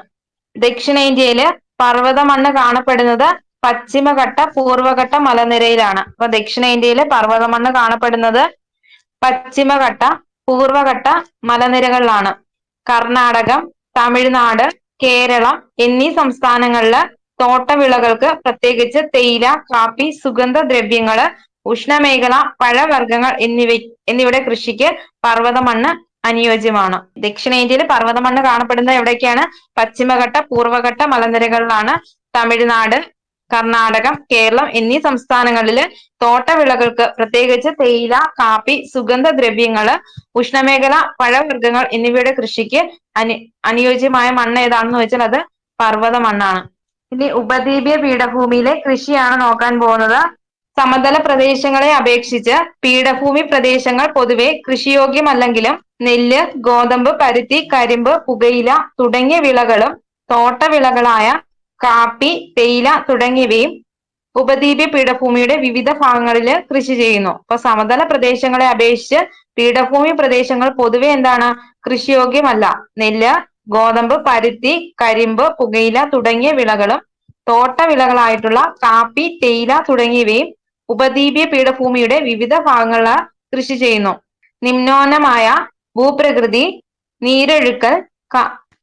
ദക്ഷിണേന്ത്യയില് പർവ്വത മണ്ണ് കാണപ്പെടുന്നത് പശ്ചിമഘട്ട, പൂർവഘട്ട മലനിരയിലാണ്. അപ്പൊ ദക്ഷിണേന്ത്യയില് പർവ്വത മണ്ണ് കാണപ്പെടുന്നത് പശ്ചിമഘട്ട, പൂർവഘട്ട മലനിരകളിലാണ്. കർണാടകം, തമിഴ്നാട്, കേരളം എന്നീ സംസ്ഥാനങ്ങളില് തോട്ടവിളകൾക്ക് പ്രത്യേകിച്ച് തേയില, കാപ്പി, സുഗന്ധദ്രവ്യങ്ങള്, ഉഷ്ണമേഖല പഴവർഗ്ഗങ്ങൾ എന്നിവയുടെ കൃഷിക്ക് പർവ്വത മണ്ണ് അനുയോജ്യമാണ്. ദക്ഷിണേന്ത്യയിൽ പർവ്വത മണ്ണ് കാണപ്പെടുന്നത് എവിടേക്കാണ്? പശ്ചിമഘട്ട, പൂർവഘട്ട മലനിരകളിലാണ്. തമിഴ്നാട്, കർണാടകം, കേരളം എന്നീ സംസ്ഥാനങ്ങളില് തോട്ടവിളകൾക്ക് പ്രത്യേകിച്ച് തേയില, കാപ്പി, സുഗന്ധദ്രവ്യങ്ങള്, ഉഷ്ണമേഖല പഴവർഗ്ഗങ്ങൾ എന്നിവയുടെ കൃഷിക്ക് അനുയോജ്യമായ മണ്ണ് ഏതാണെന്ന് വെച്ചാൽ അത് പർവ്വത മണ്ണാണ്. ഇനി ഉപദ്വീപീയ പീഠഭൂമിയിലെ കൃഷിയാണ് നോക്കാൻ പോകുന്നത്. സമതല പ്രദേശങ്ങളെ അപേക്ഷിച്ച് പീഠഭൂമി പ്രദേശങ്ങൾ പൊതുവെ കൃഷിയോഗ്യമല്ലെങ്കിലും നെല്ല്, ഗോതമ്പ്, പരുത്തി, കരിമ്പ്, പുകയില തുടങ്ങിയ വിളകളും തോട്ടവിളകളായ കാപ്പി, തേയില തുടങ്ങിയവയും ഉപദ്വീപീയ പീഠഭൂമിയുടെ വിവിധ ഭാഗങ്ങളിൽ കൃഷി ചെയ്യുന്നു. അപ്പൊ സമതല പ്രദേശങ്ങളെ അപേക്ഷിച്ച് പീഠഭൂമി പ്രദേശങ്ങൾ പൊതുവെ എന്താണ്? കൃഷിയോഗ്യമല്ല. നെല്ല്, ഗോതമ്പ്, പരുത്തി, കരിമ്പ്, പുകയില തുടങ്ങിയ വിളകളും തോട്ടവിളകളായിട്ടുള്ള കാപ്പി, തേയില തുടങ്ങിയവയും ഉപദ്വീപീയ പീഠഭൂമിയുടെ വിവിധ ഭാഗങ്ങളിൽ കൃഷി ചെയ്യുന്നു. നിമ്നോന്നമായ ഭൂപ്രകൃതി, നീരൊഴുക്കൽ,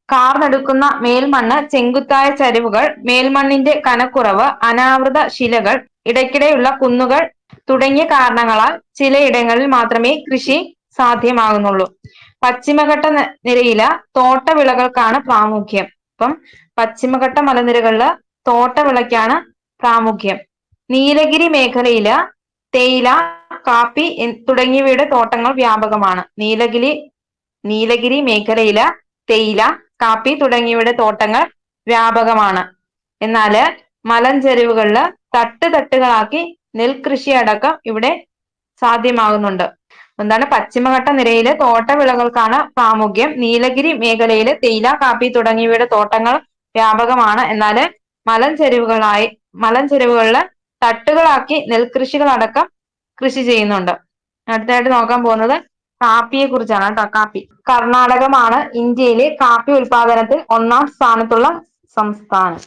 കാർന്നെടുക്കുന്ന മേൽമണ്ണ്, ചെങ്കുത്തായ ചരിവുകൾ, മേൽമണ്ണിന്റെ കനക്കുറവ്, അനാവൃത ശിലകൾ, ഇടയ്ക്കിടെയുള്ള കുന്നുകൾ തുടങ്ങിയ കാരണങ്ങളാൽ ചിലയിടങ്ങളിൽ മാത്രമേ കൃഷി സാധ്യമാകുന്നുള്ളൂ. പശ്ചിമഘട്ട നിരയില് തോട്ടവിളകൾക്കാണ് പ്രാമുഖ്യം. അപ്പം പശ്ചിമഘട്ട മലനിരകളില് തോട്ടവിളയ്ക്കാണ് പ്രാമുഖ്യം. നീലഗിരി മേഖലയില് തേയില, കാപ്പി തുടങ്ങിയവയുടെ തോട്ടങ്ങൾ വ്യാപകമാണ്. നീലഗിരി മേഖലയില് തേയില, കാപ്പി തുടങ്ങിയവയുടെ തോട്ടങ്ങൾ വ്യാപകമാണ്. എന്നാല് മലഞ്ചെരിവുകളില് തട്ടുകളാക്കി നെൽകൃഷി അടക്കം ഇവിടെ സാധ്യമാകുന്നുണ്ട്. എന്താണ്? പശ്ചിമഘട്ട നിരയിലെ തോട്ടവിളകൾക്കാണ് പ്രാമുഖ്യം. നീലഗിരി മേഖലയില് തേയില, കാപ്പി തുടങ്ങിയവയുടെ തോട്ടങ്ങൾ വ്യാപകമാണ്. എന്നാല് മലഞ്ചെരിവുകളില് തട്ടുകളാക്കി നെൽകൃഷികൾ അടക്കം കൃഷി ചെയ്യുന്നുണ്ട്. അടുത്തായിട്ട് നോക്കാൻ പോകുന്നത് കാപ്പിയെ കുറിച്ചാണ് കേട്ടോ. കാപ്പി. കർണാടകമാണ് ഇന്ത്യയിലെ കാപ്പി ഉൽപാദനത്തിൽ ഒന്നാം സ്ഥാനത്തുള്ള സംസ്ഥാനം.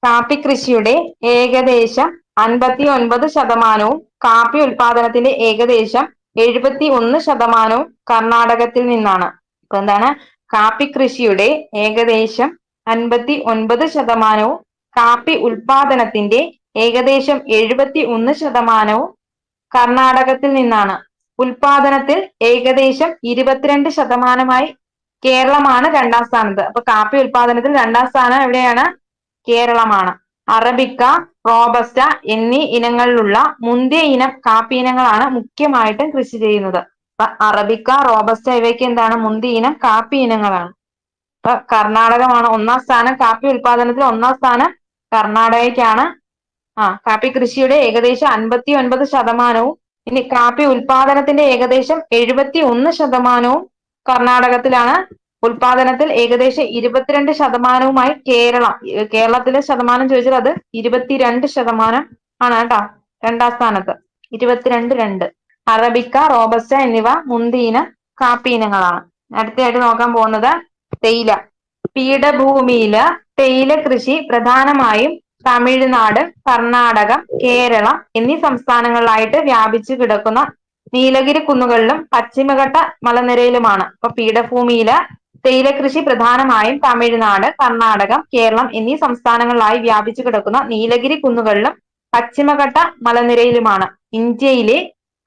കാപ്പി കൃഷിയുടെ ഏകദേശം 59% കാപ്പി ഉൽപാദനത്തിന്റെ ഏകദേശം 71% കർണാടകത്തിൽ നിന്നാണ്. അപ്പൊ എന്താണ്? കാപ്പി കൃഷിയുടെ ഏകദേശം 59% കാപ്പി ഉൽപാദനത്തിന്റെ ഏകദേശം 71% കർണാടകത്തിൽ നിന്നാണ്. ഉൽപാദനത്തിൽ ഏകദേശം 22% കേരളമാണ് രണ്ടാം സ്ഥാനത്ത്. അപ്പൊ കാപ്പി ഉൽപാദനത്തിൽ രണ്ടാം സ്ഥാനം എവിടെയാണ്? കേരളമാണ്. അറബിക്ക, റോബസ്റ്റ എന്നീ ഇനങ്ങളിലുള്ള മുന്തിയ ഇനം കാപ്പി ഇനങ്ങളാണ് മുഖ്യമായിട്ടും കൃഷി ചെയ്യുന്നത്. അപ്പൊ അറബിക്ക, റോബസ്റ്റ ഇവയ്ക്ക് എന്താണ്? മുന്തിയ ഇനം കാപ്പി ഇനങ്ങളാണ്. അപ്പൊ കർണാടകമാണ് ഒന്നാം സ്ഥാനം. കാപ്പി ഉൽപാദനത്തിൽ ഒന്നാം സ്ഥാനം കർണാടകയ്ക്കാണ്. കാപ്പി കൃഷിയുടെ ഏകദേശം 59%, ഇനി കാപ്പി ഉൽപാദനത്തിന്റെ ഏകദേശം 71% കർണാടകത്തിലാണ്. ഉൽപാദനത്തിൽ ഏകദേശം 22%മായി കേരളം. കേരളത്തിലെ ശതമാനം ചോദിച്ചാൽ അത് 22% ആണ് കേട്ടോ. രണ്ടാം സ്ഥാനത്ത് 22. അറബിക്ക, റോബസ്റ്റ എന്നിവ മുന്തിയ കാപ്പി ഇനങ്ങളാണ്. അടുത്തതായിട്ട് നോക്കാൻ പോകുന്നത് തേയില. പീഠഭൂമിയില് തേയില കൃഷി പ്രധാനമായും തമിഴ്നാട്, കർണാടകം, കേരളം എന്നീ സംസ്ഥാനങ്ങളിലായിട്ട് വ്യാപിച്ചു കിടക്കുന്ന നീലഗിരി കുന്നുകളിലും പശ്ചിമഘട്ട മലനിരയിലുമാണ്. അപ്പൊ പീഠഭൂമിയില് തേയില കൃഷി പ്രധാനമായും തമിഴ്നാട്, കർണാടകം, കേരളം എന്നീ സംസ്ഥാനങ്ങളിലായി വ്യാപിച്ചു കിടക്കുന്ന നീലഗിരി കുന്നുകളിലും പശ്ചിമഘട്ട മലനിരയിലുമാണ്. ഇന്ത്യയിലെ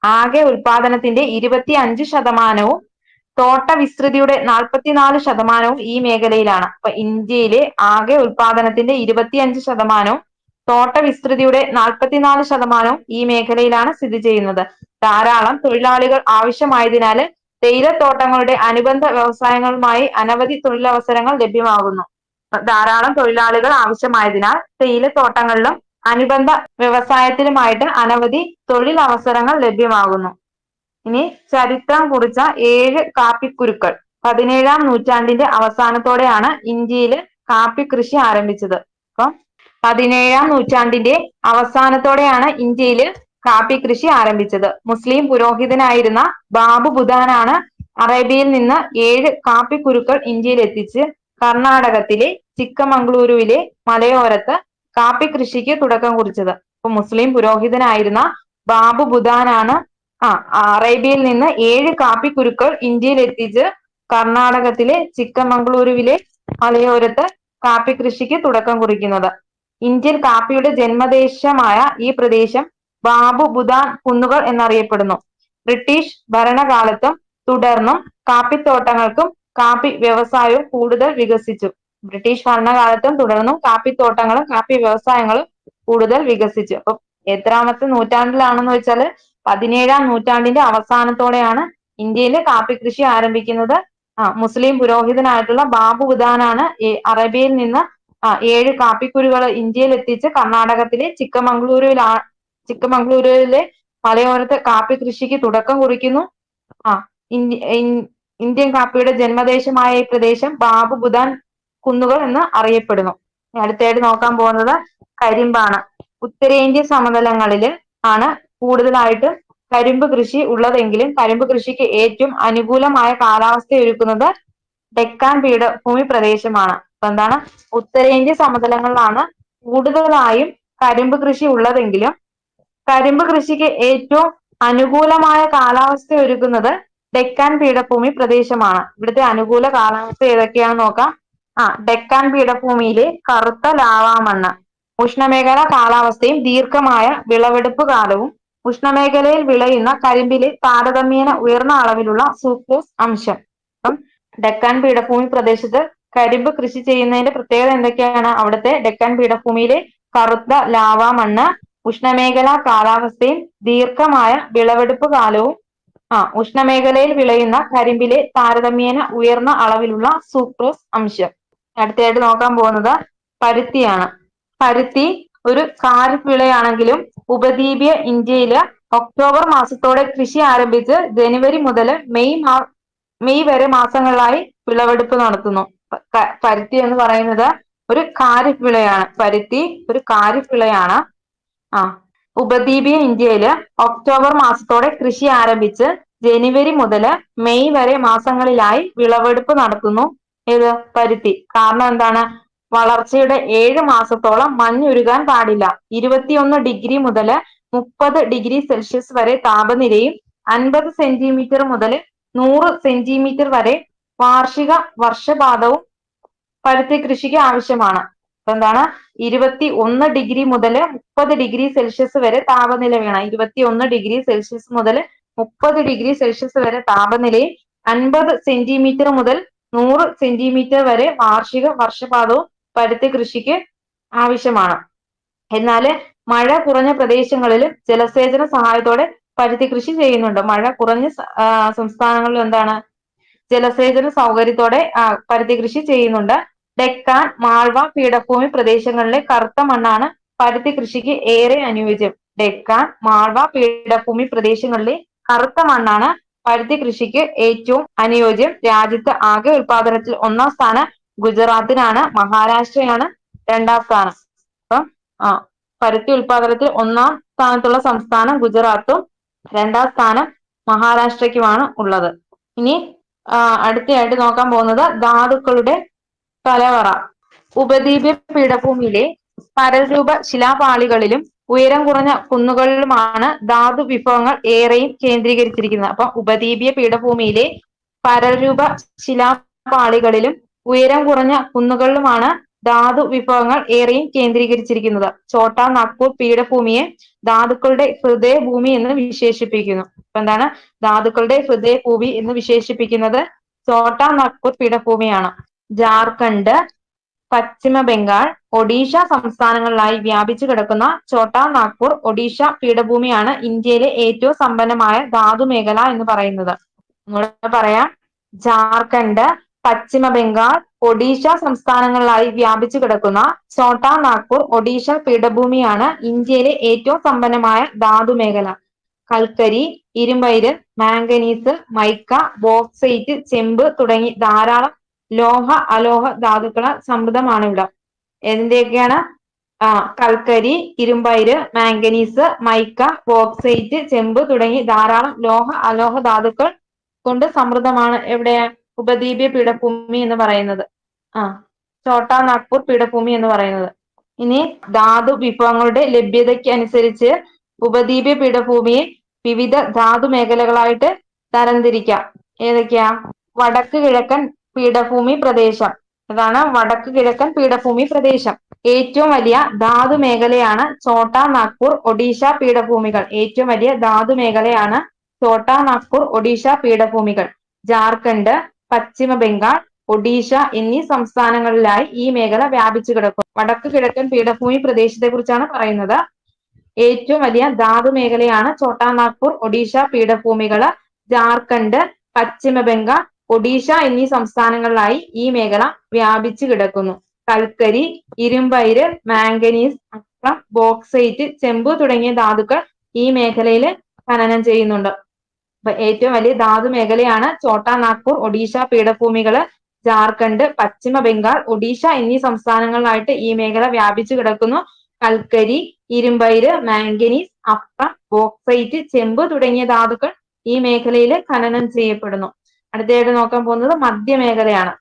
ആകെ ഉൽപാദനത്തിന്റെ 25% തോട്ട വിസ്തൃതിയുടെ 44% ഈ മേഖലയിലാണ്. അപ്പൊ ഇന്ത്യയിലെ ആകെ ഉൽപാദനത്തിന്റെ 25% തോട്ട വിസ്തൃതിയുടെ 44% ഈ മേഖലയിലാണ് സ്ഥിതി ചെയ്യുന്നത്. ധാരാളം തൊഴിലാളികൾ ആവശ്യമായതിനാല് തേയിലത്തോട്ടങ്ങളുടെ അനുബന്ധ വ്യവസായങ്ങളുമായി അനവധി തൊഴിലവസരങ്ങൾ ലഭ്യമാകുന്നു. ധാരാളം തൊഴിലാളികൾ ആവശ്യമായതിനാൽ തേയിലത്തോട്ടങ്ങളിലും അനുബന്ധ വ്യവസായത്തിലുമായിട്ട് അനവധി തൊഴിലവസരങ്ങൾ ലഭ്യമാകുന്നു. ഇനി ചരിത്രം കുറിച്ച 7 കാപ്പിക്കുരുക്കൾ. 17-ാം നൂറ്റാണ്ടിന്റെ അവസാനത്തോടെയാണ് ഇന്ത്യയിൽ കാപ്പി കൃഷി ആരംഭിച്ചത്. അപ്പം 17-ാം നൂറ്റാണ്ടിന്റെ അവസാനത്തോടെയാണ് ഇന്ത്യയിൽ കാപ്പി കൃഷി ആരംഭിച്ചത്. മുസ്ലിം പുരോഹിതനായിരുന്ന ബാബു ബുദാനാണ് അറേബ്യയിൽ നിന്ന് 7 കാപ്പിക്കുരുക്കൾ ഇന്ത്യയിൽ എത്തിച്ച് കർണാടകത്തിലെ ചിക്കമംഗളൂരുവിലെ മലയോരത്ത് കാപ്പി കൃഷിക്ക് തുടക്കം കുറിച്ചത്. അപ്പൊ മുസ്ലിം പുരോഹിതനായിരുന്ന ബാബു ബുദാനാണ് അറേബ്യയിൽ നിന്ന് 7 കാപ്പിക്കുരുക്കൾ ഇന്ത്യയിൽ എത്തിച്ച് കർണാടകത്തിലെ ചിക്കമംഗളൂരുവിലെ മലയോരത്ത് കാപ്പി കൃഷിക്ക് തുടക്കം കുറിക്കുന്നത്. ഇന്ത്യൻ കാപ്പിയുടെ ജന്മദേശമായ ഈ പ്രദേശം ബാബു ബുദാൻ കുന്നുകൾ എന്നറിയപ്പെടുന്നു. ബ്രിട്ടീഷ് ഭരണകാലത്തും തുടർന്നും കാപ്പിത്തോട്ടങ്ങൾക്കും കാപ്പി വ്യവസായവും കൂടുതൽ വികസിച്ചു. ബ്രിട്ടീഷ് ഭരണകാലത്തും തുടർന്നും കാപ്പിത്തോട്ടങ്ങളും കാപ്പി വ്യവസായങ്ങളും കൂടുതൽ വികസിച്ചു. അപ്പൊ എത്രാമത്തെ നൂറ്റാണ്ടിലാണെന്ന് വെച്ചാൽ 17-ാം നൂറ്റാണ്ടിന്റെ അവസാനത്തോടെയാണ് ഇന്ത്യയിൽ കാപ്പി കൃഷി ആരംഭിക്കുന്നത്. മുസ്ലിം പുരോഹിതനായിട്ടുള്ള ബാബു ബുദാനാണ് അറേബ്യയിൽ നിന്ന് 7 കാപ്പിക്കുരുകൾ ഇന്ത്യയിൽ എത്തിച്ച് കർണാടകത്തിലെ ചിക്കമംഗളൂരുവിലെ മലയോരത്ത് കാപ്പി കൃഷിക്ക് തുടക്കം കുറിക്കുന്നു. ഇന്ത്യൻ കാപ്പിയുടെ ജന്മദേശമായ ഈ പ്രദേശം ബാബു ബുദാൻ കുന്നുകൾ എന്ന് അറിയപ്പെടുന്നു. അടുത്തായിട്ട് നോക്കാൻ പോകുന്നത് കരിമ്പാണ്. ഉത്തരേന്ത്യ സമതലങ്ങളിൽ ആണ് കൂടുതലായിട്ട് കരിമ്പ് കൃഷി ഉള്ളതെങ്കിലും കരിമ്പ് കൃഷിക്ക് ഏറ്റവും അനുകൂലമായ കാലാവസ്ഥ ഒരുക്കുന്നത് ഡെക്കാൻ പീഠഭൂമി പ്രദേശമാണ്. അപ്പൊ എന്താണ്, ഉത്തരേന്ത്യ സമതലങ്ങളിലാണ് കൂടുതലായും കരിമ്പ് കൃഷി ഉള്ളതെങ്കിലും കരിമ്പ് കൃഷിക്ക് ഏറ്റവും അനുകൂലമായ കാലാവസ്ഥ ഒരുക്കുന്നത് ഡെക്കാൻ പീഠഭൂമി പ്രദേശമാണ്. ഇവിടുത്തെ അനുകൂല കാലാവസ്ഥ ഏതൊക്കെയാണെന്ന് നോക്കാം. ഡെക്കാൻ പീഠഭൂമിയിലെ കറുത്ത ലാവാ മണ്ണ്, ഉഷ്ണമേഖല കാലാവസ്ഥയും ദീർഘമായ വിളവെടുപ്പ് കാലവും, ഉഷ്ണമേഖലയിൽ വിളയുന്ന കരിമ്പിലെ താരതമ്യേന ഉയർന്ന അളവിലുള്ള സൂക്രോസ് അംശം. അപ്പം ഡെക്കാൻ പീഠഭൂമി പ്രദേശത്ത് കരിമ്പ് കൃഷി ചെയ്യുന്നതിന്റെ പ്രത്യേകത എന്തൊക്കെയാണ്? അവിടുത്തെ ഡെക്കാൻ പീഠഭൂമിയിലെ കറുത്ത ലാവാ മണ്ണ്, ഉഷ്ണമേഖല കാലാവസ്ഥയും ദീർഘമായ വിളവെടുപ്പ് കാലവും, ഉഷ്ണമേഖലയിൽ വിളയുന്ന കരിമ്പിലെ താരതമ്യേന ഉയർന്ന അളവിലുള്ള സൂക്രോസ് അംശം. അടുത്തതായിട്ട് നോക്കാൻ പോകുന്നത് പരുത്തിയാണ്. പരുത്തി ഒരു ഖാരിഫ് വിളയാണെങ്കിലും ഉപദ്വീപീയ ഇന്ത്യയില് ഒക്ടോബർ മാസത്തോടെ കൃഷി ആരംഭിച്ച് ജനുവരി മുതൽ മെയ് വരെ മാസങ്ങളിലായി വിളവെടുപ്പ് നടത്തുന്നു. പരുത്തി എന്ന് പറയുന്നത് ഒരു ഖാരിഫ് വിളയാണ്. പരുത്തി ഒരു ഖാരിഫ് വിളയാണ്. ഉപദ്വീപീയ ഇന്ത്യയില് ഒക്ടോബർ മാസത്തോടെ കൃഷി ആരംഭിച്ച് ജനുവരി മുതൽ മെയ് വരെ മാസങ്ങളിലായി വിളവെടുപ്പ് നടത്തുന്നു. ഏത്? പരുത്തി. കാരണം എന്താണ്? വളർച്ചയുടെ 7 മാസത്തോളം മഞ്ഞുരുകാൻ പാടില്ല. 21 ഡിഗ്രി മുതൽ 30 ഡിഗ്രി സെൽഷ്യസ് വരെ താപനിലയും 50 സെന്റിമീറ്റർ മുതൽ 100 സെന്റിമീറ്റർ വരെ വാർഷിക വർഷപാതവും പരുത്തി കൃഷിക്ക് ആവശ്യമാണ്. അപ്പൊ എന്താണ്? 21 ഡിഗ്രി മുതൽ 30 ഡിഗ്രി സെൽഷ്യസ് വരെ താപനില വേണം. 21 ഡിഗ്രി സെൽഷ്യസ് മുതൽ 30 ഡിഗ്രി സെൽഷ്യസ് വരെ താപനിലയും 50 സെന്റിമീറ്റർ മുതൽ 100 സെന്റിമീറ്റർ വരെ വാർഷിക വർഷപാതവും പരുത്തി കൃഷിക്ക് ആവശ്യമാണ്. എന്നാൽ മഴ കുറഞ്ഞ പ്രദേശങ്ങളിൽ ജലസേചന സഹായത്തോടെ പരുത്തി കൃഷി ചെയ്യുന്നുണ്ട്. മഴ കുറഞ്ഞ സംസ്ഥാനങ്ങളിൽ എന്താണ്, ജലസേചന സൗകര്യത്തോടെ പരുത്തി കൃഷി ചെയ്യുന്നുണ്ട്. ഡെക്കാൻ, മാൾവ പീഠഭൂമി പ്രദേശങ്ങളിലെ കറുത്ത മണ്ണാണ് പരുത്തി കൃഷിക്ക് ഏറെ അനുയോജ്യം. ഡെക്കാൻ, മാൾവ പീഠഭൂമി പ്രദേശങ്ങളിലെ കറുത്ത മണ്ണാണ് പരുത്തി കൃഷിക്ക് ഏറ്റവും അനുയോജ്യം. രാജ്യത്ത് ആകെ ഉൽപാദനത്തിൽ 1-ാം സ്ഥാനം ഗുജറാത്തിനാണ്. മഹാരാഷ്ട്രയാണ് 2-ാം സ്ഥാനം. അപ്പം പരുത്തി ഉൽപാദനത്തിൽ 1-ാം സ്ഥാനത്തുള്ള സംസ്ഥാനം ഗുജറാത്തും 2-ാം സ്ഥാനം മഹാരാഷ്ട്രയ്ക്കുമാണ് ഉള്ളത്. ഇനി അടുത്തയായിട്ട് നോക്കാൻ പോകുന്നത് ധാതുക്കളുടെ കലവറ. ഉപദ്വീപീയ പീഠഭൂമിയിലെ പരൽരൂപ ശിലാപാളികളിലും ഉയരം കുറഞ്ഞ കുന്നുകളിലുമാണ് ധാതു വിഭവങ്ങൾ ഏറെയും കേന്ദ്രീകരിച്ചിരിക്കുന്നത്. അപ്പൊ ഉപദ്വീപീയ പീഠഭൂമിയിലെ പരൽരൂപ പാളികളിലും ഉയരം കുറഞ്ഞ കുന്നുകളിലുമാണ് ധാതു വിഭവങ്ങൾ ഏറെയും കേന്ദ്രീകരിച്ചിരിക്കുന്നത്. ഛോട്ടാ നാഗ്പൂർ പീഠഭൂമിയെ ധാതുക്കളുടെ ഹൃദയഭൂമി എന്ന് വിശേഷിപ്പിക്കുന്നു. അപ്പൊ എന്താണ് ധാതുക്കളുടെ ഹൃദയഭൂമി എന്ന് വിശേഷിപ്പിക്കുന്നത് ഛോട്ടാ നാഗ്പൂർ പീഠഭൂമിയാണ്. ജാർഖണ്ഡ്, പശ്ചിമ ബംഗാൾ, ഒഡീഷ സംസ്ഥാനങ്ങളിലായി വ്യാപിച്ചു കിടക്കുന്ന ഛോട്ടാ നാഗ്പൂർ ഒഡീഷ പീഠഭൂമിയാണ് ഇന്ത്യയിലെ ഏറ്റവും സമ്പന്നമായ ധാതുമേഖല എന്ന് പറയുന്നത്. ഒന്നുകൂടെ പറയാം. ജാർഖണ്ഡ്, പശ്ചിമ ബംഗാൾ, ഒഡീഷ സംസ്ഥാനങ്ങളിലായി വ്യാപിച്ചു കിടക്കുന്ന ഛോട്ടാ നാഗ്പൂർ ഒഡീഷ പീഠഭൂമിയാണ് ഇന്ത്യയിലെ ഏറ്റവും സമ്പന്നമായ ധാതുമേഖല. കൽക്കരി, ഇരുമ്പയിര്, മാംഗനീസ്, മൈക്ക, ബോക്സൈറ്റ്, ചെമ്പ് തുടങ്ങി ധാരാളം ലോഹ അലോഹ ധാതുക്കളാൽ സമൃദ്ധമാണ് ഇവിടെ. എന്തൊക്കെയാണ്? കൽക്കരി, ഇരുമ്പയിര്, മാംഗനീസ്, മൈക്ക, ബോക്സൈറ്റ്, ചെമ്പ് തുടങ്ങി ധാരാളം ലോഹ അലോഹ ധാതുക്കൾ കൊണ്ട് സമൃദ്ധമാണ് എവിടെ? ഉപദ്വീപീയ പീഠഭൂമി എന്ന് പറയുന്നത്. ഛോട്ടാ നാഗ്പൂർ പീഠഭൂമി എന്ന് പറയുന്നത്. ഇനി ധാതു വിഭവങ്ങളുടെ ലഭ്യതയ്ക്ക് അനുസരിച്ച് ഉപദ്വീപീയ പീഠഭൂമിയെ വിവിധ ധാതു മേഖലകളായിട്ട് തരംതിരിക്കാം. ഏതൊക്കെയാ? വടക്ക് കിഴക്കൻ പീഠഭൂമി പ്രദേശം. അതാണ് വടക്ക് കിഴക്കൻ പീഠഭൂമി പ്രദേശം. ഏറ്റവും വലിയ ധാതു മേഖലയാണ് ഛോട്ടാ നാഗ്പൂർ ഒഡീഷ പീഠഭൂമികൾ. ഏറ്റവും വലിയ ധാതു മേഖലയാണ് ഛോട്ടാ നാഗ്പൂർ ഒഡീഷ പീഠഭൂമികൾ. ജാർഖണ്ഡ്, പശ്ചിമ ബംഗാൾ, ഒഡീഷ എന്നീ സംസ്ഥാനങ്ങളിലായി ഈ മേഖല വ്യാപിച്ചു കിടക്കും. വടക്ക് കിഴക്കൻ പീഠഭൂമി പ്രദേശത്തെ കുറിച്ചാണ് പറയുന്നത്. ഏറ്റവും വലിയ ധാതു മേഖലയാണ് ഛോട്ടാ നാഗ്പൂർ ഒഡീഷ പീഠഭൂമികള്. ജാർഖണ്ഡ്, പശ്ചിമ ബംഗാൾ, ഒഡീഷ എന്നീ സംസ്ഥാനങ്ങളിലായി ഈ മേഖല വ്യാപിച്ചു കിടക്കുന്നു. കൽക്കരി, ഇരുമ്പയിര്, മാംഗനീസ്, അക്രം, ബോക്സൈറ്റ്, ചെമ്പ് തുടങ്ങിയ ധാതുക്കൾ ഈ മേഖലയിൽ ഖനനം ചെയ്യുന്നുണ്ട്. അപ്പൊ ഏറ്റവും വലിയ ധാതു മേഖലയാണ് ഛോട്ടാ നാഗ്പൂർ ഒഡീഷ പീഠഭൂമികള്. ജാർഖണ്ഡ്, പശ്ചിമ ബംഗാൾ, ഒഡീഷ എന്നീ സംസ്ഥാനങ്ങളിലായിട്ട് ഈ മേഖല വ്യാപിച്ചു കിടക്കുന്നു. കൽക്കരി, ഇരുമ്പയിര്, മാംഗനീസ്, അക്രം, ബോക്സൈറ്റ്, ചെമ്പ് തുടങ്ങിയ ധാതുക്കൾ ഈ മേഖലയിൽ ഖനനം ചെയ്യപ്പെടുന്നു. അടുത്തതായിട്ട് നോക്കാൻ പോകുന്നത് മധ്യമേഖലയാണ്.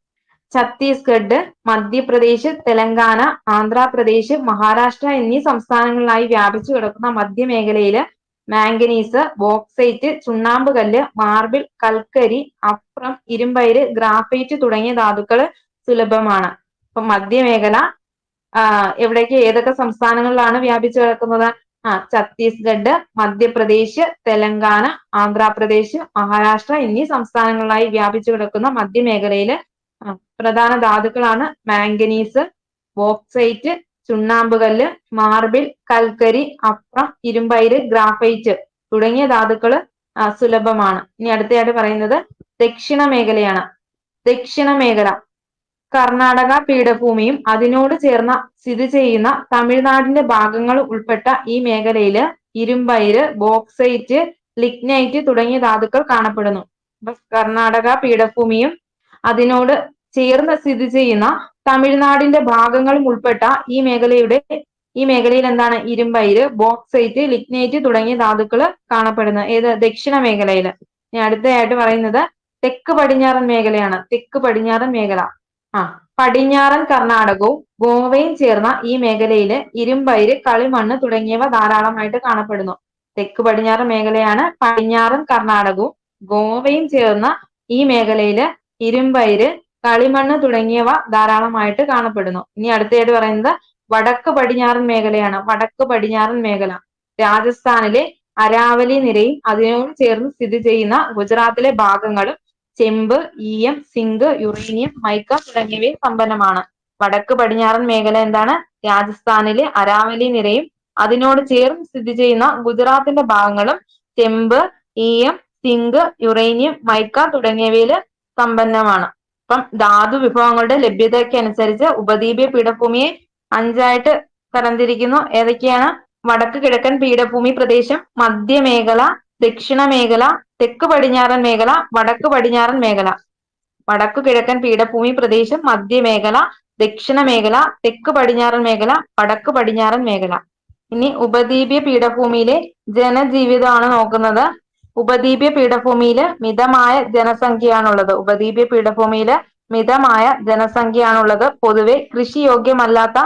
ഛത്തീസ്ഗഡ്, മധ്യപ്രദേശ്, തെലങ്കാന, ആന്ധ്രാപ്രദേശ്, മഹാരാഷ്ട്ര എന്നീ സംസ്ഥാനങ്ങളിലായി വ്യാപിച്ചു കിടക്കുന്ന മധ്യമേഖലയില് മാംഗനീസ്, ബോക്സൈറ്റ്, ചുണ്ണാമ്പുകല്ല്, മാർബിൾ, കൽക്കരി, അപ്രം, ഇരുമ്പയിര്, ഗ്രാഫൈറ്റ് തുടങ്ങിയ ധാതുക്കൾ സുലഭമാണ്. അപ്പൊ മധ്യമേഖല എവിടേക്ക് ഏതൊക്കെ സംസ്ഥാനങ്ങളിലാണ് വ്യാപിച്ചു കിടക്കുന്നത്? ഛത്തീസ്ഗഡ്, മധ്യപ്രദേശ്, തെലങ്കാന, ആന്ധ്രാപ്രദേശ്, മഹാരാഷ്ട്ര എന്നീ സംസ്ഥാനങ്ങളിലായി വ്യാപിച്ചു കിടക്കുന്ന മധ്യമേഖലയില് പ്രധാന ധാതുക്കളാണ് മാംഗനീസ്, ബോക്സൈറ്റ്, ചുണ്ണാമ്പുകല്ല്, മാർബിൾ, കൽക്കരി, അപ്രം, ഇരുമ്പയിര്, ഗ്രാഫൈറ്റ് തുടങ്ങിയ ധാതുക്കൾ സുലഭമാണ്. ഇനി അടുത്തതായിട്ട് പറയുന്നത് ദക്ഷിണ മേഖലയാണ്. ദക്ഷിണ മേഖല കർണാടക പീഠഭൂമിയും അതിനോട് ചേർന്ന സ്ഥിതി ചെയ്യുന്ന തമിഴ്നാടിന്റെ ഭാഗങ്ങൾ ഉൾപ്പെട്ട ഈ മേഖലയില് ഇരുമ്പയിര്, ബോക്സൈറ്റ്, ലിഗ്നൈറ്റ് തുടങ്ങിയ ധാതുക്കൾ കാണപ്പെടുന്നു. കർണാടക പീഠഭൂമിയും അതിനോട് ചേർന്ന് സ്ഥിതി ചെയ്യുന്ന തമിഴ്നാടിന്റെ ഭാഗങ്ങളും ഉൾപ്പെട്ട ഈ മേഖലയിൽ എന്താണ്? ഇരുമ്പയിര്, ബോക്സൈറ്റ്, ലിഗ്നൈറ്റ് തുടങ്ങിയ ധാതുക്കൾ കാണപ്പെടുന്നത്. ഏത്? ദക്ഷിണ മേഖലയില്. ഇനി അടുത്തതായിട്ട് പറയുന്നത് തെക്ക് പടിഞ്ഞാറൻ മേഖലയാണ്. തെക്ക് പടിഞ്ഞാറൻ മേഖല പടിഞ്ഞാറൻ കർണാടകവും ഗോവയും ചേർന്ന ഈ മേഖലയില് ഇരുമ്പയിര്, കളിമണ്ണ് തുടങ്ങിയവ ധാരാളമായിട്ട് കാണപ്പെടുന്നു. തെക്ക് പടിഞ്ഞാറൻ മേഖലയാണ്. പടിഞ്ഞാറൻ കർണാടകവും ഗോവയും ചേർന്ന ഈ മേഖലയില് ഇരുമ്പയിര്, കളിമണ്ണ് തുടങ്ങിയവ ധാരാളമായിട്ട് കാണപ്പെടുന്നു. ഇനി അടുത്തതായിട്ട് പറയുന്നത് വടക്ക് പടിഞ്ഞാറൻ മേഖലയാണ്. വടക്ക് പടിഞ്ഞാറൻ മേഖല രാജസ്ഥാനിലെ അരാവലി നിരയും അതിനോട് ചേർന്ന് സ്ഥിതി ചെയ്യുന്ന ഗുജറാത്തിലെ ഭാഗങ്ങളും ചെമ്പ്, ഈയം, സിങ്ക്, യുറേനിയം, മൈക്ക തുടങ്ങിയവയിൽ സമ്പന്നമാണ്. വടക്ക് പടിഞ്ഞാറൻ മേഖല എന്താണ്? രാജസ്ഥാനിലെ അരാവലി നിരയും അതിനോട് ചേർന്ന് സ്ഥിതി ചെയ്യുന്ന ഗുജറാത്തിന്റെ ഭാഗങ്ങളും ചെമ്പ്, ഈയം, സിങ്ക്, യുറേനിയം, മൈക്ക തുടങ്ങിയവയിൽ സമ്പന്നമാണ്. അപ്പം ധാതു വിഭവങ്ങളുടെ ലഭ്യതയ്ക്ക് അനുസരിച്ച് ഉപദ്വീപീയ പീഠഭൂമിയെ 5ആയിട്ട് തരംതിരിക്കുന്നു. ഏതൊക്കെയാണ്? വടക്ക് കിഴക്കൻ പീഠഭൂമി പ്രദേശം, മധ്യമേഖല, ദക്ഷിണ മേഖല, തെക്ക് പടിഞ്ഞാറൻ മേഖല, വടക്ക് പടിഞ്ഞാറൻ മേഖല. വടക്കു കിഴക്കൻ പീഠഭൂമി പ്രദേശം, മധ്യമേഖല, ദക്ഷിണ മേഖല, തെക്ക് പടിഞ്ഞാറൻ മേഖല, വടക്ക് പടിഞ്ഞാറൻ മേഖല. ഇനി ഉപദ്വീപീയ പീഠഭൂമിയിലെ ജനജീവിതമാണ് നോക്കുന്നത്. ഉപദ്വീപീയ പീഠഭൂമിയില് മിതമായ ജനസംഖ്യയാണുള്ളത്. ഉപദ്വീപീയ പീഠഭൂമിയില് മിതമായ ജനസംഖ്യയാണുള്ളത്. പൊതുവെ കൃഷിയോഗ്യമല്ലാത്ത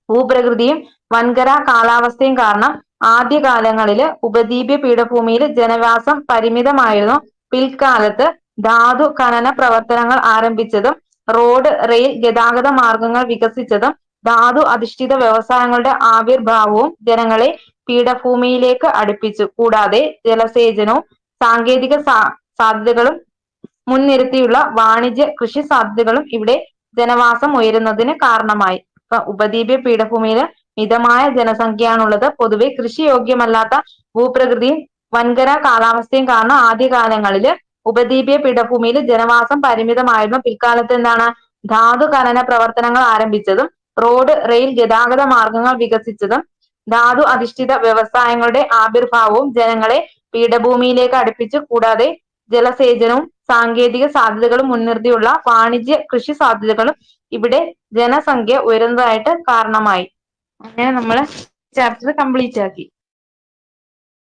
ഭൂപ്രകൃതിയും വൻകര കാലാവസ്ഥയും കാരണം ആദ്യകാലങ്ങളില് ഉപദ്വീപീയ പീഠഭൂമിയിൽ ജനവാസം പരിമിതമായിരുന്നു. പിൽക്കാലത്ത് ധാതു ഖനന പ്രവർത്തനങ്ങൾ ആരംഭിച്ചതും റോഡ്, റെയിൽ ഗതാഗത മാർഗങ്ങൾ വികസിച്ചതും ധാതു അധിഷ്ഠിത വ്യവസായങ്ങളുടെ ആവിർഭാവവും ജനങ്ങളെ പീഠഭൂമിയിലേക്ക് അടുപ്പിച്ചു. കൂടാതെ ജലസേചനവും സാങ്കേതിക സാധ്യതകളും മുൻനിർത്തിയുള്ള വാണിജ്യ കൃഷി സാധ്യതകളും ഇവിടെ ജനവാസം ഉയരുന്നതിന് കാരണമായി. ഉപദ്വീപീയ പീഠഭൂമിയില് മിതമായ ജനസംഖ്യയാണുള്ളത്. പൊതുവെ കൃഷിയോഗ്യമല്ലാത്ത ഭൂപ്രകൃതിയും വൻകര കാലാവസ്ഥയും കാരണം ആദ്യകാലങ്ങളില് ഉപദ്വീപീയ പീഠഭൂമിയിൽ ജനവാസം പരിമിതമായിരുന്നു. പിൽക്കാലത്ത് എന്താണ് ധാതു ഖനന പ്രവർത്തനങ്ങൾ ആരംഭിച്ചതും റോഡ്, റെയിൽ ഗതാഗത മാർഗങ്ങൾ വികസിച്ചതും ധാതു അധിഷ്ഠിത വ്യവസായങ്ങളുടെ ആവിർഭാവവും ജനങ്ങളെ പീഠഭൂമിയിലേക്ക് അടുപ്പിച്ചു. കൂടാതെ ജലസേചനവും സാങ്കേതിക സാധ്യതകളും മുൻനിർത്തിയുള്ള വാണിജ്യ കൃഷി സാധ്യതകളും ഇവിടെ ജനസംഖ്യ ഉയരുന്നതായിട്ട് കാരണമായി. അങ്ങനെ നമ്മള് ചാപ്റ്റർ കംപ്ലീറ്റ് ആക്കി.